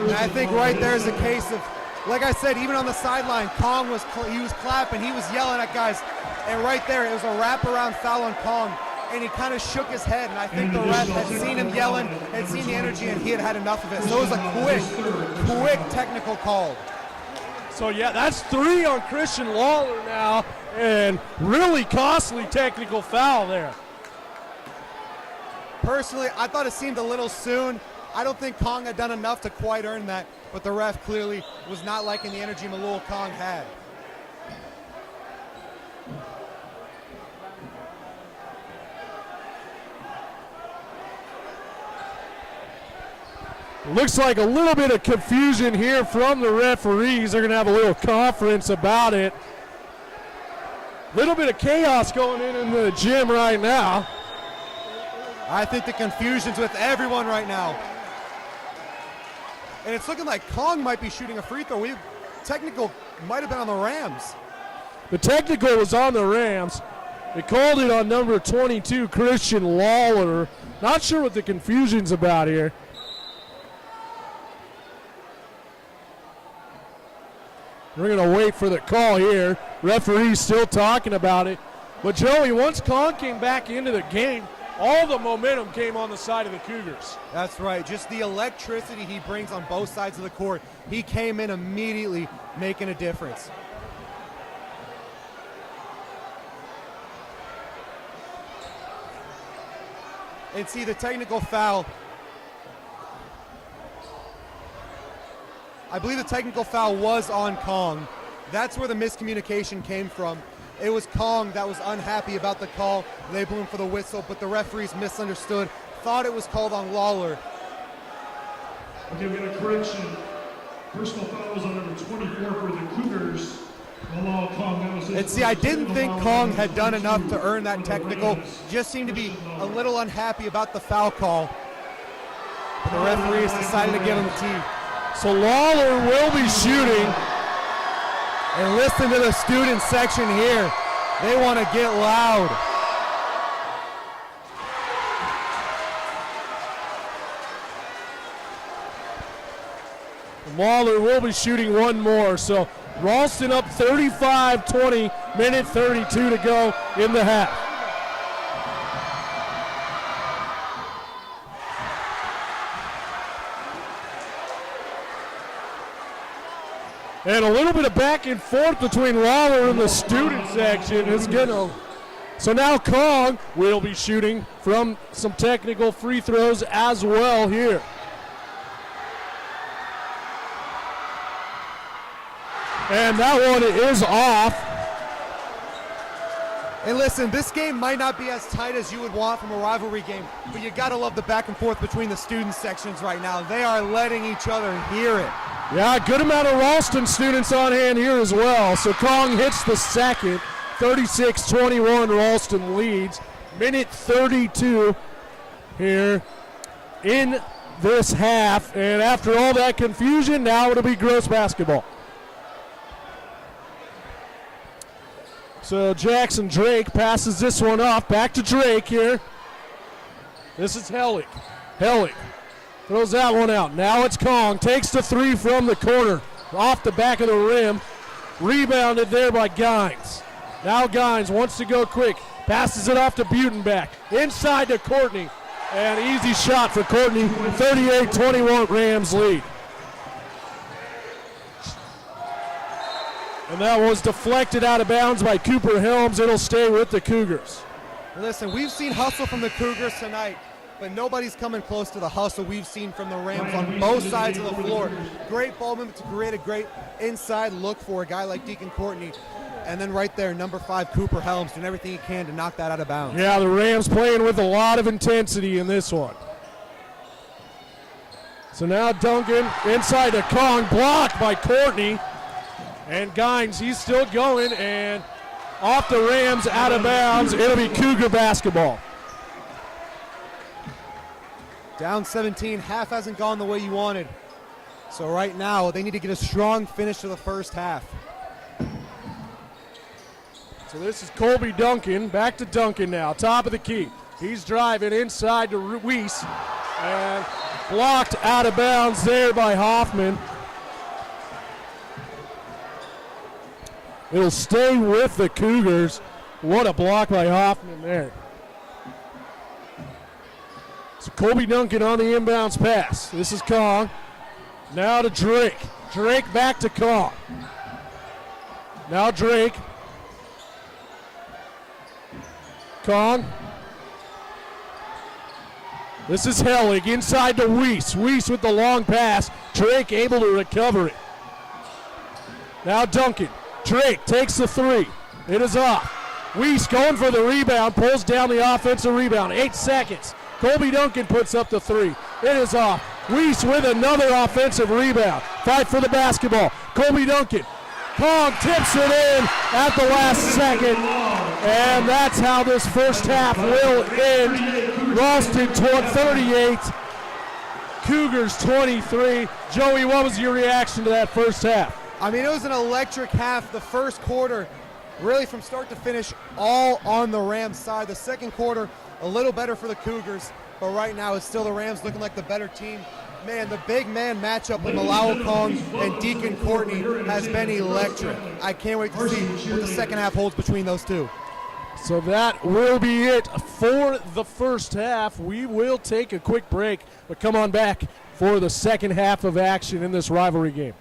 And I think right there is a case of, like I said, even on the sideline, Kong was clapping, he was yelling at guys. And right there, it was a wraparound foul on Kong. And he kind of shook his head. And I think the ref had seen him yelling, had seen the energy, and he had had enough of it. So it was a quick technical call. So yeah, that's 3 on Christian Lawler now, and really costly technical foul there. Personally, I thought it seemed a little soon. I don't think Kong had done enough to quite earn that, but the ref clearly was not liking the energy Malul Kong had. Looks like a little bit of confusion here from the referees. They're going to have a little conference about it. Little bit of chaos going in the gym right now. I think the confusion's with everyone right now. And it's looking like Kong might be shooting a free throw. Technical might have been on the Rams. The technical was on the Rams. They called it on number 22, Christian Lawler. Not sure what the confusion's about here. We're going to wait for the call here. Referee's still talking about it. But Joey, once Kong came back into the game, all the momentum came on the side of the Cougars. That's right. Just the electricity he brings on both sides of the court. He came in immediately making a difference. And see the technical foul. I believe the technical foul was on Kong. That's where the miscommunication came from. It was Kong that was unhappy about the call. They blew him for the whistle, but the referees misunderstood, thought it was called on Lawler. Okay, we got a correction. Personal foul was on number 24 for the Cougars. And see, I didn't think Kong had done enough to earn that technical. Just seemed to be a little unhappy about the foul call. But the referees decided to give him a tee. So Lawler will be shooting. And listen to the student section here. They want to get loud. Lawler will be shooting one more. So Ralston up 35-20, minute 32 to go in the half. And a little bit of back and forth between Lawler and the student section is going to. So now Kong will be shooting from some technical free throws as well here. And that one is off. And listen, this game might not be as tight as you would want from a rivalry game, but you got to love the back and forth between the student sections right now. They are letting each other hear it. Yeah, a good amount of Ralston students on hand here as well. So Kong hits the second. 36-21, Ralston leads. Minute 32 here in this half. And after all that confusion, now it'll be Gross basketball. So Jackson Drake passes this one off. Back to Drake here. This is Hellick. Hellick throws that one out. Now it's Kong. Takes the three from the corner. Off the back of the rim. Rebounded there by Gines. Now Gines wants to go quick. Passes it off to Butenbach. Inside to Courtney. And easy shot for Courtney. 38-21 Rams lead. And that was deflected out of bounds by Cooper Helms. It'll stay with the Cougars. Listen, we've seen hustle from the Cougars tonight, but nobody's coming close to the hustle we've seen from the Rams on both sides of the floor. Great ball movement to create a great inside look for a guy like Deacon Courtney. And then right there, number 5, Cooper Helms, doing everything he can to knock that out of bounds. Yeah, the Rams playing with a lot of intensity in this one. So now Duncan inside to Kong, blocked by Courtney. And Gines, he's still going, and off the Rams, out of bounds. It'll be Cougar basketball. Down 17, half hasn't gone the way you wanted. So right now, they need to get a strong finish to the first half. So this is Colby Duncan, back to Duncan now, top of the key. He's driving inside to Weiss, and blocked out of bounds there by Hoffman. It'll stay with the Cougars. What a block by Hoffman there. So Colby Duncan on the inbounds pass. This is Kong. Now to Drake. Drake back to Kong. Now Drake. Kong. This is Hellig inside to Weiss. Weiss with the long pass. Drake able to recover it. Now Duncan. Drake takes the 3. It is off. Weiss going for the rebound, pulls down the offensive rebound. 8 seconds. Colby Duncan puts up the 3. It is off. Weiss with another offensive rebound. Fight for the basketball. Colby Duncan. Kong tips it in at the last second. And that's how this first half will end. Ralston 38, Cougars 23. Joey, what was your reaction to that first half? I mean, it was an electric half. The first quarter, really from start to finish, all on the Rams side. The second quarter, a little better for the Cougars, but right now it's still the Rams looking like the better team. Man, the big man matchup with Malao Kong and Deacon Courtney has been electric. I can't wait to see what the second half holds between those two. So that will be it for the first half. We will take a quick break, but come on back for the second half of action in this rivalry game.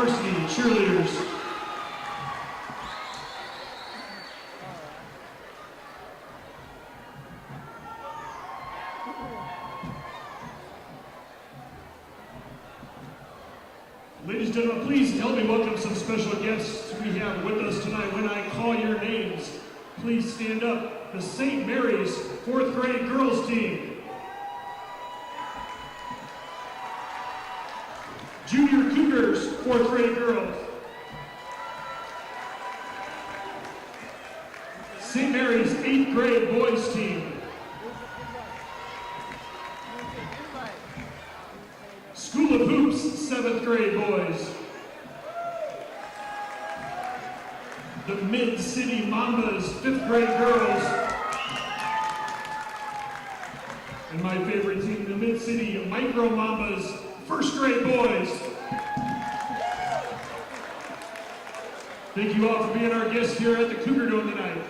varsity cheerleaders. Ladies and gentlemen, please help me welcome some special guests we have with us tonight. When I call your names, please stand up. The St. Mary's 4th grade girls team. Junior Cougars 4th grade girls. St. Mary's 8th grade boys team. School of Hoops 7th grade boys. The Mid-City Mambas 5th grade girls. And my favorite team, the Mid-City Micro Mambas 1st grade boys. Thank you all for being our guests here at the Cougar Dome tonight.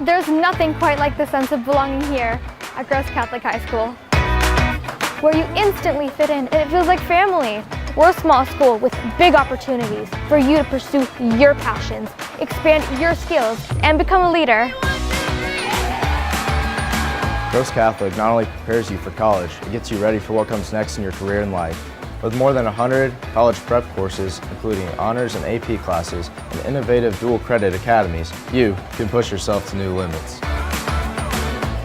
There's nothing quite like the sense of belonging here at Gross Catholic High School, where you instantly fit in and it feels like family. We're a small school with big opportunities for you to pursue your passions, expand your skills, and become a leader. Gross Catholic not only prepares you for college, it gets you ready for what comes next in your career and life. With more than 100 college prep courses, including honors and AP classes, and innovative dual credit academies, you can push yourself to new limits.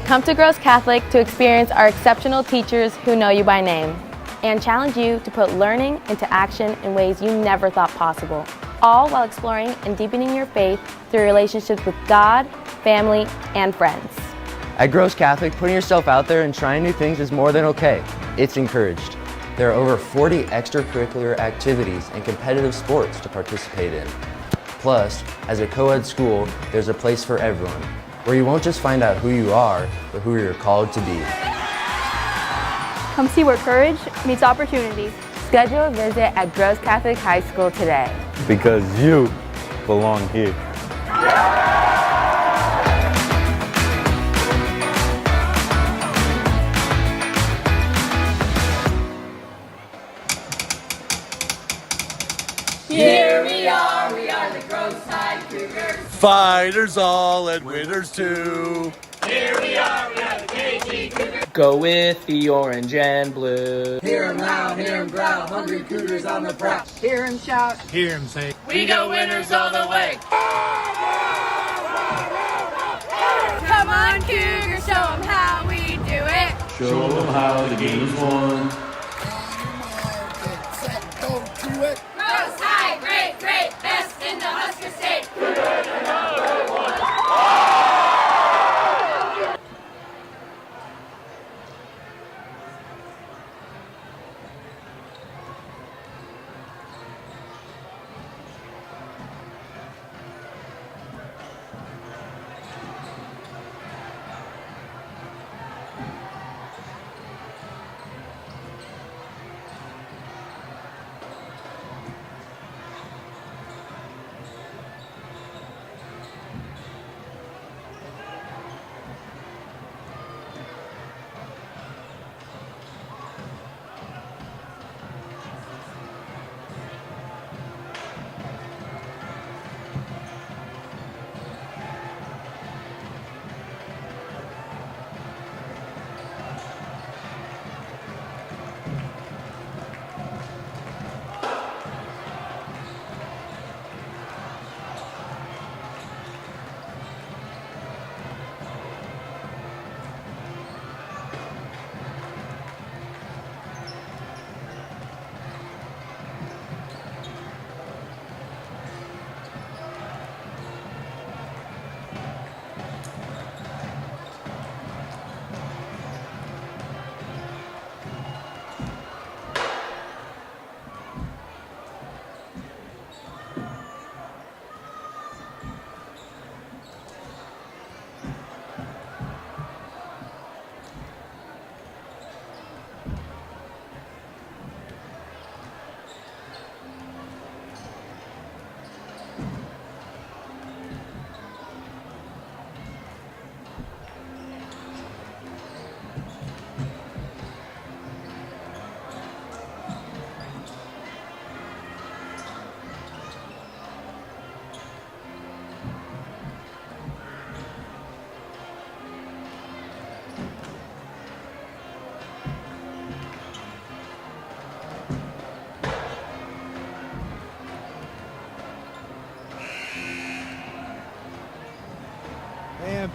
Come to Gross Catholic to experience our exceptional teachers who know you by name and challenge you to put learning into action in ways you never thought possible, all while exploring and deepening your faith through relationships with God, family, and friends. At Gross Catholic, putting yourself out there and trying new things is more than okay. It's encouraged. There are over 40 extracurricular activities and competitive sports to participate in. Plus, as a co-ed school, there's a place for everyone, where you won't just find out who you are, but who you're called to be. Come see where courage meets opportunity. Schedule a visit at Gross Catholic High School today. Because you belong here. Here we are the Gross High Cougars. Fighters all and winners too. Here we are the KG Cougars. Go with the orange and blue. Hear 'em loud, hear 'em growl, hungry Cougars on the prowl. Hear 'em shout, Hear him say, we go winners all the way. Come on Cougars, show 'em how we do it. show them how the game is won. Gross High, great, great, best in the Husker State.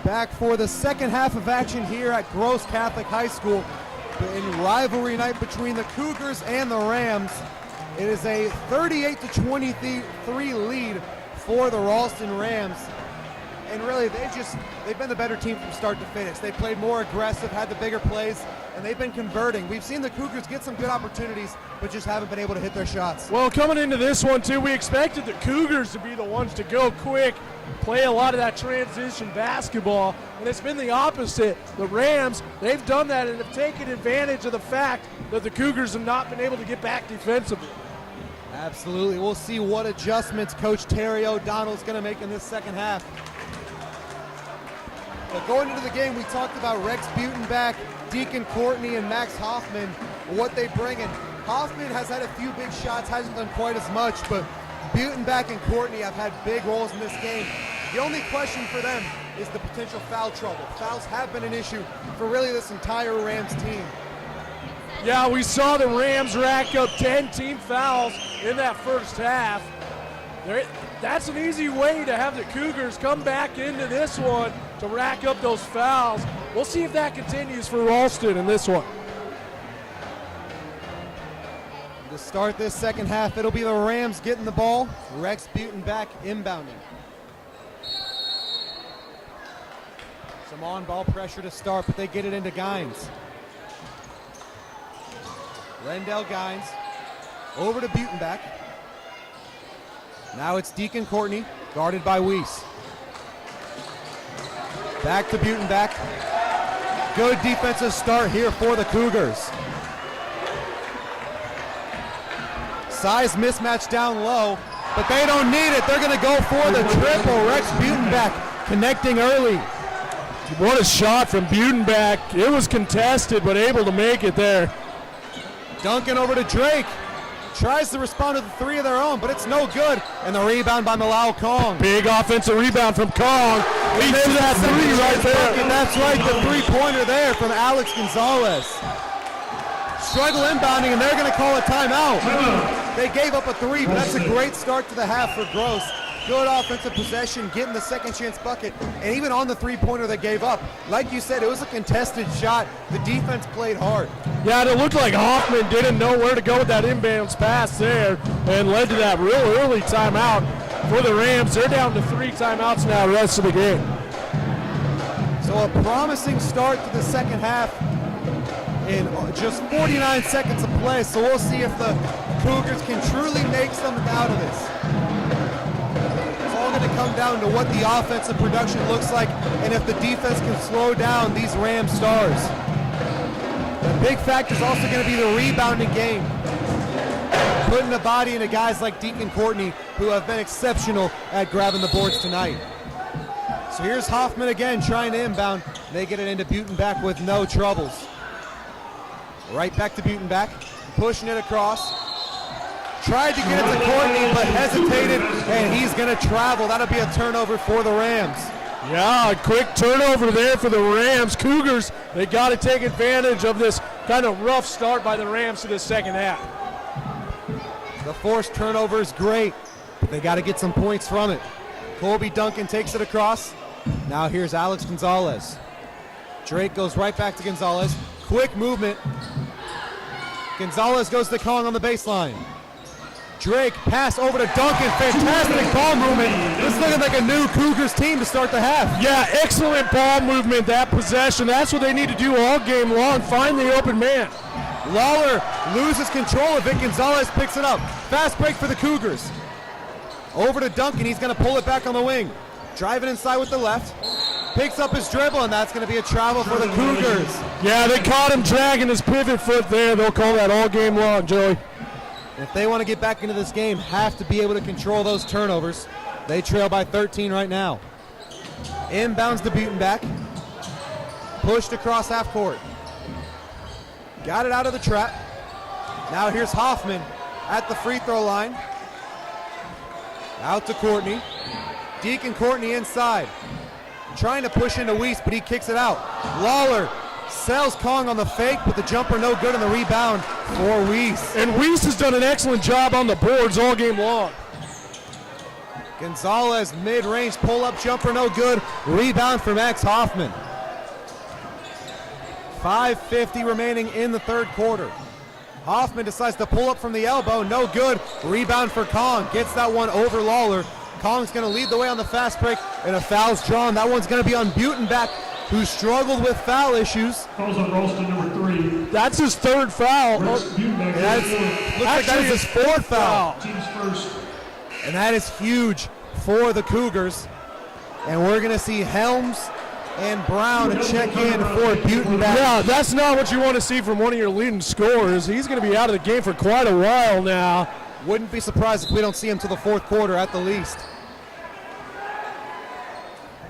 Back for the second half of action here at Gross Catholic High School in rivalry night between the Cougars and the Rams. It is a 38-23 lead for the Ralston Rams. And really, they've been the better team from start to finish. They played more aggressive, had the bigger plays, and they've been converting. We've seen the Cougars get some good opportunities, but just haven't been able to hit their shots. Well, coming into this one, too, we expected the Cougars to be the ones to go quick, play a lot of that transition basketball, and it's been the opposite. The Rams, they've done that and have taken advantage of the fact that the Cougars have not been able to get back defensively. Absolutely. We'll see what adjustments Coach Terry O'Donnell is going to make in this second half. But going into the game, we talked about Rex Butenbach, Deacon Courtney, and Max Hoffman, what they bring in. Hoffman has had a few big shots, hasn't done quite as much, but Butenbach and Courtney have had big roles in this game. The only question for them is the potential foul trouble. Fouls have been an issue for really this entire Rams team. Yeah, we saw the Rams rack up 10 team fouls in that first half. That's an easy way to have the Cougars come back into this one to rack up those fouls. We'll see if that continues for Ralston in this one. To start this second half, it'll be the Rams getting the ball. Rex Butenbach inbounding. Some on-ball pressure to start, but they get it into Gines. Rendell Gines over to Butenbach. Now it's Deacon Courtney, guarded by Weiss. Back to Butenbach. Good defensive start here for the Cougars. Size mismatch down low, but they don't need it. They're going to go for the triple. Rex Butenbach connecting early. What a shot from Butenbach. It was contested, but able to make it there. Duncan over to Drake. Tries to respond to the three of their own, but it's no good. And the rebound by Malau Kong. Big offensive rebound from Kong. Leads to that three right there. And that's right, the three-pointer there from Alex Gonzalez. Struggle inbounding, and they're going to call a timeout. They gave up a three, but that's a great start to the half for Gross. Good offensive possession, getting the second chance bucket, and even on the three-pointer they gave up. Like you said, it was a contested shot. The defense played hard. Yeah, it looked like Hoffman didn't know where to go with that inbounds pass there and led to that real early timeout for the Rams. They're down to 3 timeouts now the rest of the game. So a promising start to the second half in just 49 seconds of play. So we'll see if the Cougars can truly make something out of this. It's all going to come down to what the offensive production looks like and if the defense can slow down these Ram stars. The big factor is also going to be the rebounding game. Putting the body into guys like Deacon Courtney, who have been exceptional at grabbing the boards tonight. So here's Hoffman again trying to inbound. They get it into Butenbach with no troubles. Right back to Butenbach, pushing it across. Tried to get it to Courtney, but hesitated, and he's going to travel. That'll be a turnover for the Rams. Yeah, a quick turnover there for the Rams. Cougars, they got to take advantage of this kind of rough start by the Rams to the second half. The forced turnover is great, but they got to get some points from it. Colby Duncan takes it across. Now here's Alex Gonzalez. Drake goes right back to Gonzalez. Quick movement. Gonzalez goes to Kong on the baseline. Drake pass over to Duncan. Fantastic ball movement. This is looking like a new Cougars team to start the half. Yeah, excellent ball movement, that possession. That's what they need to do all game long. Find the open man. Lawler loses control of it. Gonzalez picks it up. Fast break for the Cougars. Over to Duncan. He's going to pull it back on the wing. Driving inside with the left. Picks up his dribble, and that's going to be a travel for the Cougars. Yeah, they caught him dragging his pivot foot there. They'll call that all game long, Joey. If they want to get back into this game, have to be able to control those turnovers. They trail by 13 right now. Inbounds to Butenbach. Pushed across half court. Got it out of the trap. Now here's Hoffman at the free throw line. Out to Courtney. Deacon Courtney inside. Trying to push into Weiss, but he kicks it out. Lawler sells Kong on the fake, but the jumper no good on the rebound for Weiss. And Weiss has done an excellent job on the boards all game long. Gonzalez, mid-range pull-up jumper, no good. Rebound for Max Hoffman. 5:50 remaining in the third quarter. Hoffman decides to pull up from the elbow, no good. Rebound for Kong, gets that one over Lawler. Kong's going to lead the way on the fast break, and a foul's drawn. That one's going to be on Butenbach, who struggled with foul issues. Fouls on Ralston, number 3. That's his third foul. Looks like that is his fourth foul. Team's first. And that is huge for the Cougars. And we're going to see Helms and Brown check in for Butenbach. Yeah, that's not what you want to see from one of your leading scorers. He's going to be out of the game for quite a while now. Wouldn't be surprised if we don't see him till the fourth quarter at the least.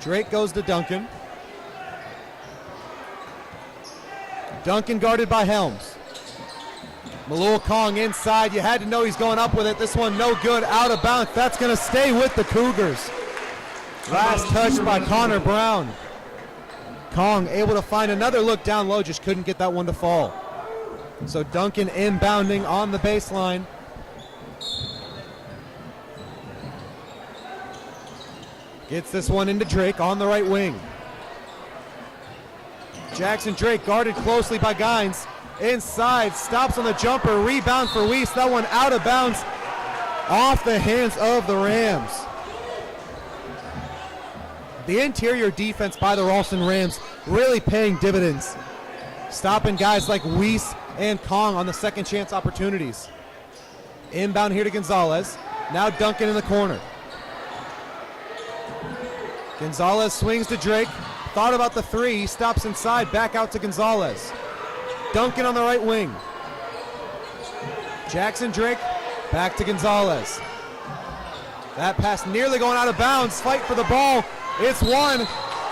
Drake goes to Duncan. Duncan guarded by Helms. Malul Kong inside. You had to know he's going up with it. This one no good, out of bounds. That's going to stay with the Cougars. Last touch by Connor Brown. Kong able to find another look down low, just couldn't get that one to fall. So Duncan inbounding on the baseline. Gets this one into Drake on the right wing. Jackson Drake guarded closely by Gines. Inside, stops on the jumper, rebound for Weiss. That one out of bounds, off the hands of the Rams. The interior defense by the Ralston Rams really paying dividends. Stopping guys like Weiss and Kong on the second chance opportunities. Inbound here to Gonzalez. Now Duncan in the corner. Gonzalez swings to Drake. Thought about the three. He stops inside. Back out to Gonzalez. Duncan on the right wing. Jackson Drake. Back to Gonzalez. That pass nearly going out of bounds. Fight for the ball. It's won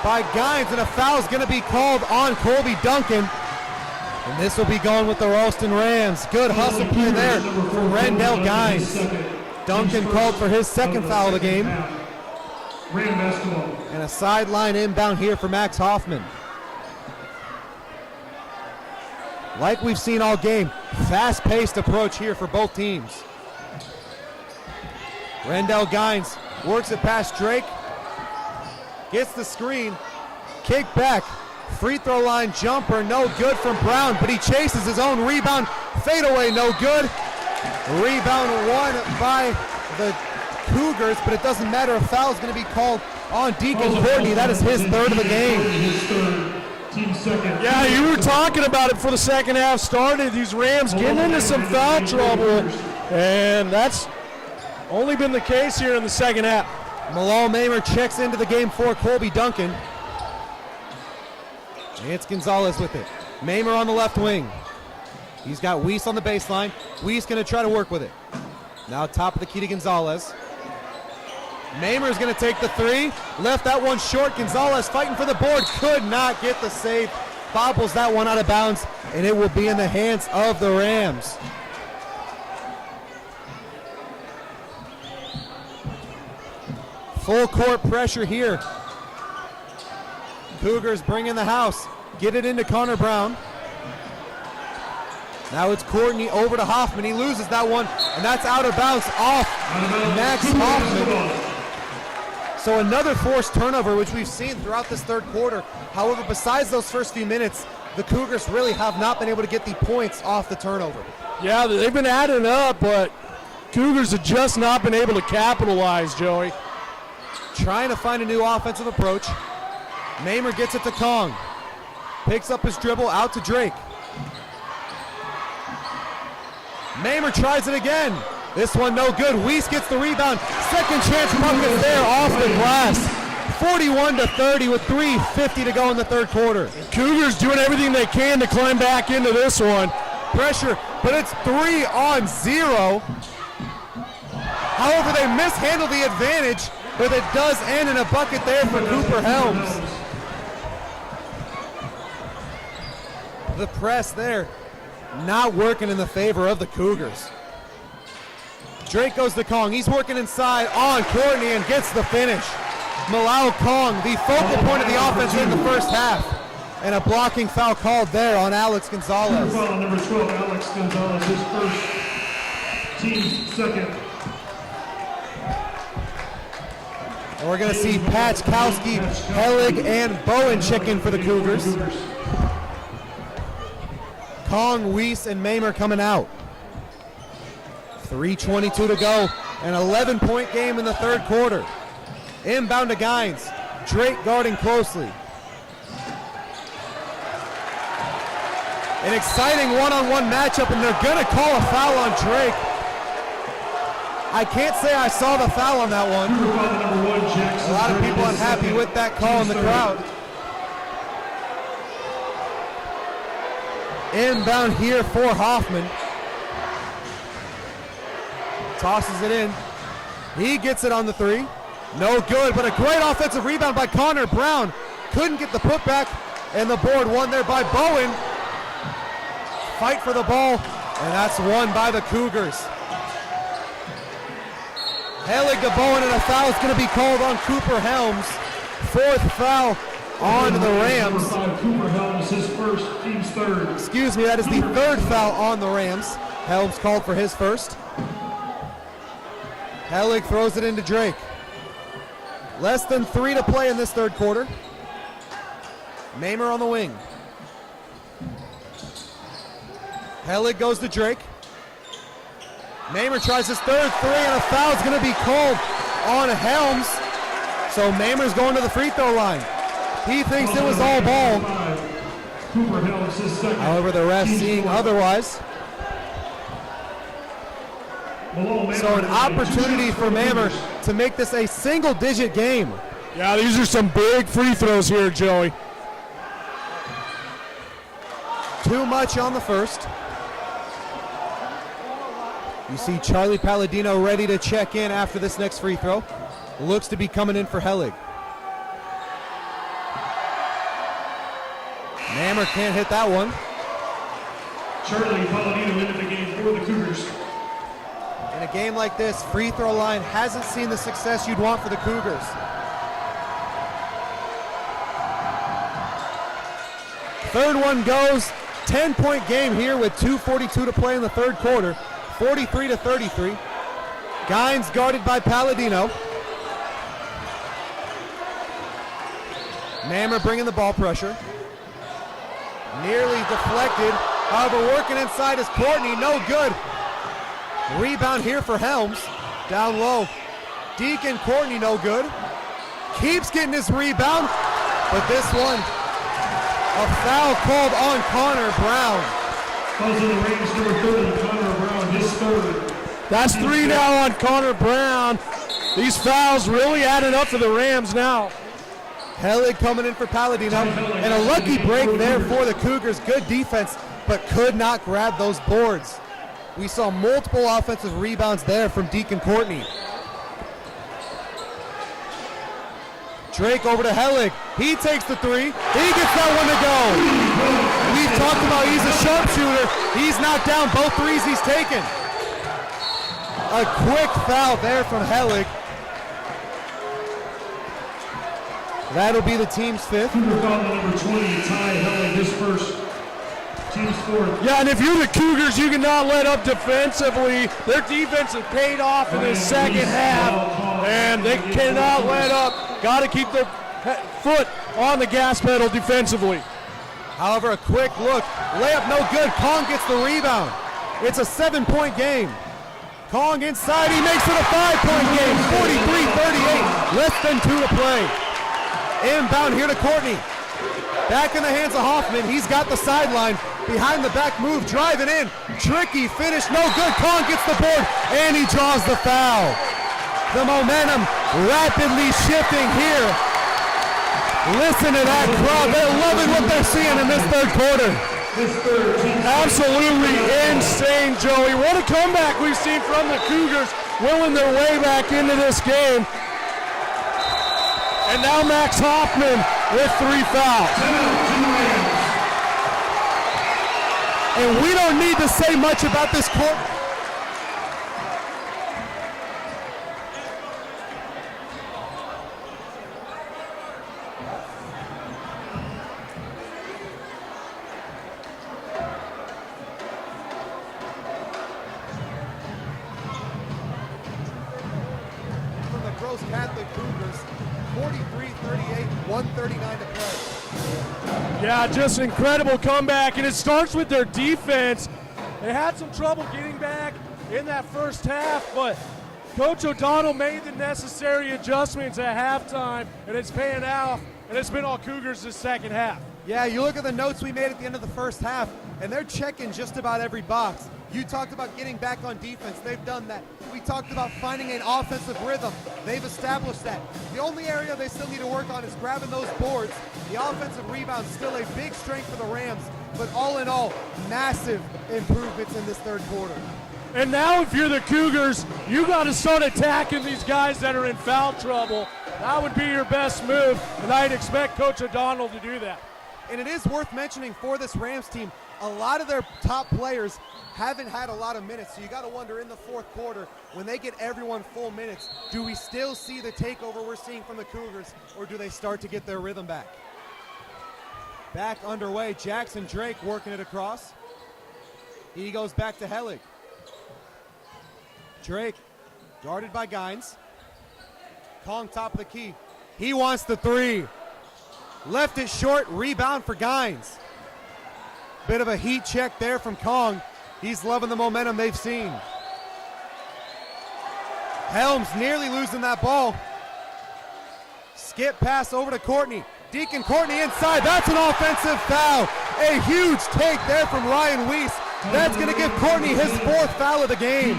by Gines, and a foul's going to be called on Colby Duncan. And this will be going with the Ralston Rams. Good hustle play there for Rendell Gines. Duncan called for his second foul of the game. And a sideline inbound here for Max Hoffman. Like we've seen all game, fast-paced approach here for both teams. Rendell Gines works it past Drake. Gets the screen. Kick back. Free throw line jumper, no good from Brown, but he chases his own rebound. Fadeaway, no good. Rebound won by the Cougars, but it doesn't matter. A foul is going to be called on Deacon Courtney. That is his third of the game. Yeah, you were talking about it before the second half started. These Rams getting into some foul trouble, and that's only been the case here in the second half. Malal Mamer checks into the game for Colby Duncan. It's Gonzalez with it. Mamer on the left wing. He's got Weiss on the baseline. Weiss going to try to work with it. Now top of the key to Gonzalez. Mamer's going to take the three. Left that one short. Gonzalez fighting for the board. Could not get the save. Bobbles that one out of bounds, and it will be in the hands of the Rams. Full court pressure here. Cougars bring in the house. Get it into Connor Brown. Now it's Courtney over to Hoffman. He loses that one, and that's out of bounds off Max Hoffman. So another forced turnover, which we've seen throughout this third quarter. However, besides those first few minutes, the Cougars really have not been able to get the points off the turnover. Yeah, they've been adding up, but Cougars have just not been able to capitalize, Joey. Trying to find a new offensive approach. Mamer gets it to Kong. Picks up his dribble out to Drake. Mamer tries it again. This one no good. Weiss gets the rebound. Second chance bucket there off the glass. 41-30 with 3:50 to go in the third quarter. Cougars doing everything they can to climb back into this one. Pressure, but it's 3-on-0. However, they mishandle the advantage, but it does end in a bucket there for Cooper Helms. The press there not working in the favor of the Cougars. Drake goes to Kong. He's working inside on Courtney and gets the finish. Malal Kong, the focal point of the offense in the first half. And a blocking foul called there on Alex Gonzalez. Foul on number 12, Alex Gonzalez, his first, team's second. And we're going to see Patchkowski, Helig, and Bowen check in for the Cougars. Kong, Weiss, and Mamer coming out. 3:22 to go. An 11-point game in the third quarter. Inbound to Gines. Drake guarding closely. An exciting one-on-one matchup, and they're going to call a foul on Drake. I can't say I saw the foul on that one. A lot of people unhappy with that call in the crowd. Inbound here for Hoffman. Tosses it in. He gets it on the three. No good, but a great offensive rebound by Connor Brown. Couldn't get the putback, and the board won there by Bowen. Fight for the ball, and that's won by the Cougars. Helig to Bowen, and a foul is going to be called on Cooper Helms. Fourth foul on the Rams. Cooper Helms, his first, team's third. Excuse me, that is the third foul on the Rams. Helms called for his first. Helig throws it into Drake. Less than 3 to play in this third quarter. Mamer on the wing. Helig goes to Drake. Mamer tries his third three, and a foul is going to be called on Helms. So Mamer's going to the free throw line. He thinks it was all ball. Cooper Helms, his second. However, the ref seeing otherwise. So an opportunity for Mamer to make this a single-digit game. Yeah, these are some big free throws here, Joey. Too much on the first. You see Charlie Palladino ready to check in after this next free throw. Looks to be coming in for Helig. Mamer can't hit that one. Charlie Palladino into the game for the Cougars. In a game like this, free throw line hasn't seen the success you'd want for the Cougars. Third one goes. 10-point game here with 2:42 to play in the third quarter. 43 to 33. Gines guarded by Palladino. Mamer bringing the ball pressure. Nearly deflected. However, working inside is Courtney. No good. Rebound here for Helms. Down low. Deacon Courtney no good. Keeps getting his rebound. But this one, a foul called on Connor Brown. Fouls in the range, number 30, Connor Brown, his third. That's three now on Connor Brown. These fouls really adding up for the Rams now. Helig coming in for Palladino. And a lucky break there for the Cougars. Good defense, but could not grab those boards. We saw multiple offensive rebounds there from Deacon Courtney. Drake over to Helig. He takes the three. He gets that one to go. We've talked about he's a sharpshooter. He's knocked down both threes he's taken. A quick foul there from Helig. That'll be the team's fifth. Cougar foul number 20, Ty Helig, his first. Team's fourth. Yeah, and if you're the Cougars, you cannot let up defensively. Their defense has paid off in the second half, and they cannot let up. Got to keep their foot on the gas pedal defensively. However, a quick look. Layup no good. Kong gets the rebound. It's a 7-point game. Kong inside. He makes it a 5-point game. 43-38. Less than 2 to play. Inbound here to Courtney. Back in the hands of Hoffman. He's got the sideline. Behind the back move. Driving in. Tricky finish. No good. Kong gets the board. And he draws the foul. The momentum rapidly shifting here. Listen to that crowd. They're loving what they're seeing in this third quarter. Absolutely insane, Joey. What a comeback we've seen from the Cougars, willing their way back into this game. And now Max Hoffman with 3 fouls. And we don't need to say much about this court. Gross Catholic Cougars, 43-38, 139 to play. Yeah, just an incredible comeback, and it starts with their defense. They had some trouble getting back in that first half, but Coach O'Donnell made the necessary adjustments at halftime, and it's paying off, and it's been all Cougars this second half. Yeah, you look at the notes we made at the end of the first half, and they're checking just about every box. You talked about getting back on defense. They've done that. We talked about finding an offensive rhythm. They've established that. The only area they still need to work on is grabbing those boards. The offensive rebound's still a big strength for the Rams, but all in all, massive improvements in this third quarter. And now if you're the Cougars, you got to start attacking these guys that are in foul trouble. That would be your best move, and I'd expect Coach O'Donnell to do that. And it is worth mentioning for this Rams team, a lot of their top players haven't had a lot of minutes, so you got to wonder in the fourth quarter, when they get everyone full minutes, do we still see the takeover we're seeing from the Cougars, or do they start to get their rhythm back? Back underway, Jackson Drake working it across. He goes back to Hellig. Drake, guarded by Gines. Kong top of the key. He wants the three. Left it short, rebound for Gines. Bit of a heat check there from Kong. He's loving the momentum they've seen. Helms nearly losing that ball. Skip pass over to Courtney. Deacon Courtney inside. That's an offensive foul. A huge take there from Ryan Weiss. That's going to give Courtney his fourth foul of the game.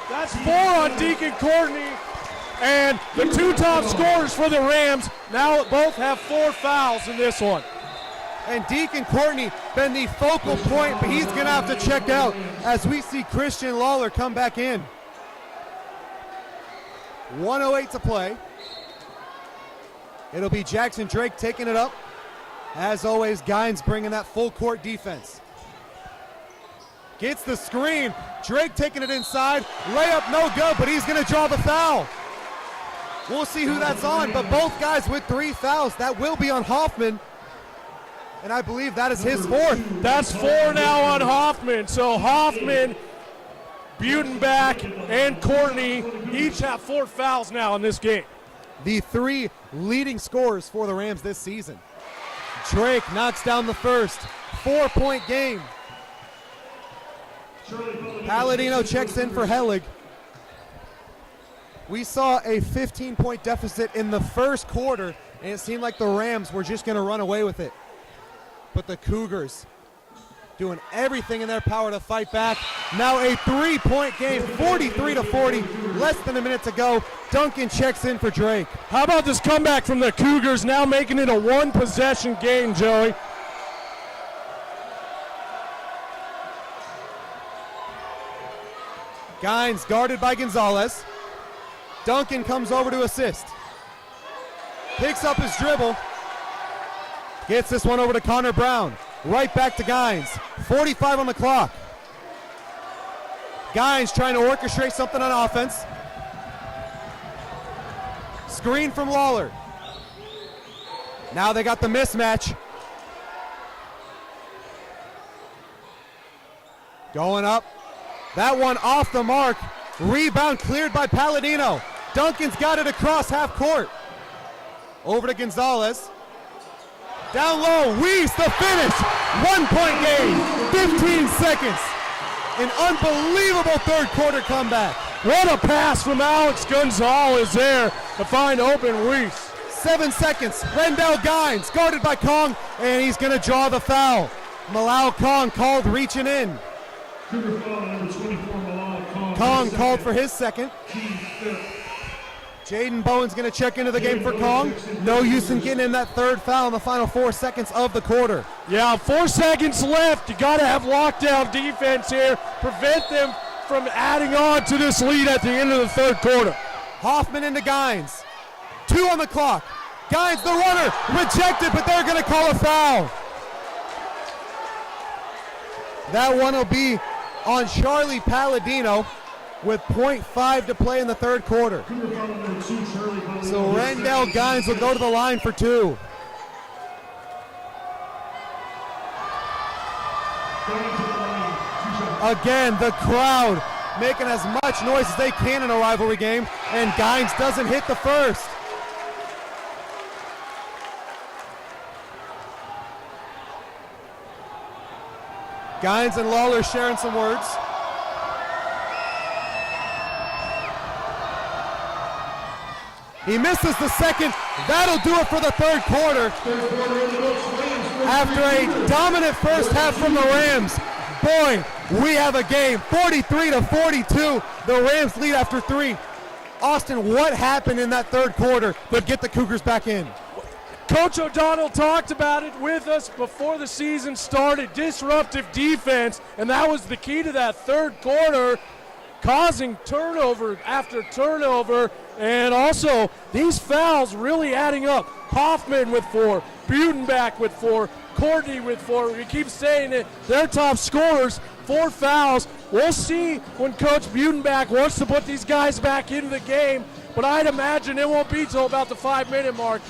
That's 4 on Deacon Courtney. And the two top scorers for the Rams now both have 4 fouls in this one. And Deacon Courtney been the focal point, but he's going to have to check out as we see Christian Lawler come back in. 1:08 to play. It'll be Jackson Drake taking it up. As always, Gines bringing that full court defense. Gets the screen. Drake taking it inside. Layup no good, but he's going to draw the foul. We'll see who that's on, but both guys with 3 fouls. That will be on Hoffman. And I believe that is his 4th. That's 4 now on Hoffman. So Hoffman, Butenbach, and Courtney each have 4 fouls now in this game. The 3 leading scorers for the Rams this season. Drake knocks down the first. 4-point game. Palladino checks in for Hellig. We saw a 15-point deficit in the first quarter, and it seemed like the Rams were just going to run away with it. But the Cougars doing everything in their power to fight back. Now a 3-point game, 43-40, less than a minute to go. Duncan checks in for Drake. How about this comeback from the Cougars, now making it a 1-possession game, Joey? Gines guarded by Gonzalez. Duncan comes over to assist. Picks up his dribble. Gets this one over to Connor Brown. Right back to Gines. 45 on the clock. Gines trying to orchestrate something on offense. Screen from Lawler. Now they got the mismatch. Going up. That one off the mark. Rebound cleared by Palladino. Duncan's got it across half court. Over to Gonzalez. Down low, Weiss, the finish. 1-point game, 15 seconds. An unbelievable third quarter comeback. What a pass from Alex Gonzalez there to find open Weiss. 7 seconds, Rendell Gines, guarded by Kong, and he's going to draw the foul. Malau Kong called reaching in. Cougar foul number 24, Malau Kong. Kong called for his second. Jaden Bowen's going to check into the game for Kong. No use in getting in that third foul in the final 4 seconds of the quarter. Yeah, 4 seconds left. You got to have lockdown defense here. Prevent them from adding on to this lead at the end of the third quarter. Hoffman into Gines. 2 on the clock. Gines, the runner, rejected, but they're going to call a foul. That one will be on Charlie Palladino with .5 to play in the third quarter. So Rendell Gines will go to the line for 2. Again, the crowd making as much noise as they can in a rivalry game, and Gines doesn't hit the first. Gines and Lawler sharing some words. He misses the second. That'll do it for the third quarter. After a dominant first half from the Rams, boy, we have a game. 43-42. The Rams lead after 3. Austin, what happened in that third quarter to get the Cougars back in? Coach O'Donnell talked about it with us before the season started. Disruptive defense, and that was the key to that third quarter, causing turnover after turnover, and also these fouls really adding up. Hoffman with 4, Butenbach with 4, Courtney with 4. We keep saying it, they're top scorers, 4 fouls. We'll see when Coach Butenbach wants to put these guys back into the game, but I'd imagine it won't be till about the 5-minute mark.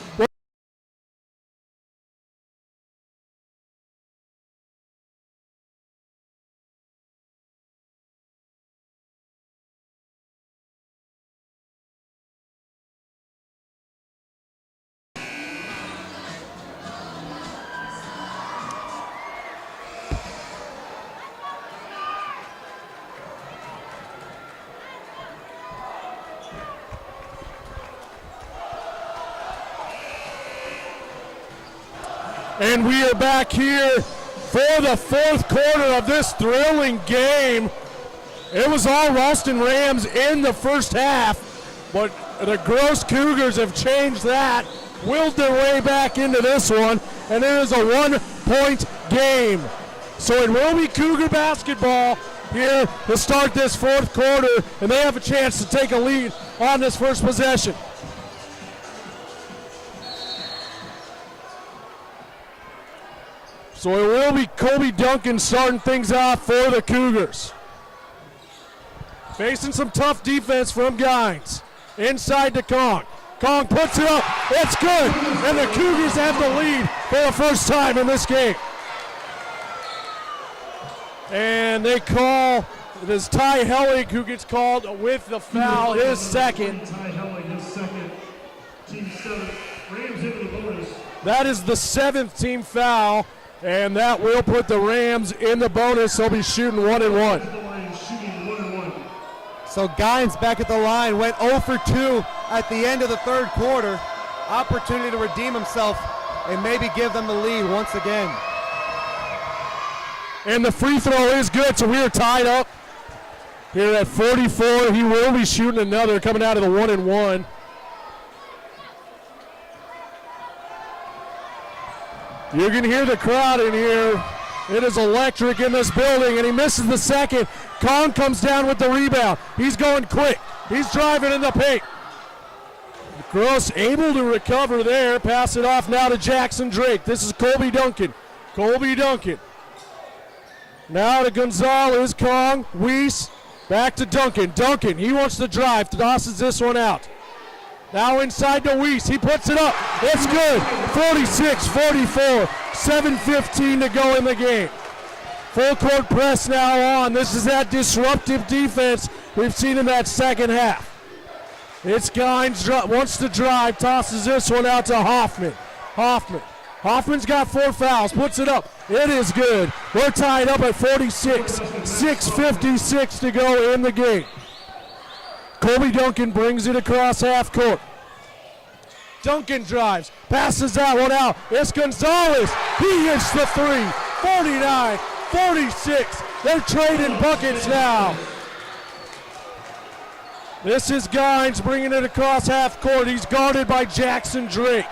And we are back here for the fourth quarter of this thrilling game. It was all Ralston Rams in the first half, but the Gross Cougars have changed that, willed their way back into this one, and it is a 1-point game. So it will be Cougar basketball here to start this fourth quarter, and they have a chance to take a lead on this first possession. So it will be Kobe Duncan starting things off for the Cougars. Facing some tough defense from Gines. Inside to Kong. Kong puts it up. It's good. And the Cougars have the lead for the first time in this game. And they call, it is Ty Hellig who gets called with the foul, his second. Ty Hellig, his second. Team 7. Rams into the bonus. That is the 7th team foul. And that will put the Rams in the bonus. They'll be shooting 1 and 1. So Gines back at the line, went 0 for 2 at the end of the third quarter. Opportunity to redeem himself and maybe give them the lead once again. And the free throw is good, so we are tied up here at 44. He will be shooting another coming out of the 1 and 1. You can hear the crowd in here. It is electric in this building, and he misses the second. Kong comes down with the rebound. He's going quick. He's driving in the paint. Gross able to recover there. Pass it off now to Jackson Drake. This is Colby Duncan. Colby Duncan. Now to Gonzalez, Kong, Weiss. Back to Duncan. Duncan, he wants to drive. Tosses this one out. Now inside to Weiss. He puts it up. It's good. 46-44. 7:15 to go in the game. Full court press now on. This is that disruptive defense we've seen in that second half. It's Gines wants to drive. Tosses this one out to Hoffman. Hoffman's got 4 fouls. Puts it up. It is good. We're tied up at 46. 6:56 to go in the game. Colby Duncan brings it across half court. Duncan drives, passes that one out. It's Gonzalez. He hits the 3. 49-46. They're trading buckets now. This is Gines bringing it across half court. He's guarded by Jackson Drake.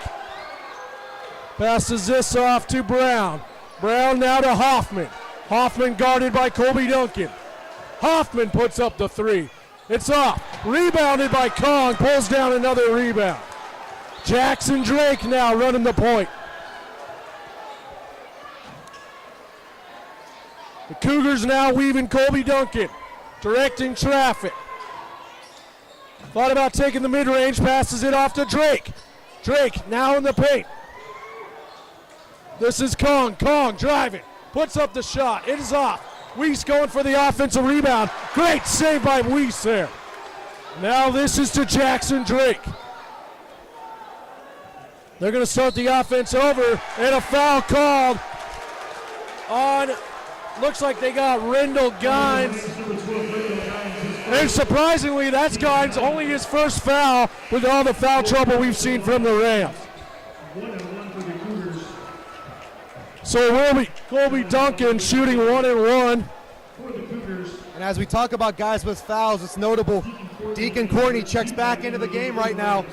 Passes this off to Brown. Brown now to Hoffman. Hoffman guarded by Colby Duncan. Hoffman puts up the 3. It's off. Rebounded by Kong. Pulls down another rebound. Jackson Drake now running the point. The Cougars now weaving Colby Duncan. Directing traffic. Thought about taking the mid-range. Passes it off to Drake. Drake now in the paint. This is Kong. Kong driving. Puts up the shot. It is off. Weiss going for the offensive rebound. Great save by Weiss there. Now this is to Jackson Drake. They're going to start the offense over, and a foul called on, looks like they got Rendell Gines. And surprisingly, that's Gines, only his first foul with all the foul trouble we've seen from the Rams. 1-1 for the Cougars. So it will be Colby Duncan shooting 1-1. For the Cougars. And as we talk about guys with fouls, it's notable Deacon Courtney checks back into the game right now.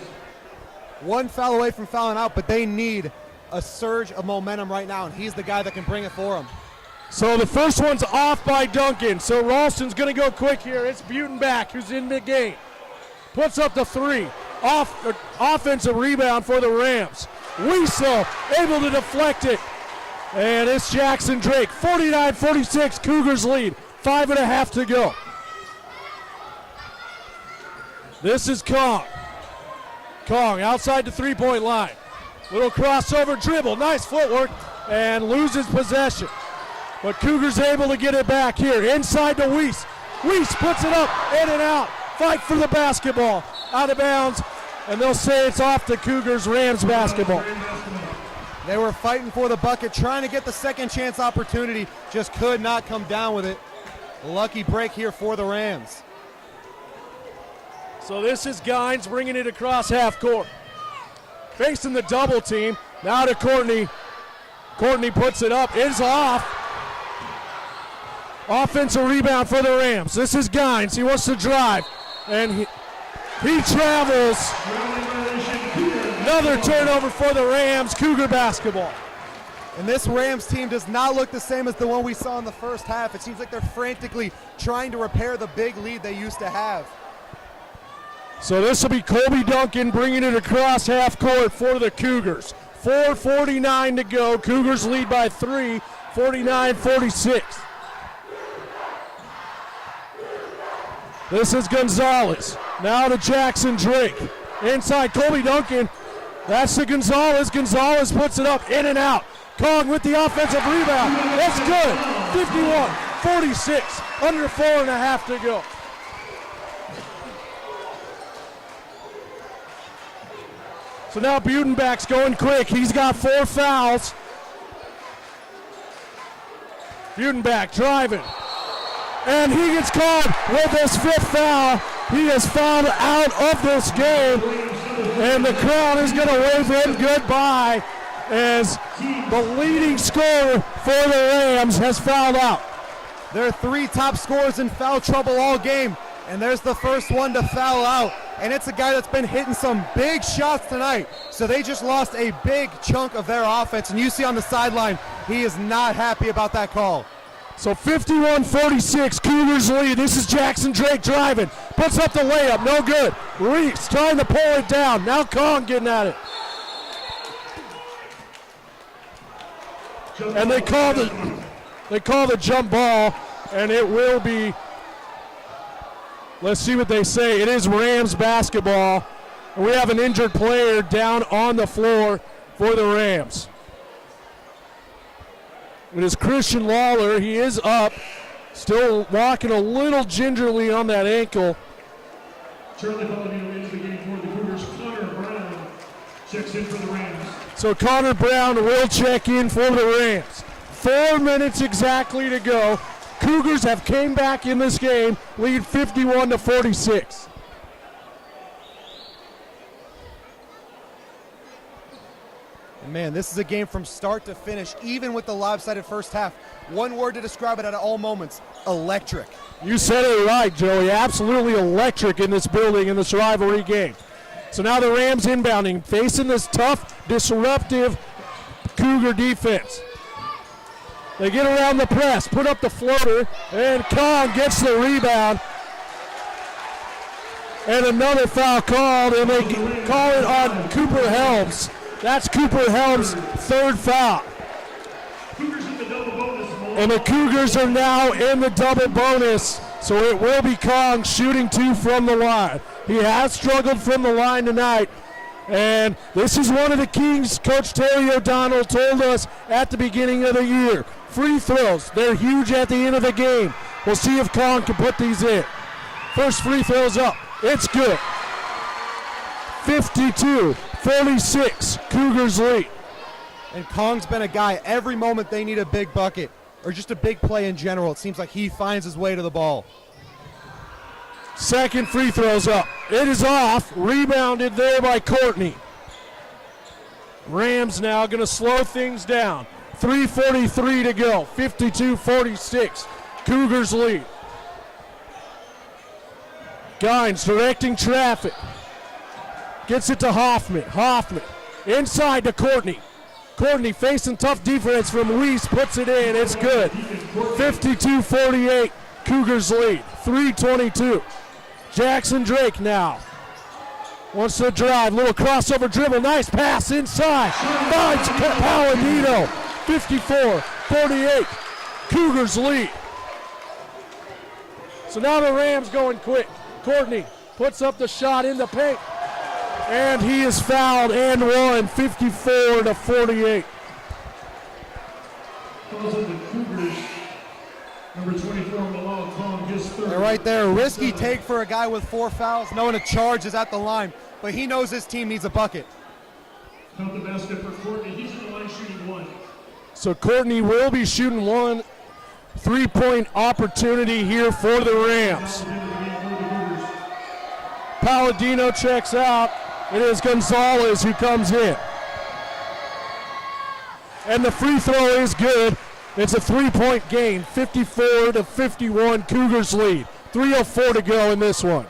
One foul away from fouling out, but they need a surge of momentum right now, and he's the guy that can bring it for them. So the first one's off by Duncan. So Ralston's going to go quick here. It's Butenbach who's in the game. Puts up the three. Offensive rebound for the Rams. Wiesel able to deflect it. And it's Jackson Drake. 49-46, Cougars lead. 5.5 to go. This is Kong. Kong outside the three-point line. Little crossover dribble. Nice footwork. And loses possession. But Cougars able to get it back here. Inside to Weiss. Weiss puts it up, in and out. Fight for the basketball. Out of bounds. And they'll say it's off the Cougars. Rams basketball. They were fighting for the bucket, trying to get the second chance opportunity. Just could not come down with it. Lucky break here for the Rams. So this is Gines bringing it across half court. Facing the double team. Now to Courtney. Courtney puts it up. It's off. Offensive rebound for the Rams. This is Gines. He wants to drive. And he travels. Another turnover for the Rams. Cougar basketball. And this Rams team does not look the same as the one we saw in the first half. It seems like they're frantically trying to repair the big lead they used to have. So this will be Colby Duncan bringing it across half court for the Cougars. 4:49 to go. Cougars lead by 3, 49-46. This is Gonzalez. Now to Jackson Drake. Inside Colby Duncan. That's to Gonzalez. Gonzalez puts it up, in and out. Kong with the offensive rebound. That's good. 51-46. Under 4.5 to go. So now Butenbach's going quick. He's got 4 fouls. Butenbach driving. And he gets called with his 5th foul. He is fouled out of this game. And the crowd is going to wave him goodbye as the leading scorer for the Rams has fouled out. There are 3 top scorers in foul trouble all game. And there's the first one to foul out. And it's a guy that's been hitting some big shots tonight. So they just lost a big chunk of their offense. And you see on the sideline, he is not happy about that call. So 51-46, Cougars lead. This is Jackson Drake driving. Puts up the layup, no good. Reese trying to pull it down. Now Kong getting at it. And they call the jump ball, and it will be, let's see what they say. It is Rams basketball. And we have an injured player down on the floor for the Rams. It is Christian Lawler. He is up. Still walking a little gingerly on that ankle. Charlie Palladino into the game for the Cougars. Connor Brown checks in for the Rams. So Connor Brown will check in for the Rams. 4 minutes exactly to go. Cougars have came back in this game, lead 51-46. And man, this is a game from start to finish, even with the lopsided first half. One word to describe it at all moments: electric. You said it right, Joey. Absolutely electric in this building in this rivalry game. So now the Rams inbounding, facing this tough, disruptive Cougar defense. They get around the press, put up the floater, and Kong gets the rebound. And another foul called, and they call it on Cooper Helms. That's Cooper Helms' 3rd foul. And the Cougars are now in the double bonus, so it will be Kong shooting 2 from the line. He has struggled from the line tonight, and this is one of the keys Coach Terry O'Donnell told us at the beginning of the year. free throws. They're huge at the end of the game. We'll see if Con can put these in. First free throw's up. It's good. 52-46, Cougars lead. And Kong's been a guy, every moment they need a big bucket, or just a big play in general, it seems like he finds his way to the ball. Second free throw's up. It is off. Rebounded there by Courtney. Rams now going to slow things down. 3:43 to go. 52-46. Cougars lead. Gines directing traffic. Gets it to Hoffman. Hoffman inside to Courtney. Courtney facing tough defense from Weiss. Puts it in. It's good. 52-48. Cougars lead. 3:22. Jackson Drake now wants to drive. Little crossover dribble. Nice pass inside. Finds Palladino. 54-48. Cougars lead. So now the Rams going quick. Courtney puts up the shot in the paint. And he is fouled and won. 54-48. Calls up the Cougars. Number 24, Malal Kong, his third. And right there, risky take for a guy with 4 fouls, knowing a charge is at the line, but he knows his team needs a bucket. Count the basket for Courtney. He's in the line shooting 1. So Courtney will be shooting 1 3-point opportunity here for the Rams. Palladino checks out. It is Gonzalez who comes in. And the free throw is good. It's a 3-point gain, 54-51, Cougars lead. 3:04 to go in this one.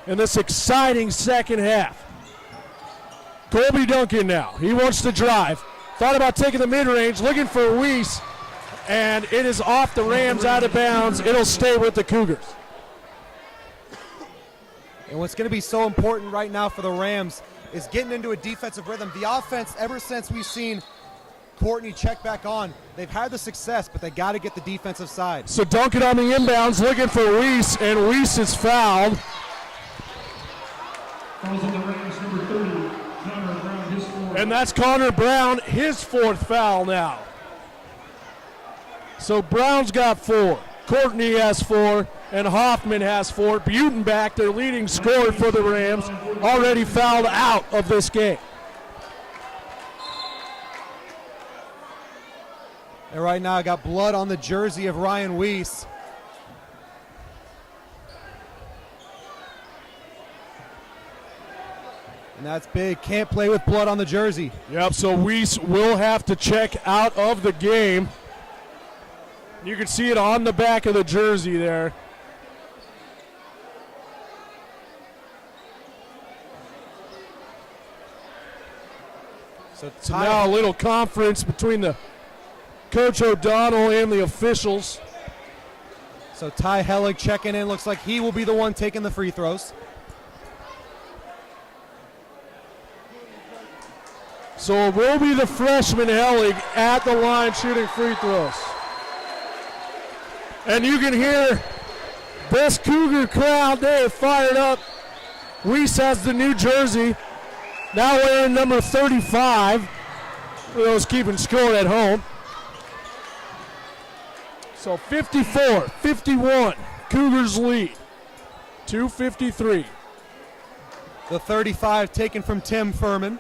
In this exciting second half. Colby Duncan now, he wants to drive. Thought about taking the mid-range, looking for Weiss, and it is off the Rams, out of bounds. It'll stay with the Cougars. And what's going to be so important right now for the Rams is getting into a defensive rhythm. The offense, ever since we've seen Courtney check back on, they've had the success, but they got to get the defensive side. So Duncan on the inbounds, looking for Weiss, and Weiss is fouled. Calls on the Rams, number 30, Connor Brown, his fourth. And that's Connor Brown, his 4th foul now. So Brown's got 4, Courtney has 4, and Hoffman has 4. Butenbach, their leading scorer for the Rams, already fouled out of this game. And right now I got blood on the jersey of Ryan Weiss. And that's big. Can't play with blood on the jersey. Yep, so Weiss will have to check out of the game. You can see it on the back of the jersey there. So now a little conference between the Coach O'Donnell and the officials. So Ty Hellig checking in. Looks like he will be the one taking the free throws. So it will be the freshman Hellig at the line shooting free throws. And you can hear this Cougar crowd there fired up. Weiss has the new jersey, now wearing number 35, for those keeping score at home. So 54-51, Cougars lead. 2:53. The 35 taken from Tim Furman.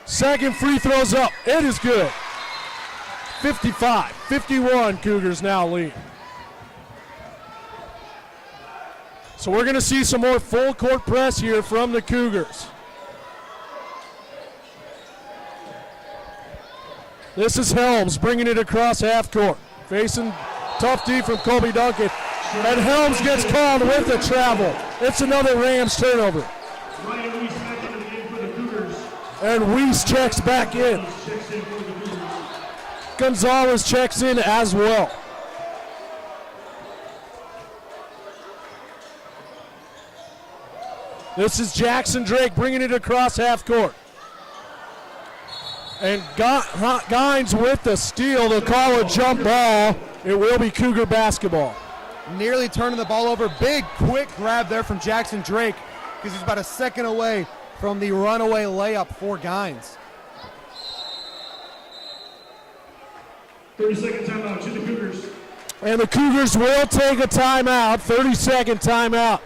Second free throw's up. It is good. 55-51, Cougars now lead. So we're going to see some more full court press here from the Cougars. This is Helms bringing it across half court. Facing tough D from Colby Duncan. And Helms gets called with the travel. It's another Rams turnover. Ryan Weiss back into the game for the Cougars. And Weiss checks back in. Checks in for the Cougars. Gonzalez checks in as well. This is Jackson Drake bringing it across half court. And Gines with the steal. They'll call a jump ball. It will be Cougar basketball. Nearly turning the ball over. Big, quick grab there from Jackson Drake. because he's about a second away from the runaway layup for Gines. 30-second timeout to the Cougars. And the Cougars will take a timeout, 30-second timeout.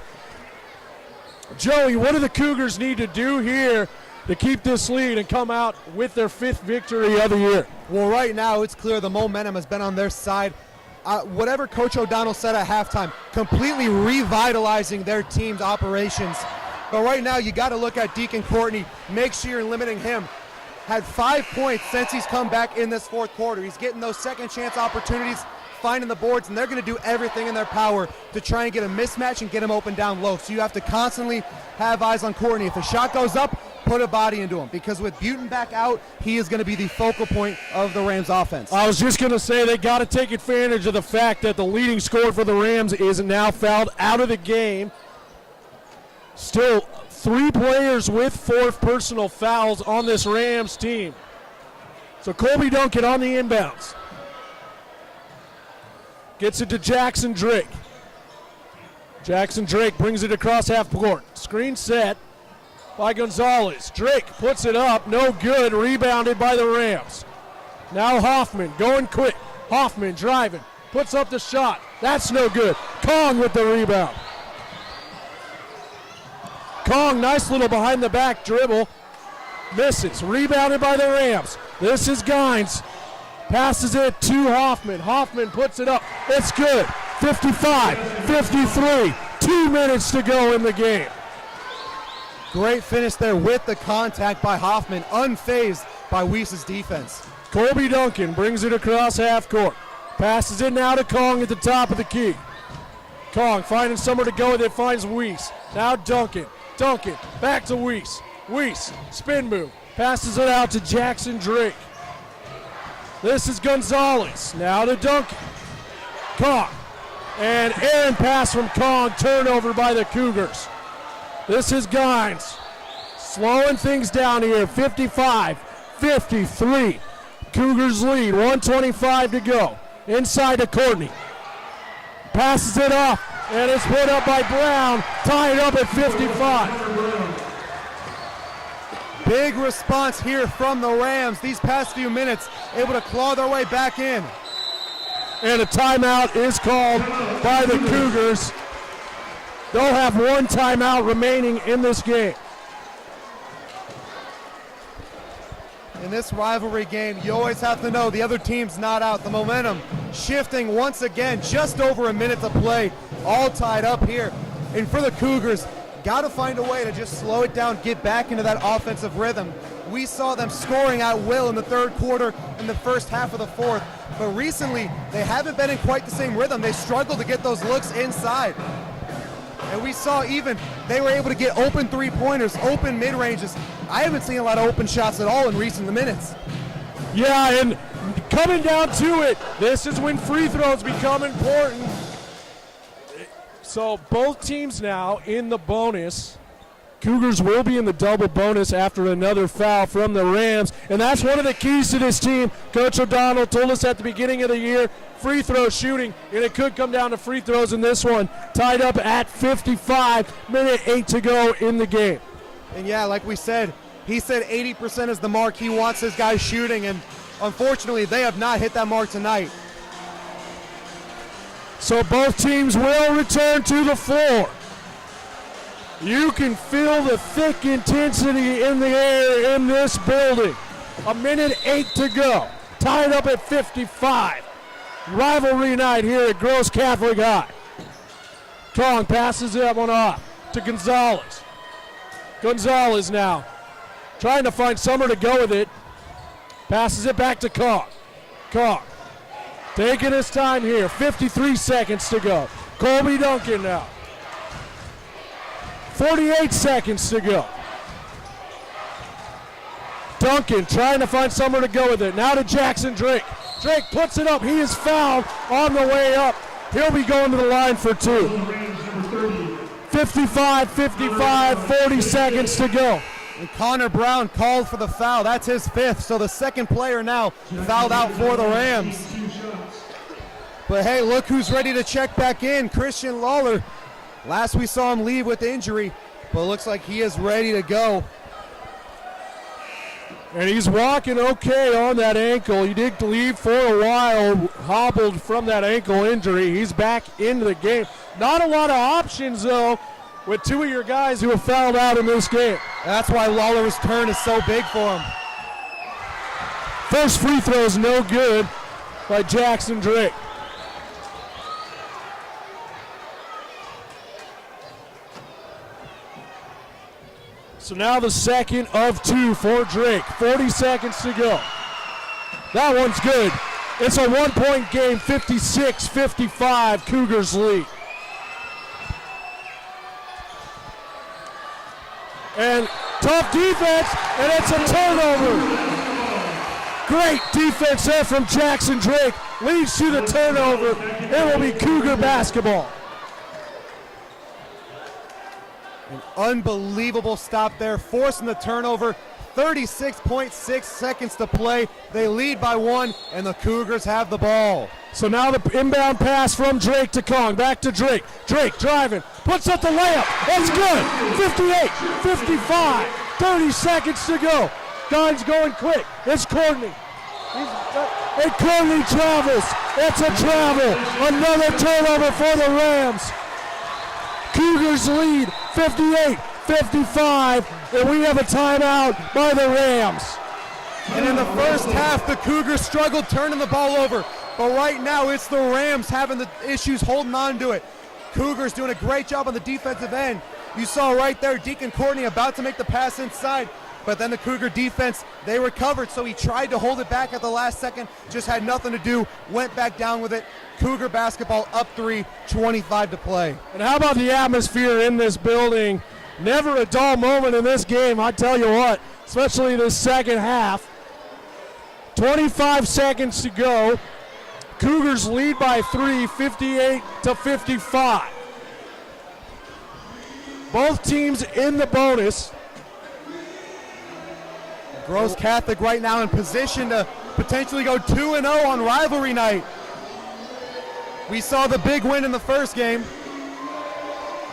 Joey, what do the Cougars need to do here to keep this lead and come out with their 5th victory of the year? Well, right now it's clear the momentum has been on their side. Whatever Coach O'Donnell said at halftime, completely revitalizing their team's operations. But right now you got to look at Deacon Courtney, make sure you're limiting him. Had 5 points since he's come back in this 4th quarter. He's getting those second chance opportunities, finding the boards, and they're going to do everything in their power to try and get a mismatch and get him open down low. So you have to constantly have eyes on Courtney. If a shot goes up, put a body into him, because with Butin back out, he is going to be the focal point of the Rams offense. I was just going to say they got to take advantage of the fact that the leading scorer for the Rams is now fouled out of the game. Still 3 players with 4th personal fouls on this Rams team. So Colby Duncan on the inbounds. Gets it to Jackson Drake. Jackson Drake brings it across half court. Screen set by Gonzalez. Drake puts it up, no good, rebounded by the Rams. Now Hoffman going quick. Hoffman driving, puts up the shot. That's no good. Kong with the rebound. Kong, nice little behind the back dribble. Misses, rebounded by the Rams. This is Gines. Passes it to Hoffman. Hoffman puts it up. It's good. 55-53. 2 minutes to go in the game. Great finish there with the contact by Hoffman, unfazed by Weiss's defense. Colby Duncan brings it across half court. Passes it now to Kong at the top of the key. Kong finding somewhere to go with it, finds Weiss. Now Duncan. Duncan back to Weiss. Weiss, spin move. Passes it out to Jackson Drake. This is Gonzalez. Now to Duncan. Kong. And errant pass from Kong. Turnover by the Cougars. This is Gines. Slowing things down here. 55-53. Cougars lead. 1:25 to go. Inside to Courtney. Passes it off. And it's put up by Brown. Tied up at 55. Big response here from the Rams these past few minutes, able to claw their way back in. And a timeout is called by the Cougars. They'll have 1 timeout remaining in this game. In this rivalry game, you always have to know the other team's not out. The momentum shifting once again, just over a minute to play, all tied up here. And for the Cougars, got to find a way to just slow it down, get back into that offensive rhythm. We saw them scoring at will in the 3rd quarter and the first half of the 4th, but recently they haven't been in quite the same rhythm. They struggled to get those looks inside. And we saw even they were able to get open 3-pointers, open mid-ranges. I haven't seen a lot of open shots at all in recent minutes. Yeah, and coming down to it, this is when free throws become important. So both teams now in the bonus. Cougars will be in the double bonus after another foul from the Rams, and that's one of the keys to this team. Coach O'Donnell told us at the beginning of the year, free throw shooting, and it could come down to free throws in this one. Tied up at 55, minute 8 to go in the game. And yeah, like we said, he said 80% is the mark he wants his guys shooting, and unfortunately they have not hit that mark tonight. So both teams will return to the floor. You can feel the thick intensity in the air in this building. A minute 8 to go. Tied up at 55. Rivalry night here at Gross Catholic High. Kong passes that one off to Gonzalez. Gonzalez now trying to find somewhere to go with it. Passes it back to Kong. Kong taking his time here. 53 seconds to go. Colby Duncan now. 48 seconds to go. Duncan trying to find somewhere to go with it. Now to Jackson Drake. Drake puts it up. He is fouled on the way up. He'll be going to the line for 2. 55, 40 seconds to go. And Connor Brown called for the foul. That's his 5th. So the second player now fouled out for the Rams. But hey, look who's ready to check back in. Christian Lawler. Last we saw him leave with injury. but it looks like he is ready to go. And he's walking okay on that ankle. He did leave for a while, hobbled from that ankle injury. He's back into the game. Not a lot of options, though, with two of your guys who have fouled out in this game. That's why Lawler's turn is so big for him. First free throw is no good by Jackson Drake. So now the second of two for Drake. 40 seconds to go. That one's good. It's a one-point game, 56-55, Cougars lead. And tough defense, and it's a turnover. Great defense there from Jackson Drake. Leads to the turnover. It will be Cougar basketball. An unbelievable stop there, forcing the turnover. 36.6 seconds to play. They lead by one, and the Cougars have the ball. So now the inbound pass from Drake to Kong. Back to Drake. Drake driving. Puts up the layup. It's good. 58, 55. 30 seconds to go. Guns going quick. It's Courtney. And Courtney travels. It's a travel. Another turnover for the Rams. Cougars lead 58-55, and we have a timeout by the Rams. And in the first half, the Cougars struggled turning the ball over. But right now, it's the Rams having the issues holding on to it. Cougars doing a great job on the defensive end. You saw right there Deacon Courtney about to make the pass inside, but then the Cougar defense, they recovered, so he tried to hold it back at the last second, just had nothing to do, went back down with it. Cougar basketball up 3, 25 to play. And how about the atmosphere in this building? Never a dull moment in this game, I tell you what, especially this second half. 25 seconds to go. Cougars lead by 3, 58-55. Both teams in the bonus. Gross Catholic right now in position to potentially go 2-0 on rivalry night. We saw the big win in the first game.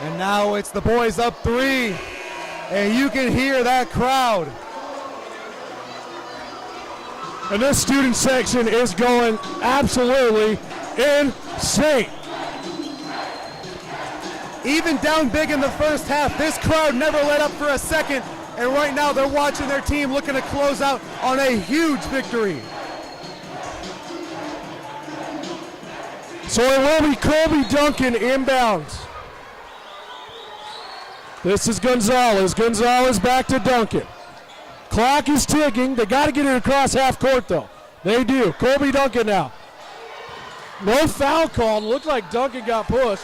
And now it's the boys up 3. And you can hear that crowd. And this student section is going absolutely insane. Even down big in the first half, this crowd never let up for a second. And right now they're watching their team looking to close out on a huge victory. So it will be Colby Duncan inbounds. This is Gonzalez. Gonzalez back to Duncan. Clock is ticking. They got to get it across half court, though. They do. Colby Duncan now. No foul called. Looked like Duncan got pushed.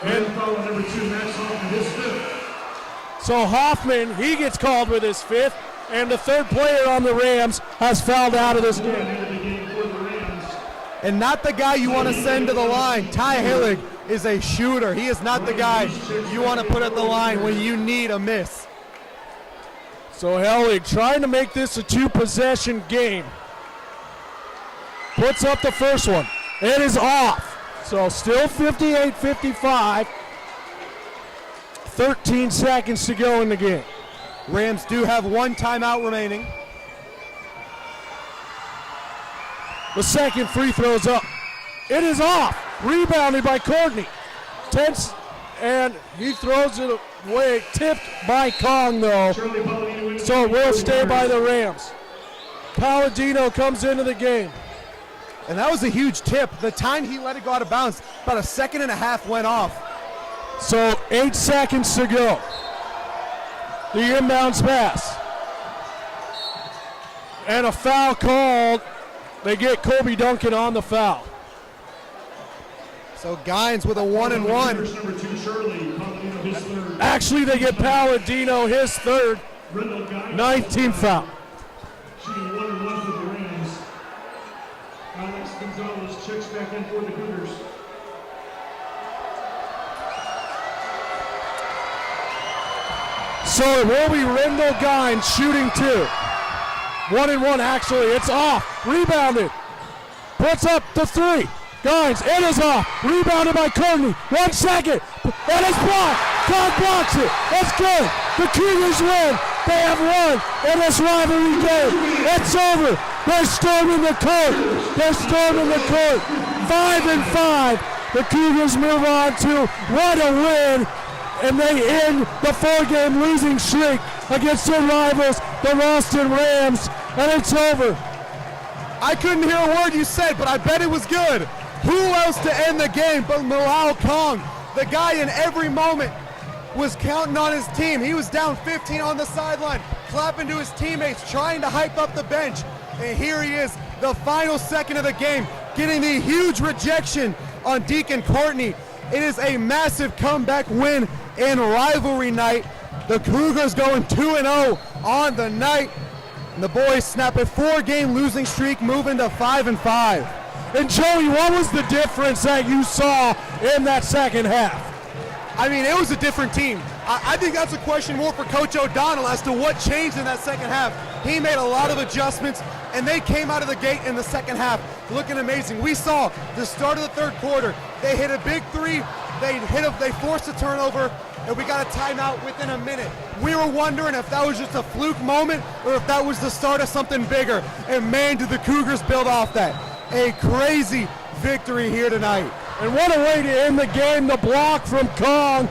And foul number 2, Max Hoffman, his 5th. So Hoffman, he gets called with his 5th, and the third player on the Rams has fouled out of this game. And not the guy you want to send to the line. Ty Hillig is a shooter. He is not the guy you want to put at the line when you need a miss. So Hillig trying to make this a 2-possession game. Puts up the first one. It is off. So still 58-55. 13 seconds to go in the game. Rams do have one timeout remaining. The second free throw's up. It is off. Rebounded by Courtney. Tense, and he throws it away. Tipped by Kong, though. So it will stay by the Rams. Palladino comes into the game. And that was a huge tip. The time he let it go out of bounds, about a second and a half went off. So 8 seconds to go. The inbounds pass. And a foul called. They get Colby Duncan on the foul. So Gines with a 1-and-1. Actually, they get Palladino his 3rd. 19th foul. Shooting 1-and-1 for the Rams. Alex Gonzalez checks back in for the Cougars. So it will be Rendell Gines shooting 2. 1-and-1 actually. It's off. Rebounded. Puts up the 3. Guys, it is off. Rebounded by Courtney. 1 second. And it's blocked. Cog blocks it. That's good. The Cougars win. They have won in this rivalry game. It's over. They're storming the court. They're storming the court. 5-5. The Cougars move on to what a win. And they end the 4-game losing streak against their rivals, the Ralston Rams. And it's over. I couldn't hear a word you said, but I bet it was good. Who else to end the game but Malal Kong? The guy in every moment was counting on his team. He was down 15 on the sideline, clapping to his teammates, trying to hype up the bench. And here he is, the final second of the game, getting the huge rejection on Deacon Courtney. It is a massive comeback win in rivalry night. The Cougars going 2-0 on the night. And the boys snap a 4-game losing streak, moving to 5-5. And Joey, what was the difference that you saw in that second half? I mean, it was a different team. I think that's a question more for Coach O'Donnell as to what changed in that second half. He made a lot of adjustments, and they came out of the gate in the second half looking amazing. We saw the start of the third quarter. They hit a big three. They forced a turnover, and we got a timeout within a minute. We were wondering if that was just a fluke moment or if that was the start of something bigger. And man, did the Cougars build off that. A crazy victory here tonight. And what a way to end the game, the block from Kong.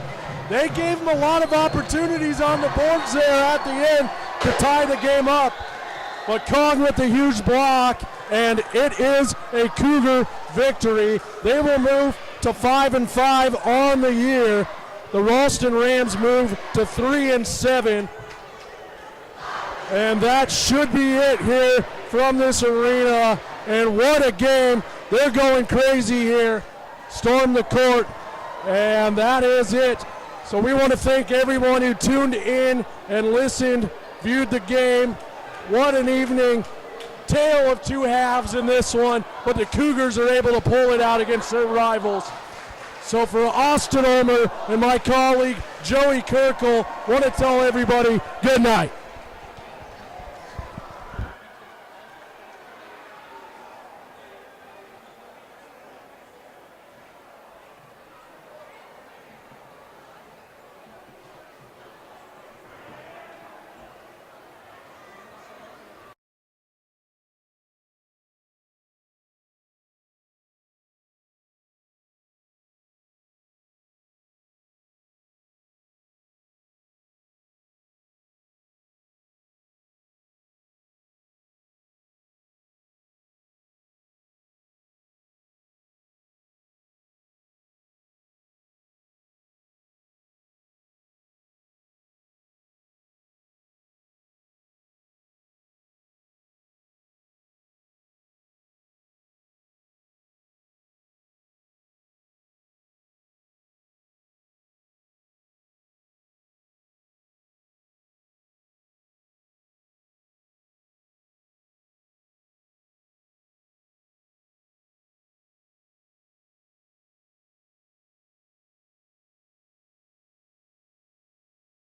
They gave him a lot of opportunities on the boards there at the end to tie the game up. But Kong with the huge block, and it is a Cougar victory. They will move to 5-5 on the year. The Ralston Rams move to 3-7. And that should be it here from this arena. And what a game. They're going crazy here. Storm the court. And that is it. So we want to thank everyone who tuned in and listened, viewed the game. What an evening. Tale of two halves in this one, but the Cougars are able to pull it out against their rivals. So for Austin Ulmer and my colleague Joey Kirkle, want to tell everybody good night.